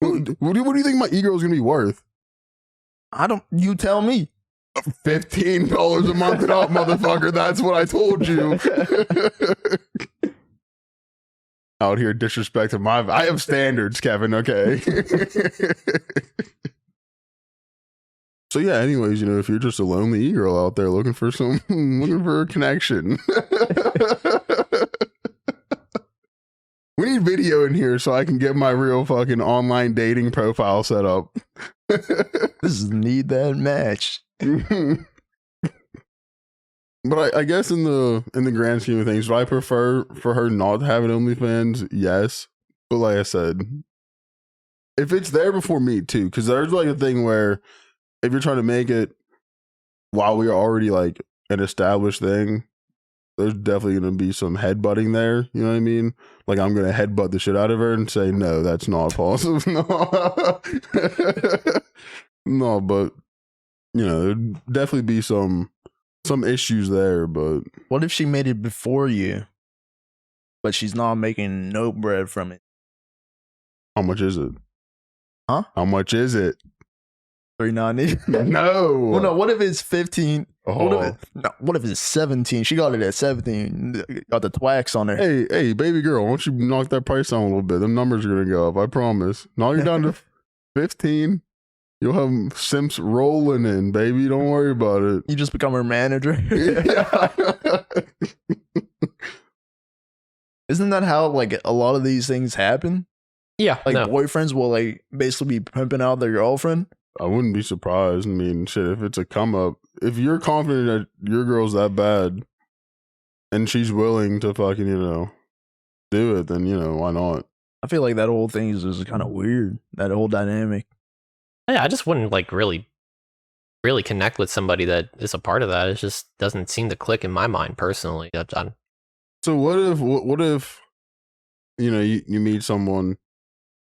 Speaker 2: do you think my e-girl's gonna be worth?
Speaker 1: You tell me.
Speaker 2: $15 a month and up, motherfucker. That's what I told you. Out here disrespecting I have standards, Kevin, okay? So yeah, anyways, you know, if you're just a lonely e-girl out there looking for a connection. We need video in here so I can get my real fucking online dating profile set up.
Speaker 1: This is need that match.
Speaker 2: But I guess in the grand scheme of things, do I prefer for her not to have an OnlyFans? Yes. But like I said, if it's there before me too, because there's like a thing where if you're trying to make it while we're already like an established thing, there's definitely going to be some headbutting there. You know what I mean? Like I'm going to headbutt the shit out of her and say, no, that's not possible. No, but you know, there'd definitely be some issues there, but
Speaker 1: what if she made it before you, but she's not making no bread from it?
Speaker 2: How much is it?
Speaker 1: Huh?
Speaker 2: How much is it?
Speaker 1: $3.90?
Speaker 2: No.
Speaker 1: Well, no. What if it's 15?
Speaker 2: Oh.
Speaker 1: What if it's 17? She got it at 17. Got the twax on her.
Speaker 2: Hey, baby girl, why don't you knock that price down a little bit? Them numbers are gonna go up. I promise. Knock it down to 15. You'll have simps rolling in, baby. Don't worry about it.
Speaker 1: You just become her manager. Isn't that how like a lot of these things happen?
Speaker 3: Yeah,
Speaker 1: like boyfriends will like basically be pimping out their girlfriend.
Speaker 2: I wouldn't be surprised. I mean, shit, if it's a come up, if you're confident that your girl's that bad, and she's willing to fucking do it, then why not?
Speaker 1: I feel like that whole thing is just kind of weird. That whole dynamic.
Speaker 3: Yeah, I just wouldn't like really connect with somebody that is a part of that. It just doesn't seem to click in my mind personally.
Speaker 2: So what if you meet someone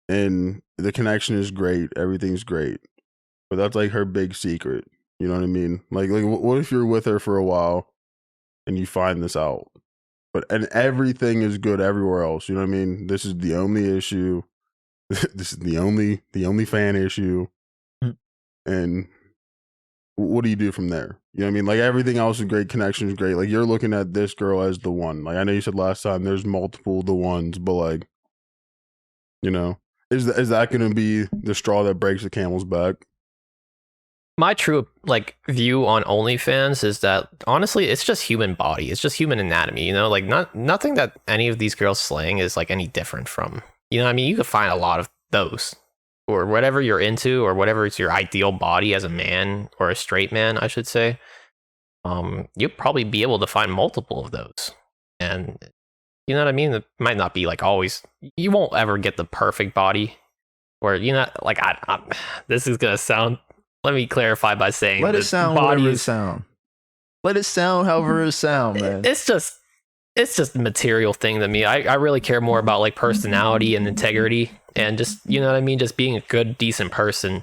Speaker 2: and the connection is great, everything's great, but that's like her big secret. You know what I mean? Like what if you're with her for a while and you find this out, and everything is good everywhere else? You know what I mean? This is the only issue. This is the only fan issue. And what do you do from there? You know what I mean? Like everything else is great, connection is great. Like you're looking at this girl as the one. Like I know you said last time there's multiple the ones, but like, is that going to be the straw that breaks the camel's back?
Speaker 3: My true view on OnlyFans is that honestly, it's just human body. It's just human anatomy. Like nothing that any of these girls slaying is like any different from. You know what I mean? You could find a lot of those. Or whatever you're into, or whatever is your ideal body as a man, or a straight man, I should say, you'll probably be able to find multiple of those. And you know what I mean? It might not be like always, you won't ever get the perfect body. Or, like, this is going to sound, let me clarify by saying,
Speaker 1: let it sound whatever it sound. Let it sound however it sound, man.
Speaker 3: It's just a material thing to me. I really care more about like personality and integrity. And just, you know what I mean? Just being a good, decent person.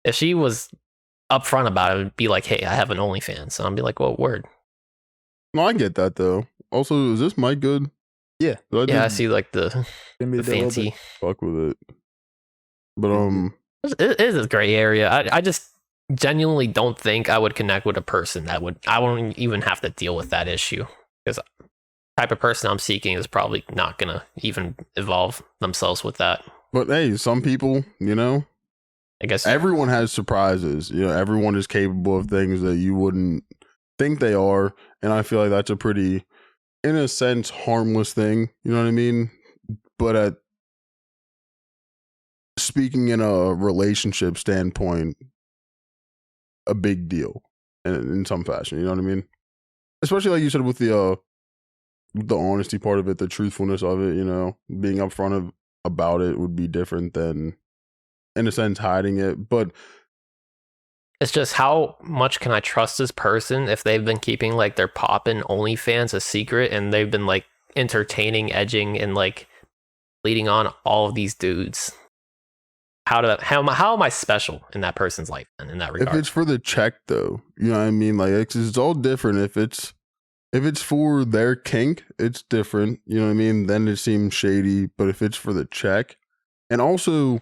Speaker 3: If she was upfront about it, it'd be like, hey, I have an OnlyFans. And I'd be like, well, word.
Speaker 2: No, I get that though. Also, is this mic good?
Speaker 1: Yeah.
Speaker 3: I see like the fancy.
Speaker 2: Fuck with it. But
Speaker 3: it is a gray area. I just genuinely don't think I would connect with a person that would. I won't even have to deal with that issue because the type of person I'm seeking is probably not gonna even evolve themselves with that.
Speaker 2: But hey, some people,
Speaker 3: I guess
Speaker 2: everyone has surprises. Everyone is capable of things that you wouldn't think they are, and I feel like that's a pretty, in a sense, harmless thing. You know what I mean? But speaking in a relationship standpoint, a big deal in some fashion. You know what I mean? Especially like you said with the honesty part of it, the truthfulness of it. Being upfront about it would be different than, in a sense, hiding it. But
Speaker 3: it's just, how much can I trust this person if they've been keeping like their poppin' OnlyFans a secret and they've been like entertaining, edging, and like leading on all of these dudes? How am I special in that person's life and in that regard?
Speaker 2: If it's for the check though, you know what I mean? Like it's all different. If it's for their kink, it's different. You know what I mean? Then it seems shady. But if it's for the check, and also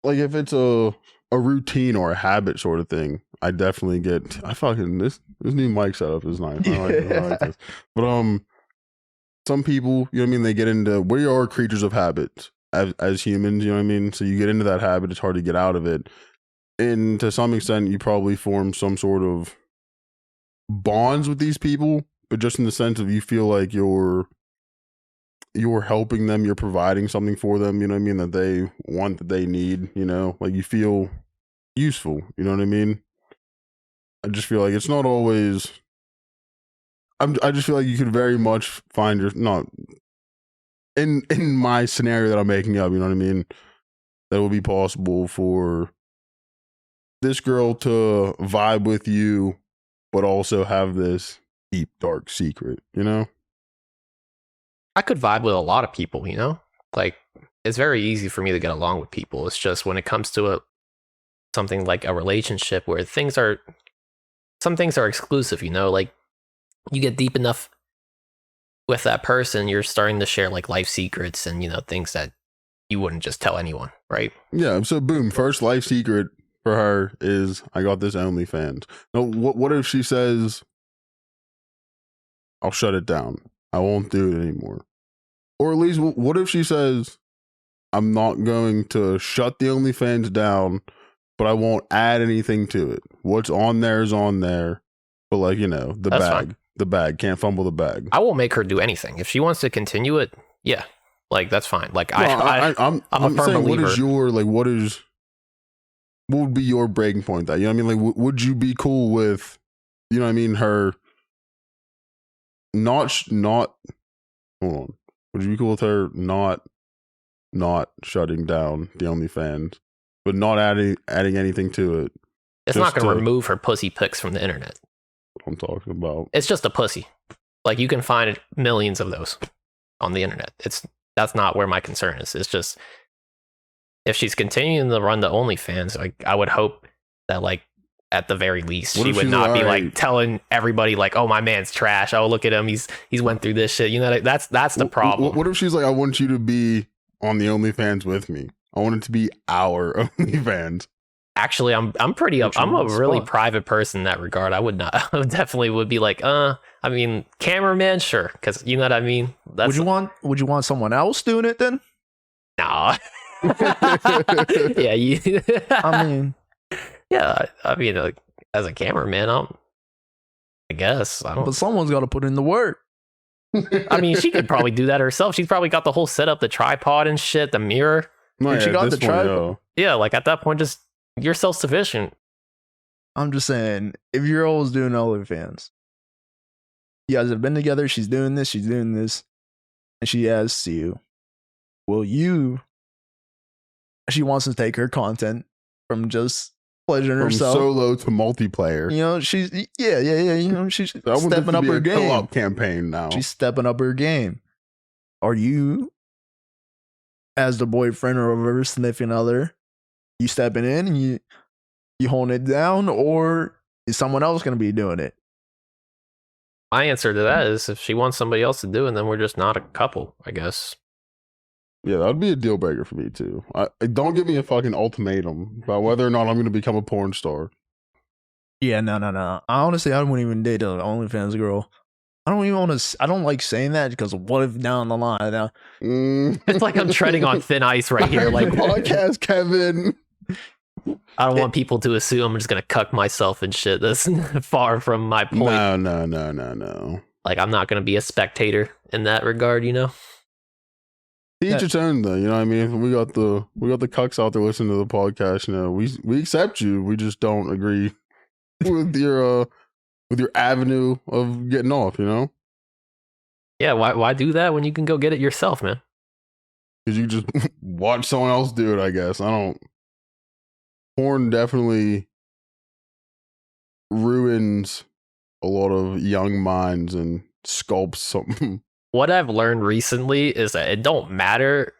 Speaker 2: like if it's a routine or a habit sort of thing, I definitely get. I fucking this new mic setup is nice. I like this. But some people, you know what I mean? They get into, we are creatures of habits as humans. You know what I mean? So you get into that habit, it's hard to get out of it. And to some extent, you probably form some sort of bonds with these people, but just in the sense of you feel like you're helping them, you're providing something for them, you know what I mean, that they want, that they need, like you feel useful, you know what I mean? I just feel like it's not always, I just feel like you could very much find not in my scenario that I'm making up, you know what I mean, that would be possible for this girl to vibe with you, but also have this deep, dark secret,
Speaker 3: I could vibe with a lot of people, like it's very easy for me to get along with people. It's just when it comes to something like a relationship where some things are exclusive, like you get deep enough with that person, you're starting to share like life secrets and, things that you wouldn't just tell anyone, right?
Speaker 2: Yeah. So boom, first life secret for her is, I got this OnlyFans. Now, what if she says, I'll shut it down, I won't do it anymore? Or at least, what if she says, I'm not going to shut the OnlyFans down, but I won't add anything to it. What's on there is on there. But like, the
Speaker 3: That's
Speaker 2: bag,
Speaker 3: fine.
Speaker 2: The bag, can't fumble the bag.
Speaker 3: I won't make her do anything. If she wants to continue it, yeah, like that's fine. Like
Speaker 2: no, I'm
Speaker 3: a firm
Speaker 2: saying,
Speaker 3: believer.
Speaker 2: What would be your breaking point? That, you know what I mean? Like, would you be cool with, you know what I mean, her not hold on. Would you be cool with her not shutting down the OnlyFans, but not adding anything to it?
Speaker 3: It's not going to remove her pussy pics from the internet.
Speaker 2: What I'm talking about.
Speaker 3: It's just a pussy. Like you can find millions of those on the internet. That's not where my concern is. It's just, if she's continuing to run the OnlyFans, like I would hope that like at the very least she would not be like telling everybody like, oh, my man's trash, oh look at him, he's went through this shit, that's the problem.
Speaker 2: What if she's like, I want you to be on the OnlyFans with me, I want it to be our OnlyFans?
Speaker 3: Actually, I'm a really private person in that regard. I would definitely would be like, I mean, cameraman, sure, because you know what I mean.
Speaker 1: Would you want someone else doing it then?
Speaker 3: Nah. Yeah,
Speaker 1: I mean,
Speaker 3: yeah, I mean, as a cameraman, I guess I don't.
Speaker 1: But someone's got to put in the work.
Speaker 3: I mean, she could probably do that herself. She's probably got the whole setup, the tripod and shit, the mirror.
Speaker 2: No,
Speaker 1: she got the tripod.
Speaker 3: Yeah, like at that point, just you're self-sufficient.
Speaker 1: I'm just saying, if you're always doing OnlyFans, you guys have been together, she's doing this, and she asks you, she wants to take her content from just pleasuring herself,
Speaker 2: solo to multiplayer.
Speaker 1: She's she's stepping up her game.
Speaker 2: Co-op campaign now.
Speaker 1: She's stepping up her game. Are you, as the boyfriend or whatever, sniffing other, you stepping in and you holding it down, or is someone else going to be doing it?
Speaker 3: My answer to that is if she wants somebody else to do it, then we're just not a couple, I guess.
Speaker 2: Yeah, that would be a deal breaker for me too. Don't give me a fucking ultimatum about whether or not I'm going to become a porn star.
Speaker 1: Yeah, no. Honestly, I wouldn't even date an OnlyFans girl. I don't even want to. I don't like saying that because what if down the line now?
Speaker 3: It's like I'm treading on thin ice right here. Like
Speaker 2: podcast, Kevin.
Speaker 3: I don't want people to assume I'm just gonna cuck myself and shit. That's far from my point.
Speaker 2: No.
Speaker 3: Like I'm not gonna be a spectator in that regard, you know.
Speaker 2: Each its own, though. You know what I mean? We got the cucks out there listening to the podcast. You know, we accept you. We just don't agree with your avenue of getting off. You know?
Speaker 3: Yeah. Why do that when you can go get it yourself, man?
Speaker 2: Because you just watch someone else do it. I guess I don't. Porn definitely ruins a lot of young minds and sculpts something.
Speaker 3: What I've learned recently is that it don't matter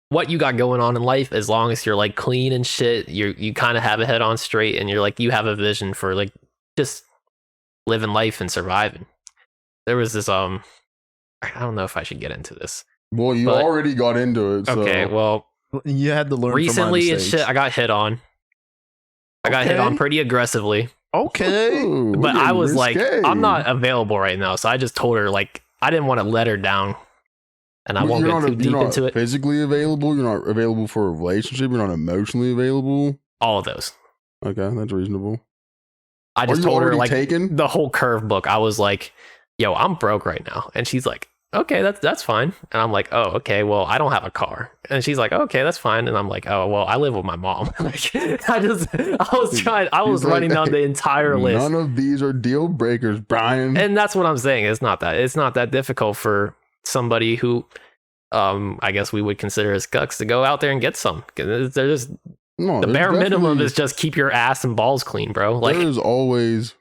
Speaker 3: what you got going on in life as long as you're like clean and shit. You kind of have a head on straight and you're like you have a vision for like just living life and surviving. There was this I don't know if I should get into this.
Speaker 2: Well, you already got into it. So.
Speaker 3: Okay, well,
Speaker 1: you had to learn
Speaker 3: recently
Speaker 1: from
Speaker 3: and shit. I got hit on. I got hit on pretty aggressively.
Speaker 1: Okay.
Speaker 2: Ooh,
Speaker 3: But I was
Speaker 2: risque.
Speaker 3: like, I'm not available right now. So I just told her, like, I didn't want to let her down. And I won't get too deep into it.
Speaker 2: Physically available? You're not available for a relationship? You're not emotionally available?
Speaker 3: All of those.
Speaker 2: Okay, that's reasonable.
Speaker 3: I just told her, like,
Speaker 2: taken?
Speaker 3: the whole curve book. I was like, yo, I'm broke right now. And she's like, okay, that's fine. And I'm like, oh, okay, well, I don't have a car. And she's like, okay, that's fine. And I'm like, oh, well, I live with my mom. Like, I was running down the entire list.
Speaker 2: None of these are deal breakers, Brian.
Speaker 3: And that's what I'm saying. It's not that difficult for somebody who, I guess we would consider as cucks to go out there and get some. The bare minimum is just keep your ass and balls clean, bro. Like,
Speaker 2: there's always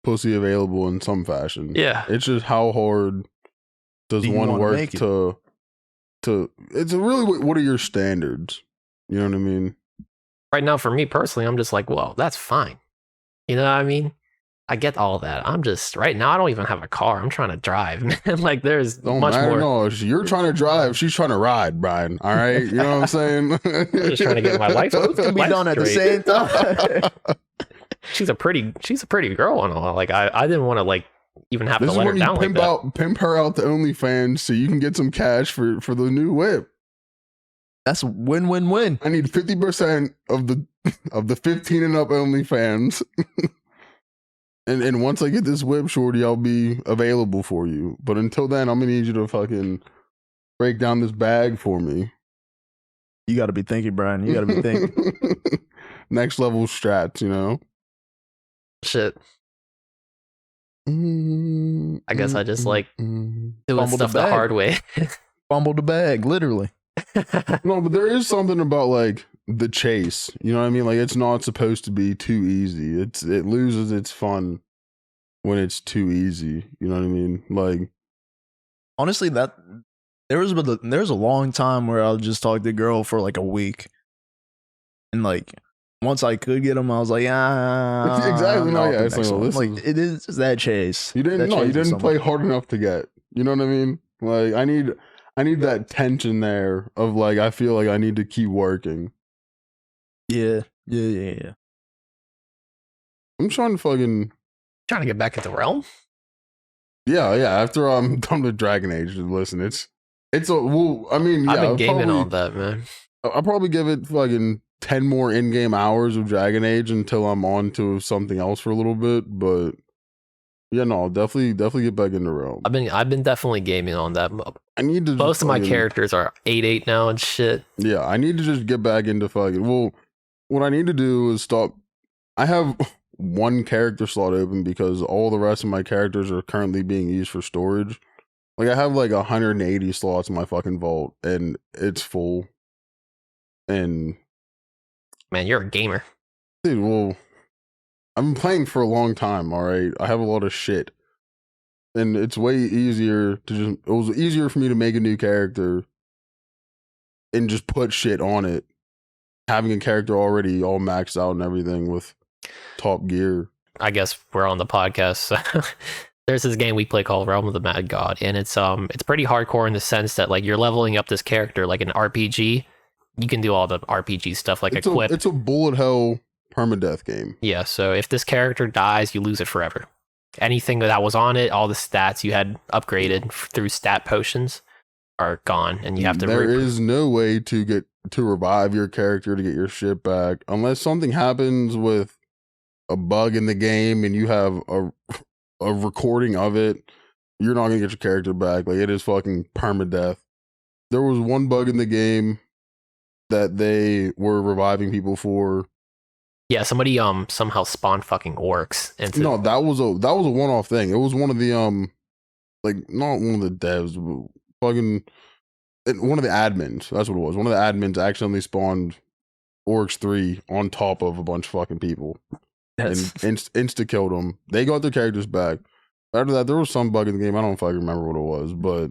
Speaker 2: pussy available in some fashion.
Speaker 3: Yeah.
Speaker 2: It's just how hard does one work to it's really what are your standards? You know what I mean?
Speaker 3: Right now, for me personally, I'm just like, well, that's fine. You know what I mean? I get all that. I'm just right now. I don't even have a car. I'm trying to drive, man. Like there's much more.
Speaker 2: No, you're trying to drive. She's trying to ride, Brian. All right, you know what I'm saying?
Speaker 3: I'm just trying to get my life.
Speaker 1: Both can be done at the same time.
Speaker 3: She's a pretty girl and all. Like I didn't want to like even have to let her down like that.
Speaker 2: Pimp her out to OnlyFans so you can get some cash for the new whip.
Speaker 1: That's win-win-win.
Speaker 2: I need 50% of the 15 and up OnlyFans. And once I get this whip, shorty, I'll be available for you. But until then, I'm gonna need you to fucking break down this bag for me.
Speaker 1: You gotta be thinking, Brian. You gotta be thinking.
Speaker 2: Next level strats, you know?
Speaker 3: Shit. I guess I just like doing stuff the hard way.
Speaker 1: Fumbled the bag, literally.
Speaker 2: No, but there is something about like the chase. You know what I mean? Like it's not supposed to be too easy. It loses its fun when it's too easy. You know what I mean? Like
Speaker 1: honestly, that there's a long time where I'll just talk to a girl for like a week, and like once I could get them, I was like,
Speaker 2: exactly. No, yeah, it's
Speaker 1: like it is just that chase.
Speaker 2: You didn't play hard enough to get. You know what I mean? Like I need that tension there of like I feel like I need to keep working.
Speaker 1: Yeah.
Speaker 2: I'm trying
Speaker 3: to get back into Realm.
Speaker 2: Yeah. After I'm done with Dragon Age, listen, it's well. I mean, yeah,
Speaker 3: I've been gaming on that, man.
Speaker 2: I'll probably give it fucking 10 more in-game hours of Dragon Age until I'm on to something else for a little bit. But yeah, no, I'll definitely get back into Realm.
Speaker 3: I've been definitely gaming on that.
Speaker 2: I need to.
Speaker 3: Most of my characters are 8-8 now and shit.
Speaker 2: Yeah, I need to just get back into fucking. Well, what I need to do is stop. I have one character slot open because all the rest of my characters are currently being used for storage. Like I have like 180 slots in my fucking vault, and it's full. And
Speaker 3: man, you're a gamer,
Speaker 2: dude. Well, I've been playing for a long time. All right, I have a lot of shit. And it's way easier it was easier for me to make a new character and just put shit on it. Having a character already all maxed out and everything with top gear.
Speaker 3: I guess we're on the podcast. So there's this game we play called Realm of the Mad God, and it's pretty hardcore in the sense that like you're leveling up this character like an RPG. You can do all the RPG stuff like equip.
Speaker 2: It's a bullet hell permadeath game.
Speaker 3: Yeah, so if this character dies, you lose it forever. Anything that was on it, all the stats you had upgraded through stat potions are gone, and you have to.
Speaker 2: There is no way to revive your character to get your shit back unless something happens with a bug in the game and you have a recording of it. You're not gonna get your character back. Like, it is fucking permadeath. There was one bug in the game that they were reviving people for.
Speaker 3: Yeah, somebody somehow spawned fucking orcs into.
Speaker 2: No, that was a one-off thing. It was one of the like, not one of the devs, but fucking one of the admins. That's what it was. One of the admins accidentally spawned Orcs 3 on top of a bunch of fucking people. And insta killed them. They got their characters back. After that, there was some bug in the game. I don't fucking remember what it was, but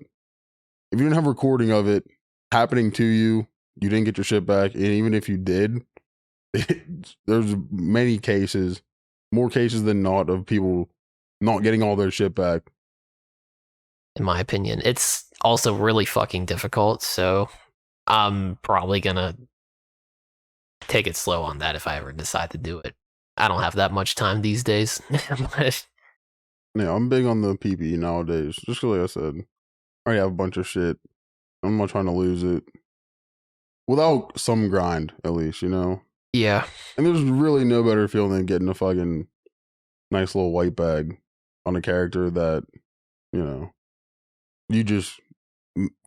Speaker 2: if you didn't have a recording of it happening to you, you didn't get your shit back. And even if you did, there's many cases, more cases than not, of people not getting all their shit back.
Speaker 3: In my opinion, it's also really fucking difficult. So I'm probably gonna take it slow on that if I ever decide to do it. I don't have that much time these days. But
Speaker 2: yeah, I'm big on the PvE nowadays. Just like I said, I already have a bunch of shit. I'm not trying to lose it without some grind, at least, you know?
Speaker 3: Yeah.
Speaker 2: And there's really no better feeling than getting a fucking nice little white bag on a character that, you know, you just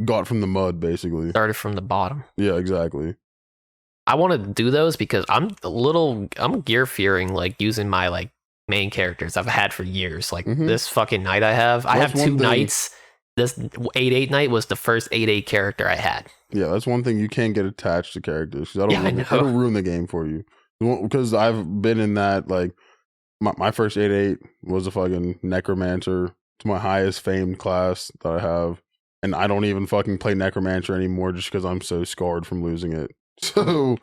Speaker 2: got from the mud, basically.
Speaker 3: Started from the bottom.
Speaker 2: Yeah, exactly.
Speaker 3: I want to do those because I'm gear fearing like using my like main characters I've had for years. Like this fucking knight I have 2 knights. This 8/8 knight was the first 8/8 character I had.
Speaker 2: Yeah, that's one thing, you can't get attached to characters. That'll ruin the game for you. Because I've been in that, like, my first 8/8 was a fucking necromancer. It's my highest famed class that I have. And I don't even fucking play necromancer anymore just because I'm so scarred from losing it. So,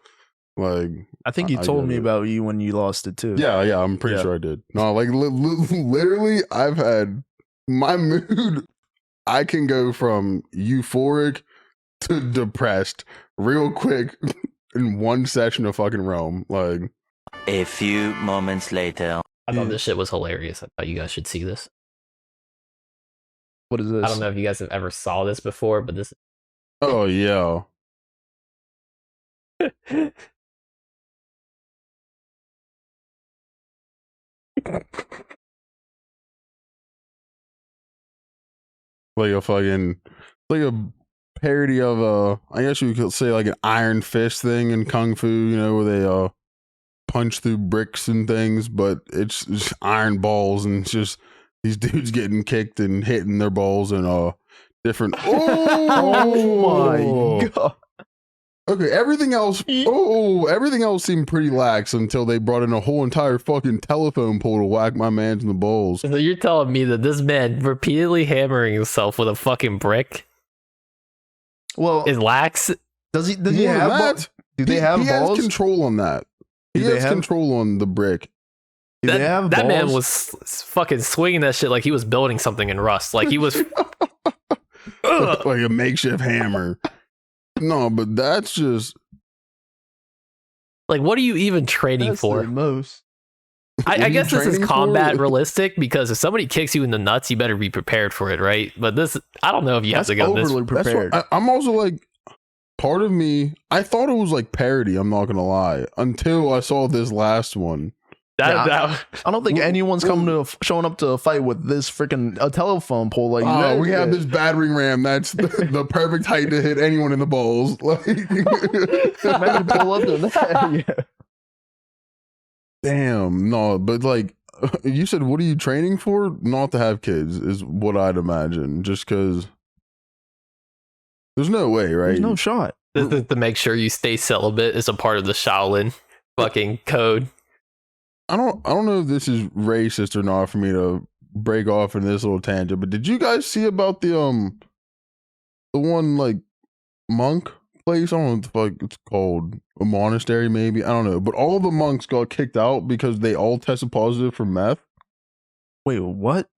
Speaker 2: like,
Speaker 1: I think you told me about you when you lost it too.
Speaker 2: Yeah, I'm pretty sure I did. No, like, literally, I've had my mood. I can go from euphoric to depressed real quick in one session of fucking Realm. Like,
Speaker 4: a few moments later.
Speaker 3: I thought this shit was hilarious. I thought you guys should see this.
Speaker 1: What is this?
Speaker 3: I don't know if you guys have ever saw this before, but this.
Speaker 2: Oh yeah. Like a fucking, like a parody of I guess you could say like an Iron Fist thing in Kung Fu, you know, where they punch through bricks and things, but it's just iron balls, and it's just these dudes getting kicked and hitting their balls and different.
Speaker 1: Oh my god.
Speaker 2: Okay, everything else seemed pretty lax until they brought in a whole entire fucking telephone pole to whack my man's in the balls.
Speaker 3: So you're telling me that this man repeatedly hammering himself with a fucking brick,
Speaker 1: well,
Speaker 3: is lax?
Speaker 1: Does he have
Speaker 2: that?
Speaker 1: Do they have
Speaker 2: he
Speaker 1: balls?
Speaker 2: Has control on that. He has control on the brick.
Speaker 1: Do they have balls?
Speaker 3: That man was fucking swinging that shit like he was building something in Rust. Like he was
Speaker 2: like a makeshift hammer. No, but that's just
Speaker 3: like, what are you even training for?
Speaker 1: Most.
Speaker 3: I guess this is combat realistic, because if somebody kicks you in the nuts, you better be prepared for it, right? But this, I don't know if you have to go this.
Speaker 1: Prepared.
Speaker 2: I'm also like, part of me, I thought it was like parody. I'm not gonna lie, until I saw this last one.
Speaker 1: I don't think anyone's showing up to a fight with this freaking a telephone pole like that.
Speaker 2: We have this battering ram that's the perfect height to hit anyone in the balls. Like,
Speaker 1: maybe pull up to that. Yeah.
Speaker 2: Damn, no, but like you said, what are you training for? Not to have kids is what I'd imagine. Just because there's no way, right?
Speaker 1: There's no shot.
Speaker 3: To make sure you stay celibate is a part of the Shaolin fucking code.
Speaker 2: I don't know if this is racist or not for me to break off in this little tangent, but did you guys see about the one like monk place. I don't know what the fuck it's called. A monastery, maybe. I don't know. But all of the monks got kicked out because they all tested positive for meth.
Speaker 1: Wait, what?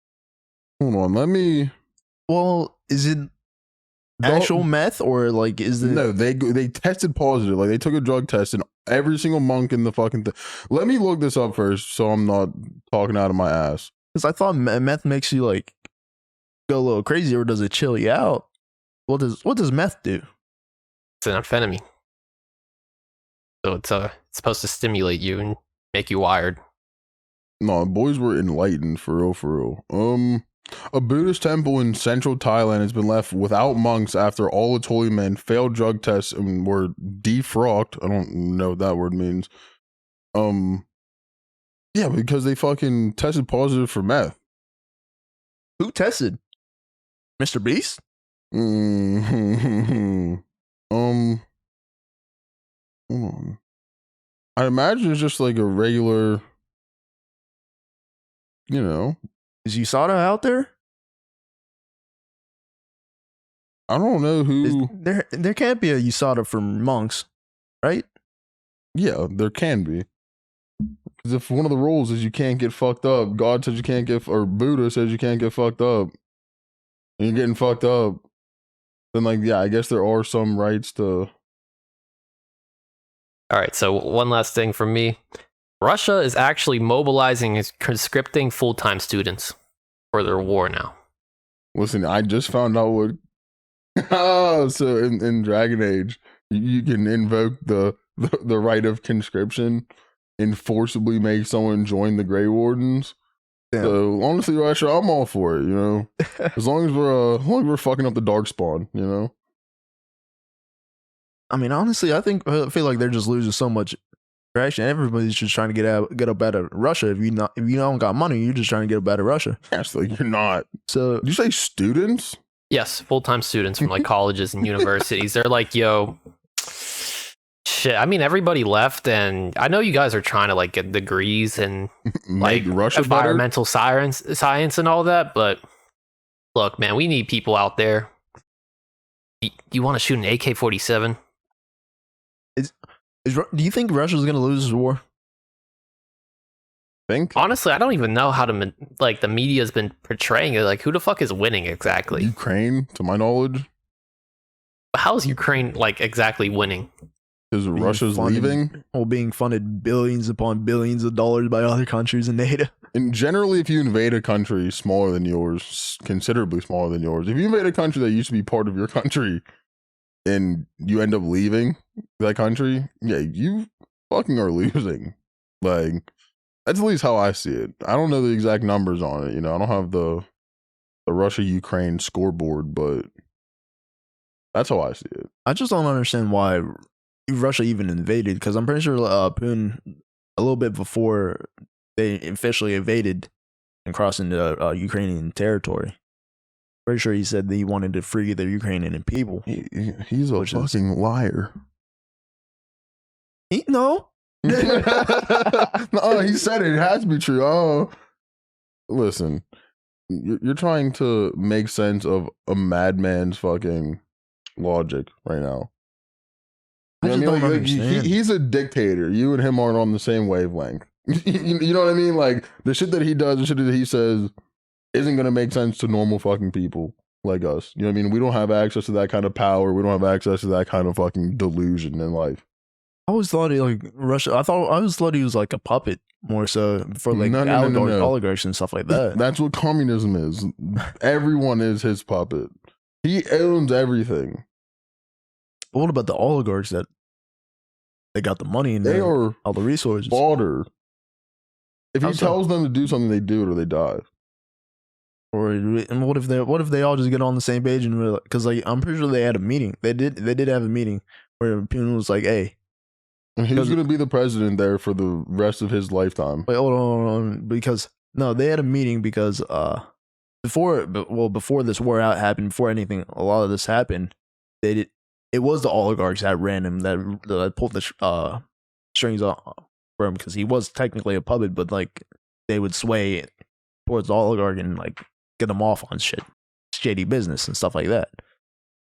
Speaker 2: Hold on, let me.
Speaker 1: Well, is it actual meth or like is it?
Speaker 2: No, they tested positive. Like they took a drug test and every single monk in the fucking thing. Let me look this up first, so I'm not talking out of my ass.
Speaker 1: Because I thought meth makes you like go a little crazy, or does it chill you out? What does meth do?
Speaker 3: It's an amphetamine. So it's supposed to stimulate you and make you wired.
Speaker 2: No, boys were enlightened for real, for real. A Buddhist temple in central Thailand has been left without monks after all its holy men failed drug tests and were defrocked. I don't know what that word means. Yeah, because they fucking tested positive for meth.
Speaker 1: Who tested? Mr. Beast?
Speaker 2: Hold on. I imagine it's just like a regular, you know.
Speaker 1: Is USADA out there?
Speaker 2: I don't know who.
Speaker 1: There can't be a USADA for monks, right?
Speaker 2: Yeah, there can be. Because if one of the rules is you can't get fucked up, God says you can't get, or Buddha says you can't get fucked up, and you're getting fucked up, then like, yeah, I guess there are some rights to.
Speaker 3: All right, so one last thing from me. Russia is actually mobilizing and conscripting full-time students for their war now.
Speaker 2: Listen, I just found out what. Oh, so in Dragon Age, you can invoke the right of conscription and forcibly make someone join the Grey Wardens. Yeah. So honestly, Russia, I'm all for it. You know, as long as we're fucking up the Darkspawn, you know.
Speaker 1: I mean, honestly, I feel like they're just losing so much traction. Everybody's just trying to get up out of Russia. If you don't got money, you're just trying to get up out of Russia.
Speaker 2: Yes, like you're not.
Speaker 1: So
Speaker 2: did you say students?
Speaker 3: Yes, full-time students from like colleges and universities. They're like, yo, shit. I mean, everybody left, and I know you guys are trying to like get degrees and like
Speaker 2: Russia
Speaker 3: environmental science and all that. But look, man, we need people out there. You want to shoot an AK-47?
Speaker 1: Do you think Russia's gonna lose this war?
Speaker 3: Honestly, I don't even know how to like the media's been portraying it. Like, who the fuck is winning exactly?
Speaker 2: Ukraine, to my knowledge.
Speaker 3: How is Ukraine like exactly winning?
Speaker 2: Because Russia's leaving,
Speaker 1: being funded billions upon billions of dollars by other countries in NATO.
Speaker 2: And generally, if you invade a country smaller than yours, considerably smaller than yours, if you invade a country that used to be part of your country, and you end up leaving that country, yeah, you fucking are losing. Like, that's at least how I see it. I don't know the exact numbers on it. You know, I don't have the Russia-Ukraine scoreboard, but that's how I see it.
Speaker 1: I just don't understand why Russia even invaded, because I'm pretty sure Putin, a little bit before they officially invaded and crossed into Ukrainian territory, pretty sure he said that he wanted to free the Ukrainian people.
Speaker 2: He's a fucking liar.
Speaker 1: No.
Speaker 2: No, he said it. It has to be true. Oh, listen, you're trying to make sense of a madman's fucking logic right now. You know what I mean? Like, he's a dictator. You and him aren't on the same wavelength. You know what I mean? Like, the shit that he does, the shit that he says isn't going to make sense to normal fucking people like us. You know what I mean? We don't have access to that kind of power. We don't have access to that kind of fucking delusion in life.
Speaker 1: I always thought he like Russia. I always thought he was like a puppet more so for like oligarchs and stuff like that.
Speaker 2: That's what communism is. Everyone is his puppet. He owns everything.
Speaker 1: But what about the oligarchs that they got the money and
Speaker 2: they are
Speaker 1: all the resources?
Speaker 2: Fodder. If he tells them to do something, they do it or they die.
Speaker 1: And what if they all just get on the same page and because like I'm pretty sure they had a meeting. They did have a meeting where Putin was like, "Hey."
Speaker 2: And he was going to be the president there for the rest of his lifetime.
Speaker 1: Wait, hold on, because no, they had a meeting because before this war happened, before anything, a lot of this happened, it was the oligarchs at random that pulled the strings off for him, because he was technically a puppet, but like they would sway towards the oligarch and like get him off on shady business and stuff like that.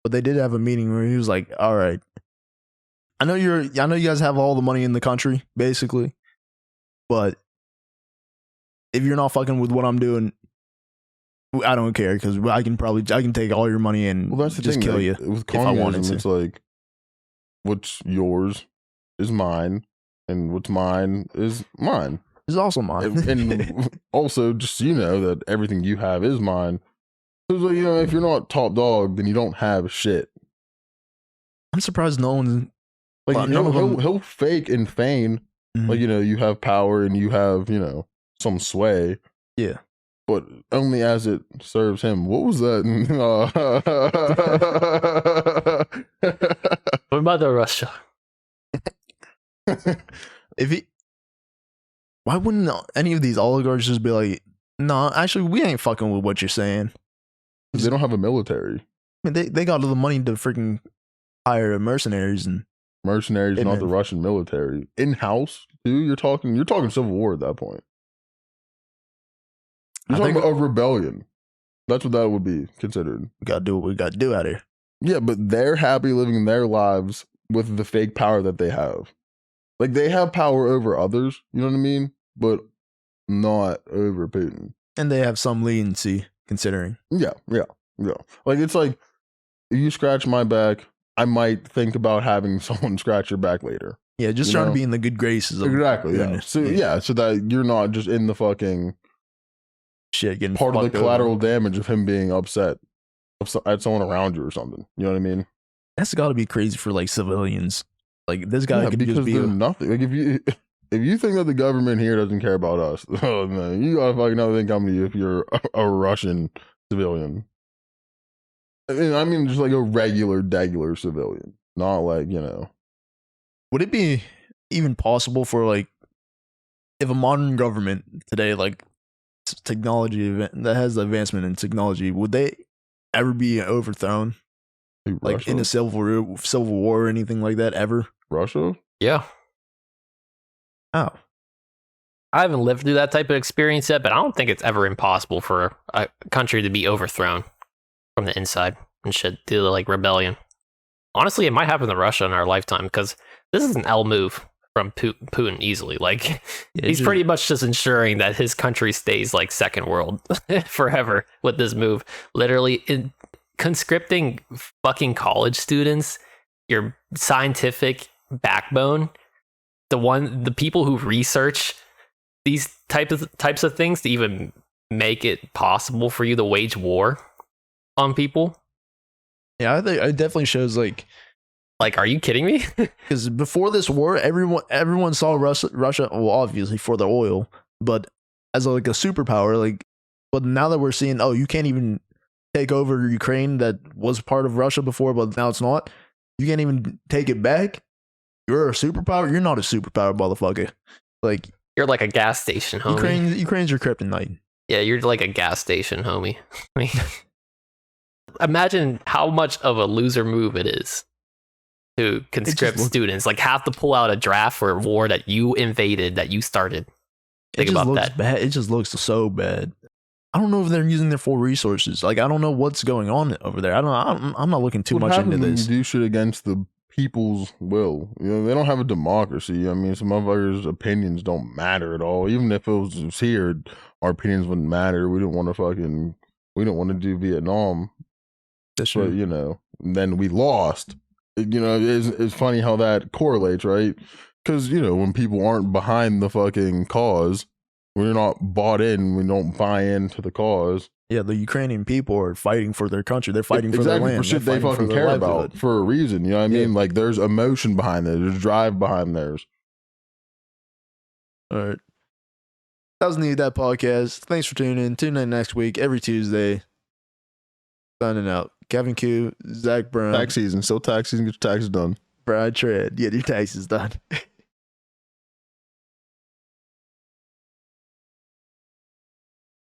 Speaker 1: But they did have a meeting where he was like, "All right, I know you guys have all the money in the country, basically, but if you're not fucking with what I'm doing, I don't care because I can take all your money and
Speaker 2: that's the
Speaker 1: just
Speaker 2: thing,
Speaker 1: kill
Speaker 2: like,
Speaker 1: you
Speaker 2: with
Speaker 1: if I wanted
Speaker 2: communism.
Speaker 1: to.
Speaker 2: It's like what's yours is mine, and what's mine is mine.
Speaker 1: It's also mine,
Speaker 2: and also just so you know that everything you have is mine. So it's like, you know, if you're not top dog, then you don't have shit.
Speaker 1: I'm surprised no one's
Speaker 2: like
Speaker 1: well,
Speaker 2: he'll fake and feign like, you know, you have power and you have, you know, some sway.
Speaker 1: Yeah.
Speaker 2: But only as it serves him. What was that?
Speaker 3: What about the Russia?
Speaker 1: Why wouldn't any of these oligarchs just be like, nah, actually, we ain't fucking with what you're saying?
Speaker 2: Because they don't have a military.
Speaker 1: I mean, they got all the money to freaking hire mercenaries and
Speaker 2: not the Russian military. In-house, too. You're talking Civil War at that point. You're talking about a rebellion. That's what that would be considered.
Speaker 1: We gotta do what we gotta do out here.
Speaker 2: Yeah, but they're happy living their lives with the fake power that they have. Like, they have power over others, you know what I mean? But not over Putin.
Speaker 1: And they have some leniency, considering.
Speaker 2: Yeah. Like, it's like, if you scratch my back, I might think about having someone scratch your back later.
Speaker 1: Yeah, just trying to be in the good graces of
Speaker 2: exactly. Yeah. So so that you're not just in the fucking
Speaker 1: shit getting
Speaker 2: part of the collateral
Speaker 1: over.
Speaker 2: damage of him being upset at someone around you or something. You know what I mean?
Speaker 1: That's got to be crazy for like civilians. Like this guy could just be
Speaker 2: nothing. Like if you think that the government here doesn't care about us, oh man, you gotta fucking know they coming to you if you're a Russian civilian. I mean, just like a regular civilian, not like, you know.
Speaker 1: Would it be even possible for like if a modern government today, like technology that has advancement in technology, would they ever be overthrown? Like
Speaker 2: Russia?
Speaker 1: in a civil war or anything like that ever?
Speaker 2: Russia?
Speaker 3: Yeah.
Speaker 1: Oh.
Speaker 3: I haven't lived through that type of experience yet, but I don't think it's ever impossible for a country to be overthrown from the inside and shit due to like rebellion. Honestly, it might happen to Russia in our lifetime because this is an L move from Putin easily. Like he's pretty much just ensuring that his country stays like second world forever with this move. Literally conscripting fucking college students, your scientific backbone, the people who research these types of things to even make it possible for you to wage war on people.
Speaker 1: Yeah, I think it definitely shows like,
Speaker 3: are you kidding me?
Speaker 1: Because before this war, everyone saw Russia, well, obviously for the oil, but as like a superpower. Like, but now that we're seeing, you can't even take over Ukraine that was part of Russia before, but now it's not. You can't even take it back. You're a superpower. You're not a superpower, motherfucker. Like
Speaker 3: you're like a gas station, homie.
Speaker 1: Ukraine's your kryptonite.
Speaker 3: Yeah, you're like a gas station, homie. I mean, imagine how much of a loser move it is to conscript students. Like have to pull out a draft for a war that you invaded, that you started. Think about that.
Speaker 1: Bad. It just looks so bad. I don't know if they're using their full resources. Like I don't know what's going on over there. I'm not looking too much into this.
Speaker 2: You do shit against the people's will. You know, they don't have a democracy. I mean, some motherfuckers' opinions don't matter at all. Even if it was here, our opinions wouldn't matter. We didn't want to do Vietnam.
Speaker 1: That's true.
Speaker 2: But, you know, then we lost. You know, it's funny how that correlates, right? Because, you know, when people aren't behind the fucking cause, we're not bought in, we don't buy into the cause.
Speaker 1: Yeah, the Ukrainian people are fighting for their country. They're fighting for their land.
Speaker 2: For shit they fucking care about for a reason. You know what I mean? Like there's emotion behind it. There's drive behind theirs.
Speaker 1: All right. That was Need That Podcast. Thanks for tuning in. Tune in next week, every Tuesday. Signing out. Kevin Q, Zach Brown.
Speaker 2: Tax season. Still tax season. Get your taxes done.
Speaker 1: Brad Tread. Get your taxes done.